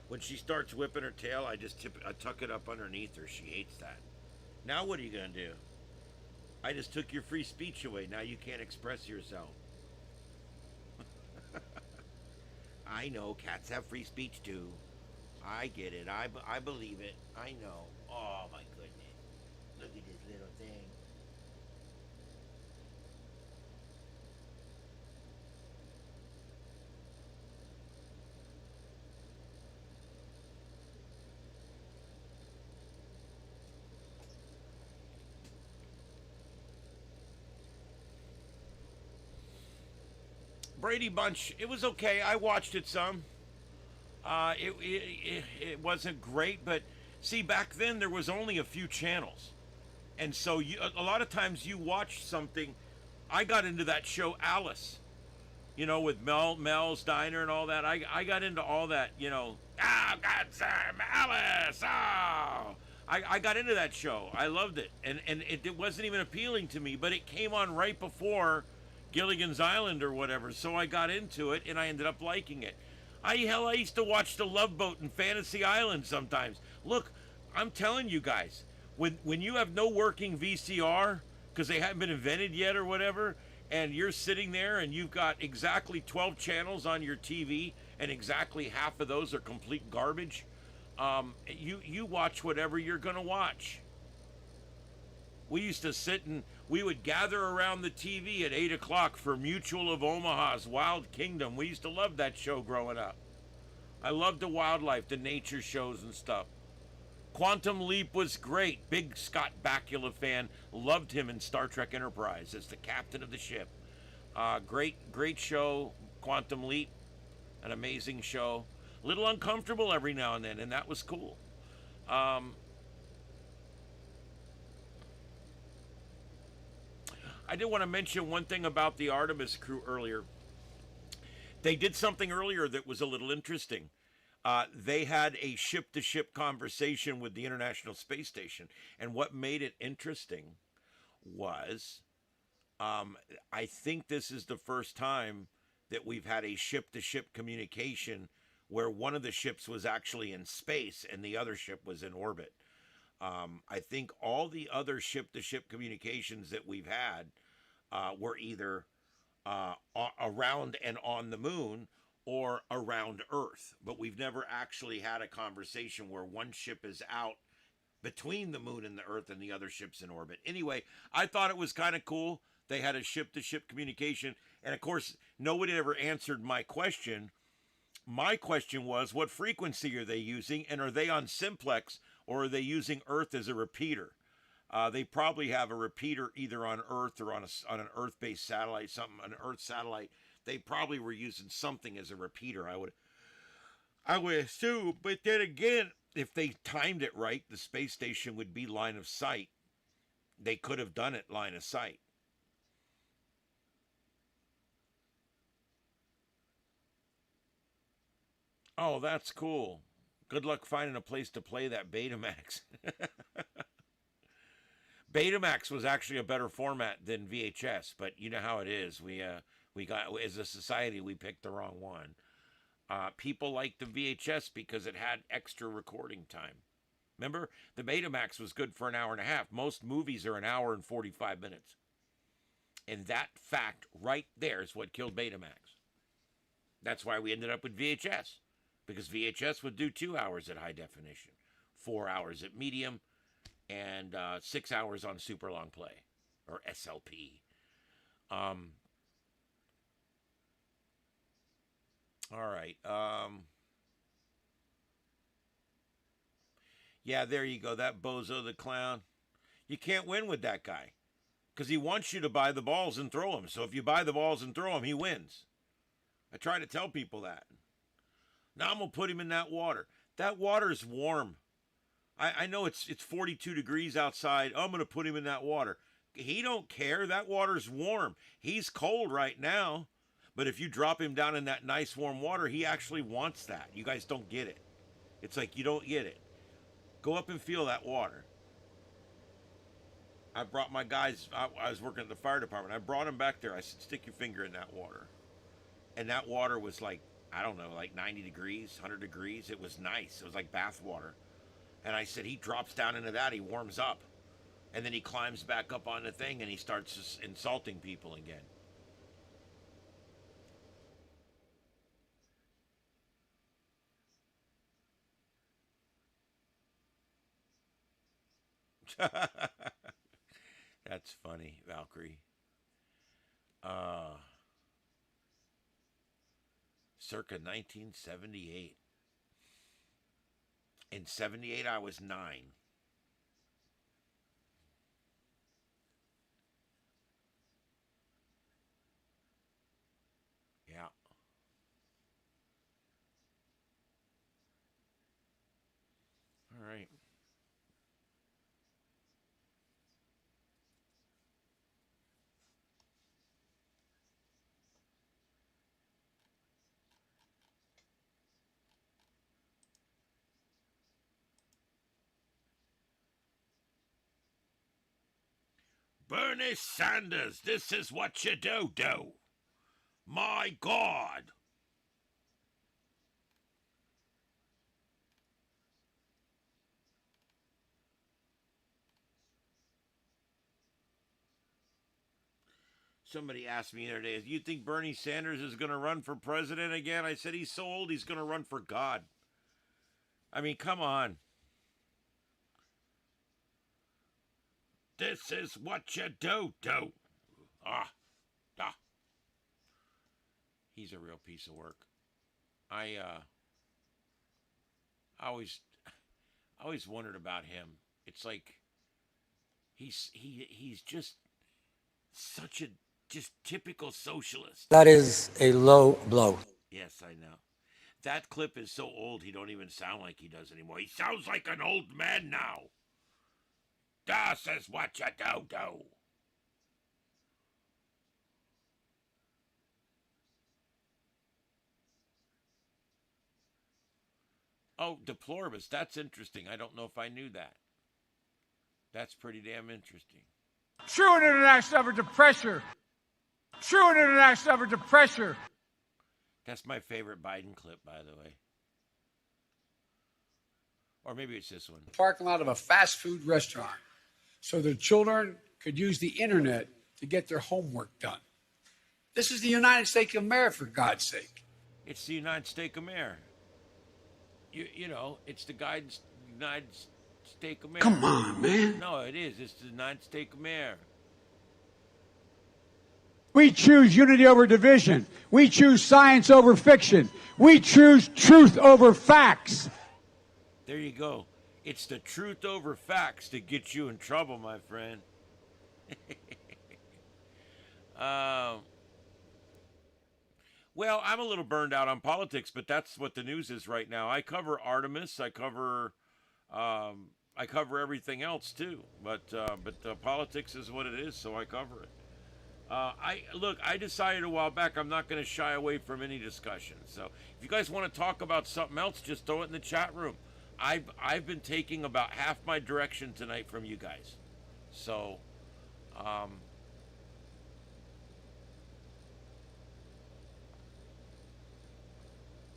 When she starts whipping her tail, I tuck it up underneath her. She hates that. Now what are you going to do? I just took your free speech away. Now you can't express yourself. I know, cats have free speech too. I get it. I believe it. I know. Oh my goodness. Look at this little thing. Brady Bunch, it was okay. I watched it some. It wasn't great, but see, back then there was only a few channels. And so a lot of times you watch something. I got into that show Alice, with Mel's Diner and all that. I got into all that, God, Sam, Alice, oh. I got into that show. I loved it. And it wasn't even appealing to me, but it came on right before Gilligan's Island or whatever. So I got into it and I ended up liking it. I used to watch The Love Boat and Fantasy Island sometimes. Look, I'm telling you guys, when you have no working VCR, because they haven't been invented yet or whatever, and you're sitting there and you've got exactly 12 channels on your TV, and exactly half of those are complete garbage, you watch whatever you're going to watch. We used to sit and we would gather around the TV at 8 o'clock for Mutual of Omaha's Wild Kingdom. We used to love that show growing up. I loved the wildlife, the nature shows and stuff. Quantum Leap was great. Big Scott Bakula fan. Loved him in Star Trek Enterprise as the captain of the ship. Great show, Quantum Leap. An amazing show. A little uncomfortable every now and then, and that was cool. I did want to mention one thing about the Artemis crew earlier. They did something earlier that was a little interesting. They had a ship-to-ship conversation with the International Space Station. And what made it interesting was, I think this is the first time that we've had a ship-to-ship communication where one of the ships was actually in space and the other ship was in orbit. I think all the other ship-to-ship communications that we've had were either around and on the moon or around Earth. But we've never actually had a conversation where one ship is out between the moon and the Earth and the other ship's in orbit. Anyway, I thought it was kind of cool. They had a ship-to-ship communication. And, of course, nobody ever answered my question. My question was, what frequency are they using? And are they on simplex? Or are they using Earth as a repeater? They probably have a repeater either on Earth or on an Earth-based satellite, an Earth satellite. They probably were using something as a repeater, I would assume. But then again, if they timed it right, the space station would be line of sight. They could have done it line of sight. Oh, that's cool. Good luck finding a place to play that Betamax. Betamax was actually a better format than VHS, but you know how it is. We got, as a society, we picked the wrong one. People liked the VHS because it had extra recording time. Remember, the Betamax was good for an hour and a half. Most movies are an hour and 45 minutes. And that fact right there is what killed Betamax. That's why we ended up with VHS. Because VHS would do 2 hours at high definition, 4 hours at medium, and 6 hours on super long play, or SLP. All right. Yeah, there you go. That bozo the clown. You can't win with that guy. Because he wants you to buy the balls and throw them. So if you buy the balls and throw them, he wins. I try to tell people that. Now I'm going to put him in that water. That water's warm. I know it's 42 degrees outside. I'm going to put him in that water. He don't care. That water's warm. He's cold right now. But if you drop him down in that nice warm water, he actually wants that. You guys don't get it. It's like you don't get it. Go up and feel that water. I brought my guys, I was working at the fire department. I brought them back there. I said, stick your finger in that water. And that water was like, I don't know, like 90 degrees, 100 degrees. It was nice. It was like bath water. And I said, he drops down into that, he warms up. And then he climbs back up on the thing and he starts just insulting people again. That's funny, Valkyrie. Circa 1978. In 78, I was 9. Yeah. All right. Bernie Sanders, this is what you do. My God. Somebody asked me the other day, do you think Bernie Sanders is going to run for president again? I said, he's so old, he's going to run for God. I mean, come on. This is what you do. He's a real piece of work. I always wondered about him. It's like he's just such a just typical socialist. That is a low blow. Yes, I know. That clip is so old he don't even sound like he does anymore. He sounds like an old man now. This is what you do. Oh, deploribus. That's interesting. I don't know if I knew that. That's pretty damn interesting. True and international effort to pressure. True and international effort to pressure. That's my favorite Biden clip, by the way. Or maybe it's this one. Parking lot of a fast food restaurant so their children could use the internet to get their homework done. This is the United States of America, for God's sake. It's the United States of America. You know, it's the United States of America. Come on, man. No, it is. It's the United States of America. We choose unity over division. We choose science over fiction. We choose truth over facts. There you go. It's the truth over facts that gets you in trouble, my friend. Well, I'm a little burned out on politics, but that's what the news is right now. I cover Artemis. I cover everything else too. But politics is what it is, so I cover it. I decided a while back I'm not going to shy away from any discussion. So if you guys want to talk about something else, just throw it in the chat room. I've been taking about half my direction tonight from you guys. So,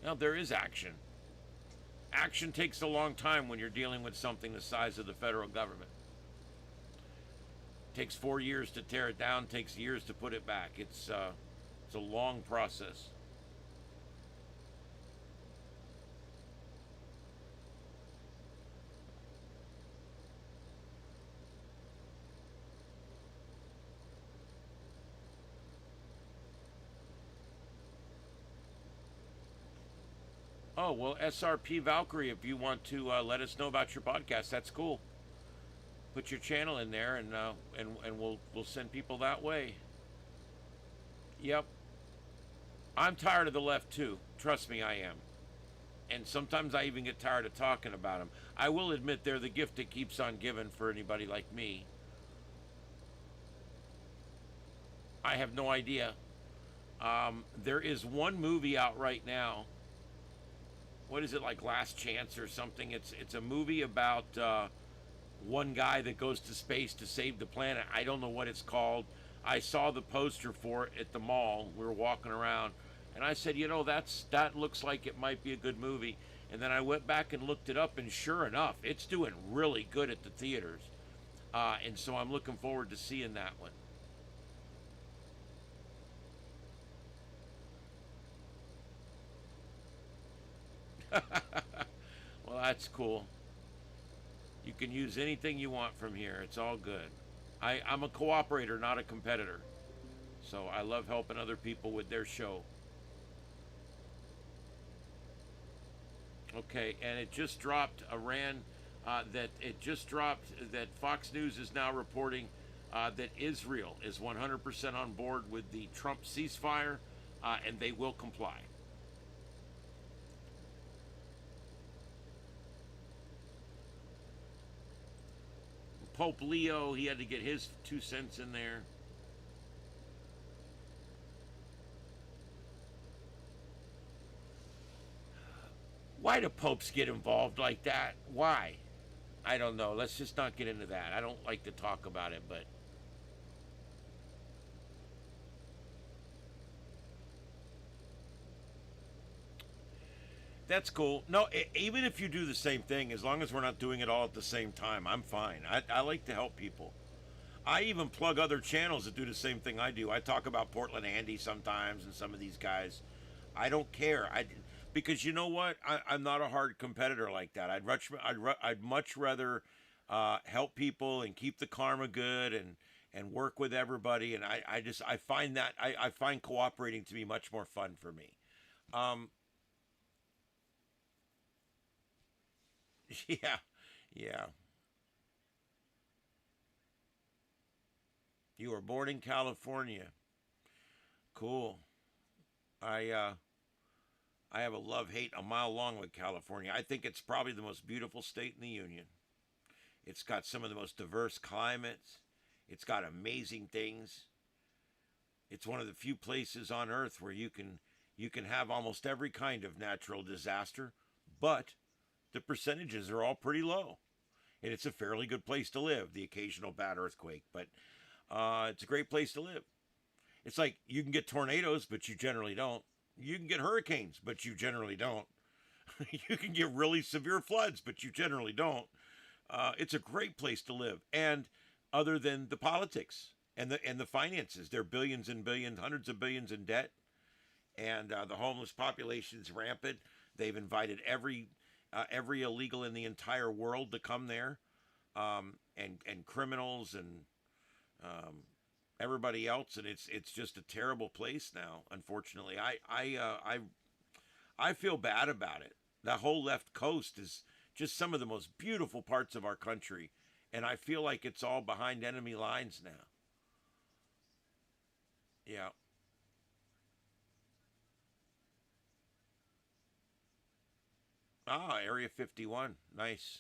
now there is action. Action takes a long time when you're dealing with something the size of the federal government. It takes 4 years to tear it down, takes years to put it back. It's a long process. Oh, well, SRP Valkyrie, if you want to let us know about your podcast, that's cool. Put your channel in there, and we'll send people that way. Yep. I'm tired of the left, too. Trust me, I am. And sometimes I even get tired of talking about them. I will admit they're the gift that keeps on giving for anybody like me. I have no idea. There is one movie out right now. What is it, like Last Chance or something? It's a movie about one guy that goes to space to save the planet. I don't know what it's called. I saw the poster for it at the mall. We were walking around, and I said, you know, that looks like it might be a good movie. And then I went back and looked it up, and sure enough, it's doing really good at the theaters. And so I'm looking forward to seeing that one. Well, that's cool. You can use anything you want from here. It's all good. I'm a cooperator, not a competitor. So I love helping other people with their show. Okay, and it just dropped, that Fox News is now reporting that Israel is 100% on board with the Trump ceasefire, and they will comply. Pope Leo, he had to get his 2 cents in there. Why do popes get involved like that? Why? I don't know. Let's just not get into that. I don't like to talk about it, but that's cool. No, even if you do the same thing, as long as we're not doing it all at the same time, I'm fine. I like to help people. I even plug other channels that do the same thing I do. I talk about Portland Andy sometimes and some of these guys. I don't care. Because you know what? I'm not a hard competitor like that. I'd much rather help people and keep the karma good and work with everybody. And I find that I find cooperating to be much more fun for me. Yeah, yeah. You were born in California. Cool. I have a love-hate a mile long with California. I think it's probably the most beautiful state in the union. It's got some of the most diverse climates. It's got amazing things. It's one of the few places on earth where you can have almost every kind of natural disaster, but the percentages are all pretty low. And it's a fairly good place to live, the occasional bad earthquake, but it's a great place to live. It's like you can get tornadoes, but you generally don't. You can get hurricanes, but you generally don't. You can get really severe floods, but you generally don't. It's a great place to live. And other than the politics and the finances, they're billions and billions, hundreds of billions in debt. And the homeless population's rampant. They've invited every illegal in the entire world to come there, and criminals and everybody else, and it's just a terrible place now. Unfortunately, I feel bad about it. The whole left coast is just some of the most beautiful parts of our country, and I feel like it's all behind enemy lines now. Yeah. Ah, Area 51. Nice.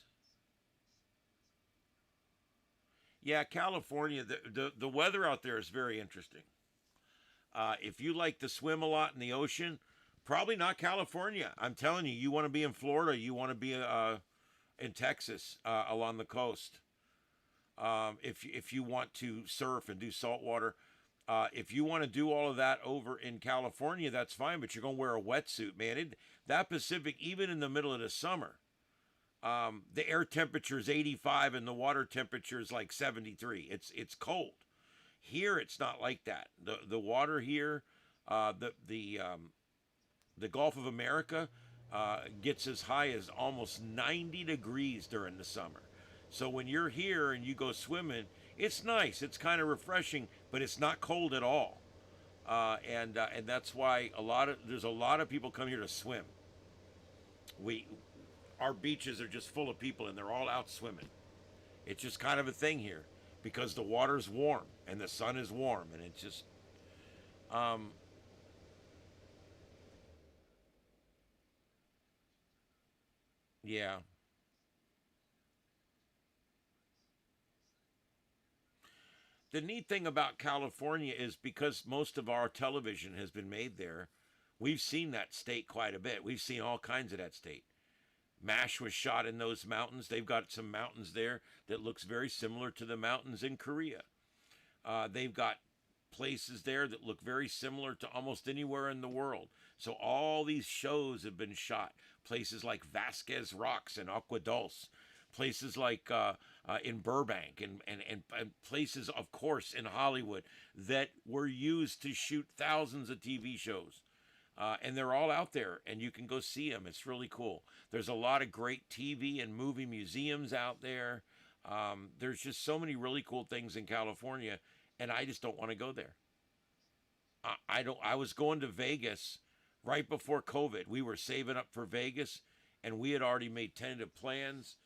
Yeah, California, the weather out there is very interesting. If you like to swim a lot in the ocean, probably not California. I'm telling you, you want to be in Florida, you want to be in Texas along the coast. If you want to surf and do saltwater, if you want to do all of that over in California, that's fine, but you're going to wear a wetsuit, man. That Pacific, even in the middle of the summer, the air temperature is 85 and the water temperature is like 73. It's cold. Here, it's not like that. The water here, the Gulf of America gets as high as almost 90 degrees during the summer. So when you're here and you go swimming, it's nice. It's kind of refreshing, but it's not cold at all. And that's why there's a lot of people come here to swim. Our beaches are just full of people, and they're all out swimming. It's just kind of a thing here because the water's warm and the sun is warm, and it's just Yeah. The neat thing about California is because most of our television has been made there, we've seen that state quite a bit. We've seen all kinds of that state. MASH was shot in those mountains. They've got some mountains there that looks very similar to the mountains in Korea. They've got places there that look very similar to almost anywhere in the world. So all these shows have been shot. Places like Vasquez Rocks and Agua Dulce. Places like in Burbank and places, of course, in Hollywood that were used to shoot thousands of TV shows. And they're all out there, and you can go see them. It's really cool. There's a lot of great TV and movie museums out there. There's just so many really cool things in California, and I just don't want to go there. I was going to Vegas right before COVID. We were saving up for Vegas, and we had already made tentative plans.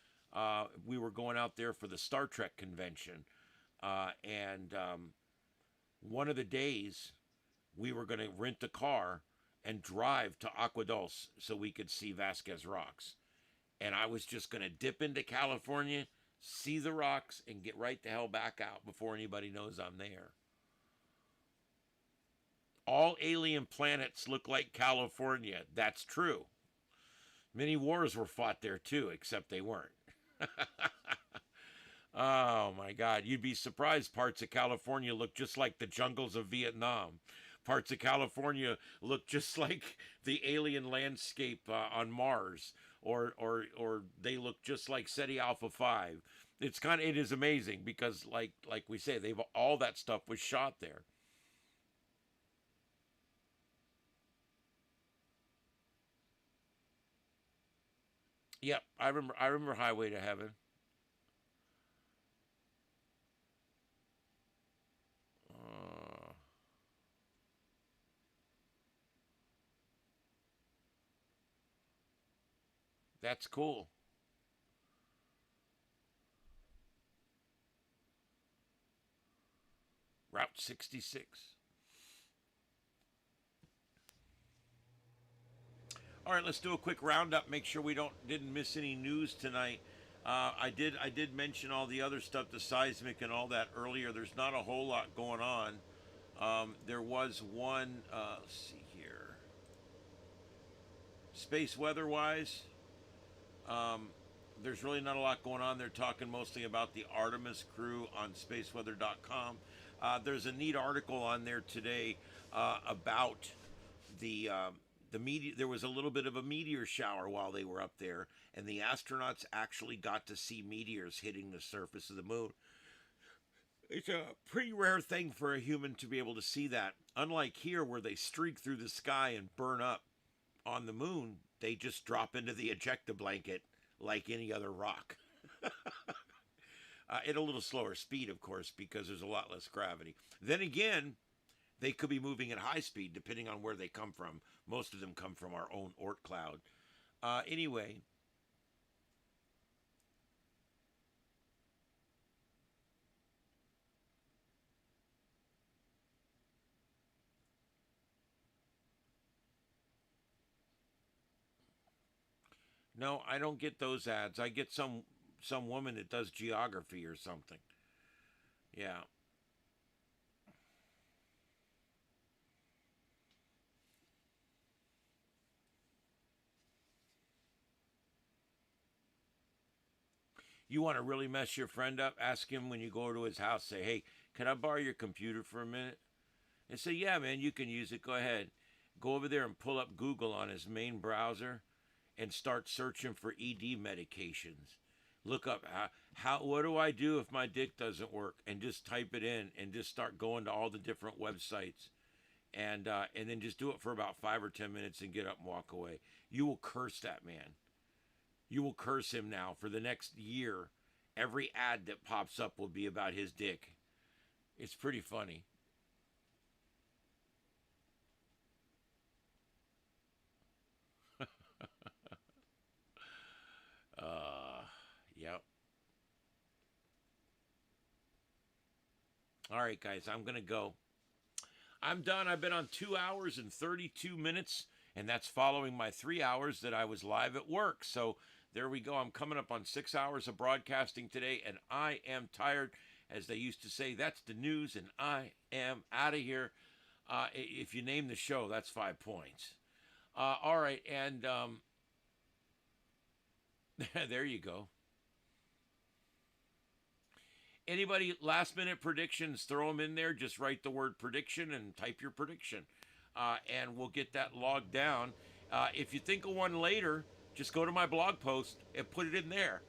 We were going out there for the Star Trek convention, and one of the days we were going to rent a car and drive to Agua Dulce so we could see Vasquez Rocks. And I was just going to dip into California, see the rocks, and get right the hell back out before anybody knows I'm there. All alien planets look like California. That's true. Many wars were fought there too, except they weren't. Oh my God, you'd be surprised parts of California look just like the jungles of Vietnam. Parts of California look just like the alien landscape on Mars, or they look just like SETI Alpha 5. It is amazing because like we say, all that stuff was shot there. Yep, I remember Highway to Heaven. That's cool. Route 66. All right, let's do a quick roundup. Make sure we didn't miss any news tonight. I did mention all the other stuff, the seismic and all that earlier. There's not a whole lot going on. There was one. Let's see here. Space weather-wise, there's really not a lot going on. They're talking mostly about the Artemis crew on spaceweather.com. There's a neat article on there today about the meteor. There was a little bit of a meteor shower while they were up there, and the astronauts actually got to see meteors hitting the surface of the moon. It's a pretty rare thing for a human to be able to see that. Unlike here, where they streak through the sky and burn up, on the moon, they just drop into the ejecta blanket like any other rock. At a little slower speed, of course, because there's a lot less gravity. Then again, they could be moving at high speed, depending on where they come from. Most of them come from our own Oort cloud. Anyway. No, I don't get those ads. I get some woman that does geography or something. Yeah. You want to really mess your friend up? Ask him when you go to his house. Say, hey, can I borrow your computer for a minute? And say, yeah, man, you can use it. Go ahead. Go over there and pull up Google on his main browser and start searching for ED medications. Look up what do I do if my dick doesn't work, and just type it in and just start going to all the different websites, and then just do it for about 5 or 10 minutes and get up and walk away. You will curse that man. You will curse him now for the next year. Every ad that pops up will be about his dick. It's pretty funny. Yep. All right, guys, I'm going to go. I'm done. I've been on 2 hours and 32 minutes, and that's following my 3 hours that I was live at work. So There we go. I'm coming up on 6 hours of broadcasting today, and I am tired. As they used to say, that's the news, and I am out of here. If you name the show, that's 5 points. All right, and there you go. Anybody last-minute predictions, throw them in there. Just write the word prediction and type your prediction, and we'll get that logged down. If you think of one later, just go to my blog post and put it in there.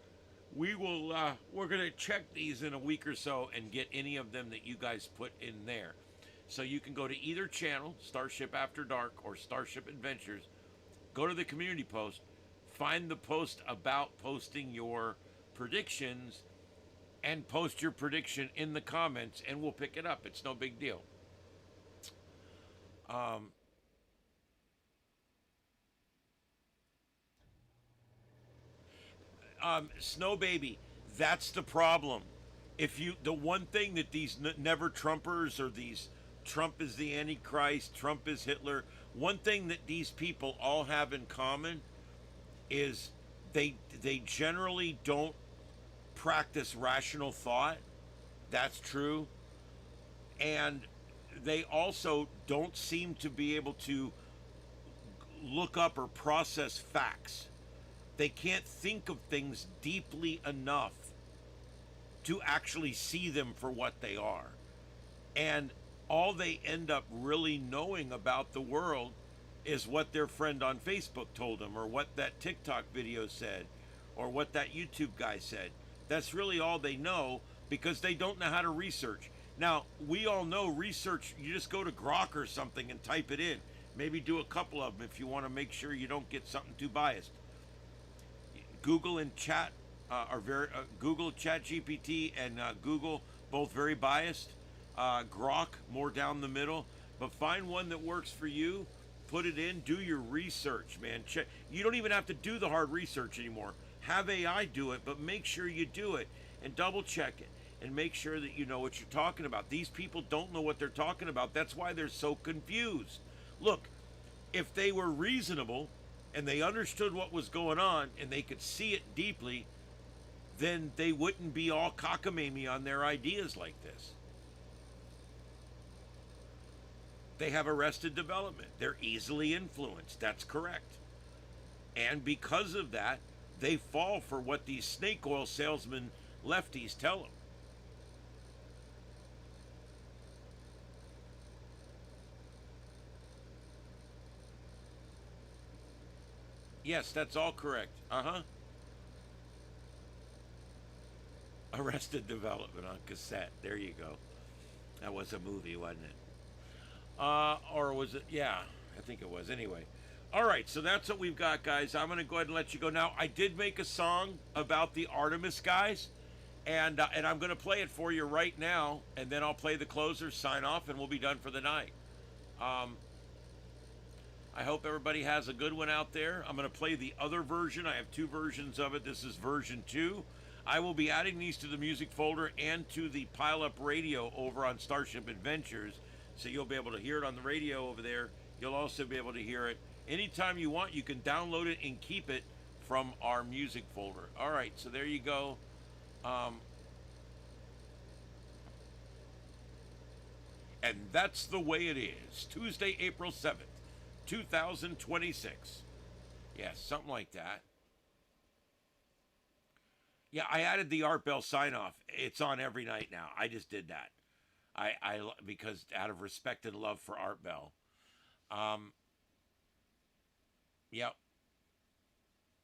We're going to check these in a week or so and get any of them that you guys put in there. So you can go to either channel, Starship After Dark or Starship Adventures, go to the community post, find the post about posting your predictions, and post your prediction in the comments, and we'll pick it up. It's no big deal. Snow Baby, that's the problem. The one thing that these never Trumpers or these Trump is the Antichrist, Trump is Hitler, one thing that these people all have in common is they generally don't practice rational thought. That's true. And they also don't seem to be able to look up or process facts. They can't think of things deeply enough to actually see them for what they are. And all they end up really knowing about the world is what their friend on Facebook told them, or what that TikTok video said, or what that YouTube guy said. That's really all they know, because they don't know how to research. Now, we all know research, you just go to Grok or something and type it in. Maybe do a couple of them if you want to make sure you don't get something too biased. Google and Chat are very Google, ChatGPT, and Google, both very biased. Grok, more down the middle. But find one that works for you. Put it in. Do your research, man. Check. You don't even have to do the hard research anymore. Have AI do it, but make sure you do it and double check it and make sure that you know what you're talking about. These people don't know what they're talking about. That's why they're so confused. Look, if they were reasonable and they understood what was going on and they could see it deeply, then they wouldn't be all cockamamie on their ideas like this. They have arrested development. They're easily influenced. That's correct. And because of that, they fall for what these snake oil salesmen lefties tell them. Yes, that's all correct. Arrested Development on cassette. There you go. That was a movie, wasn't it? Or was it? Yeah, I think it was. Anyway. All right, so that's what we've got, guys. I'm going to go ahead and let you go. Now, I did make a song about the Artemis guys, and I'm going to play it for you right now, and then I'll play the closer, sign off, and we'll be done for the night. I hope everybody has a good one out there. I'm going to play the other version. I have two versions of it. This is version 2. I will be adding these to the music folder and to the pile-up radio over on Starship Adventures, so you'll be able to hear it on the radio over there. You'll also be able to hear it anytime you want. You can download it and keep it from our music folder. All right, so there you go. And that's the way it is. Tuesday, April 7th, 2026. Yeah, something like that. Yeah, I added the Art Bell sign-off. It's on every night now. I just did that. Because out of respect and love for Art Bell. Yep.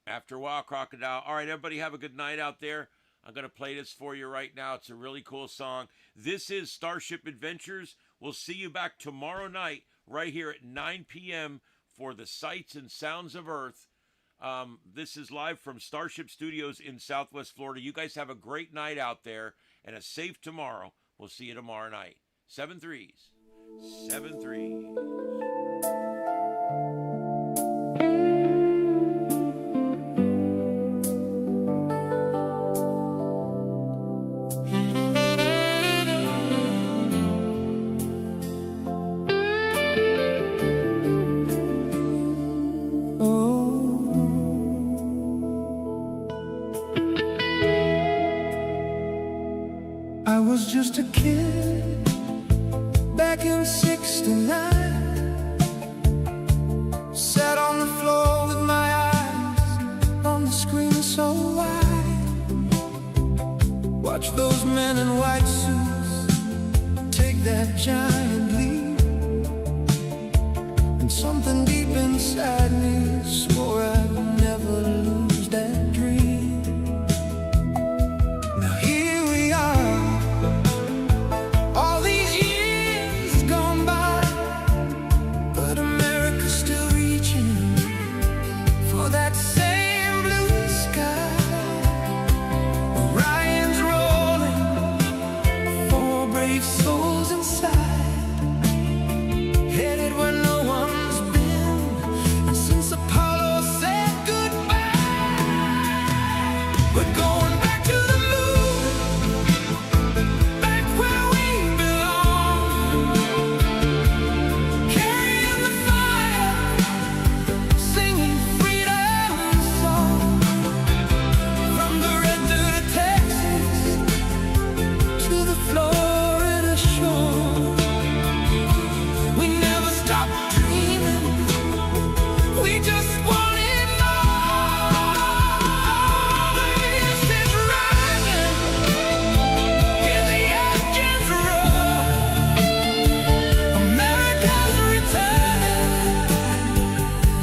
After a while, Crocodile. All right, everybody have a good night out there. I'm going to play this for you right now. It's a really cool song. This is Starship Adventures. We'll see you back tomorrow night right here at 9 p.m. for the Sights and Sounds of Earth. This is live from Starship Studios in Southwest Florida. You guys have a great night out there and a safe tomorrow. We'll see you tomorrow night. 7 3s. 7 3s. tonight. Sat on the floor with my eyes on the screen so wide. Watch those men in white suits take that giant leap, and something deep inside me swore I'd never lose that dream. Now here we are, all these years gone by, but America's still reaching for that same blue sky. Orion's rolling, 4 brave souls inside, headed where no one's been, and since Apollo said goodbye, we're going back to the moon, back where we belong, carrying the fire, singing freedom song, from the red to Texas to the Florida shore. We never stopped dreaming, we just wanted more. The east is rising, hear the engines roar. America's returning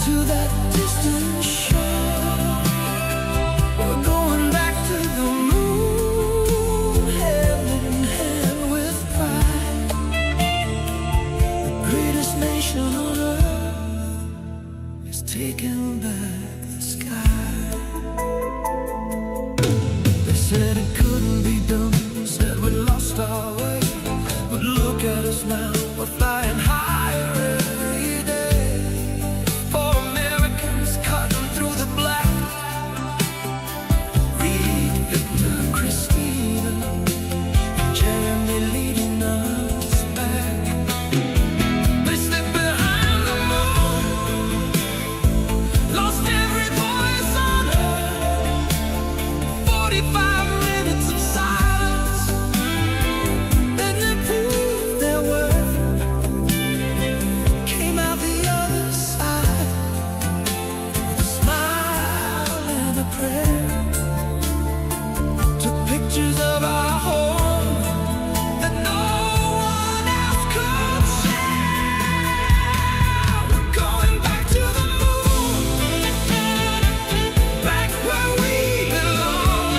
to that distant shore. We're going back to the moon, hand in hand with pride. The greatest nation on earth is taking back the sky. They said it couldn't be done, said we lost our way, but look at us now, we're flying higher every day. For Americans cutting through the black, Reed, Victor, Christina, and Jeremy leading us back. They slipped behind the moon, lost every voice on earth. 45 minutes of silence, then they proved their worth. Came out the other side with a smile and a prayer. Took pictures of our home that no one else could share. We're going back to the moon, back where we belong,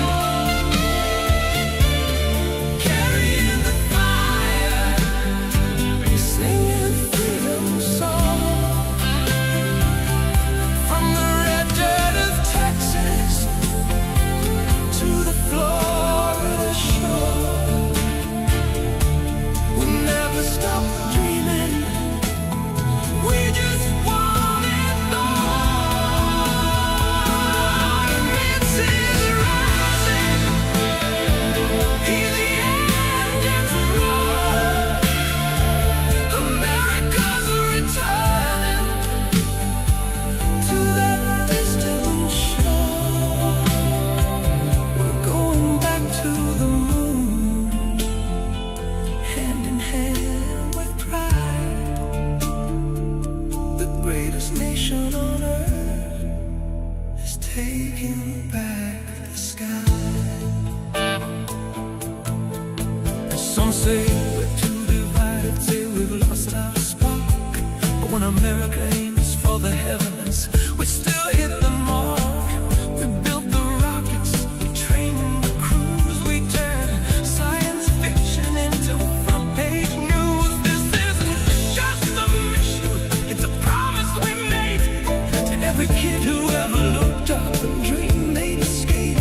carrying the fire, singing freedom song, from the red dirt of Texas to the Florida shore. We never stopped dreaming, we just wanted more. The mist is rising, hear the engines roar. America's returning to that distant shore. We're going back to the moon, hand in hand with pride. The greatest nation on earth is taking back the sky. Some say we're too divided, say we've lost our spark, but when America aims for the heavens, we still hit the mark. We built the rockets, we trained the crews, we turned science fiction into front-page news. This isn't just a mission, it's a promise we made to every kid who ever looked up and dreamed they'd escape.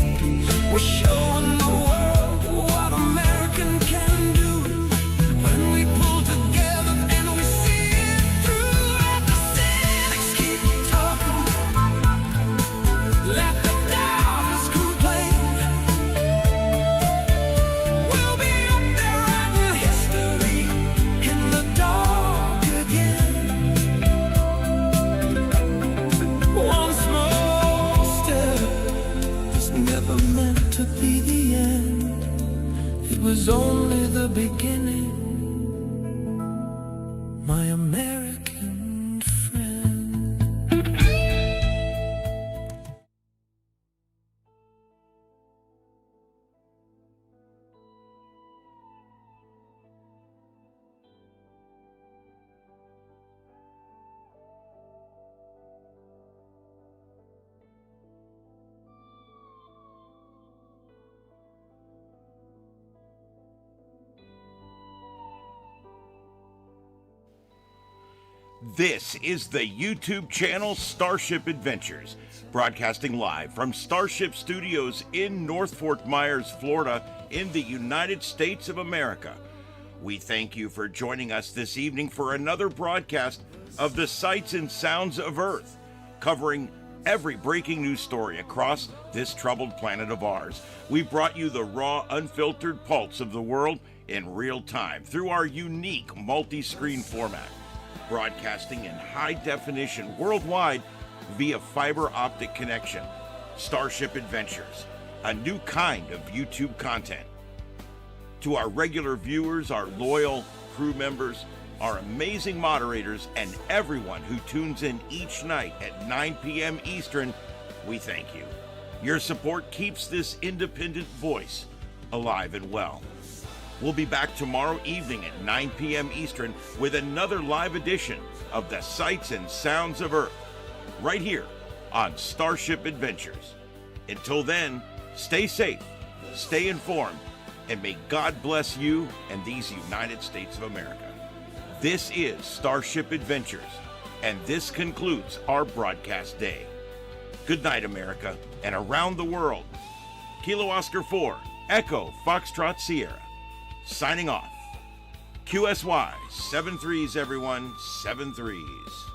We're showing the world what American can do when we pull together and we see it through. And the cynics keep talking, American friend. This is the YouTube channel Starship Adventures, broadcasting live from Starship Studios in North Fort Myers, Florida, in the United States of America. We thank you for joining us this evening for another broadcast of the Sights and Sounds of Earth, covering every breaking news story across this troubled planet of ours. We brought you the raw, unfiltered pulse of the world in real time through our unique multi-screen format, broadcasting in high definition worldwide via fiber optic connection. Starship Adventures, a new kind of YouTube content. To our regular viewers, our loyal crew members, our amazing moderators, and everyone who tunes in each night at 9 p.m. Eastern, we thank you. Your support keeps this independent voice alive and well. We'll be back tomorrow evening at 9 p.m. Eastern with another live edition of the Sights and Sounds of Earth, right here on Starship Adventures. Until then, stay safe, stay informed, and may God bless you and these United States of America. This is Starship Adventures, and this concludes our broadcast day. Good night, America, and around the world. Kilo Oscar 4, Echo Foxtrot Sierra. Signing off. QSY, 7 3s, everyone, 7 3s.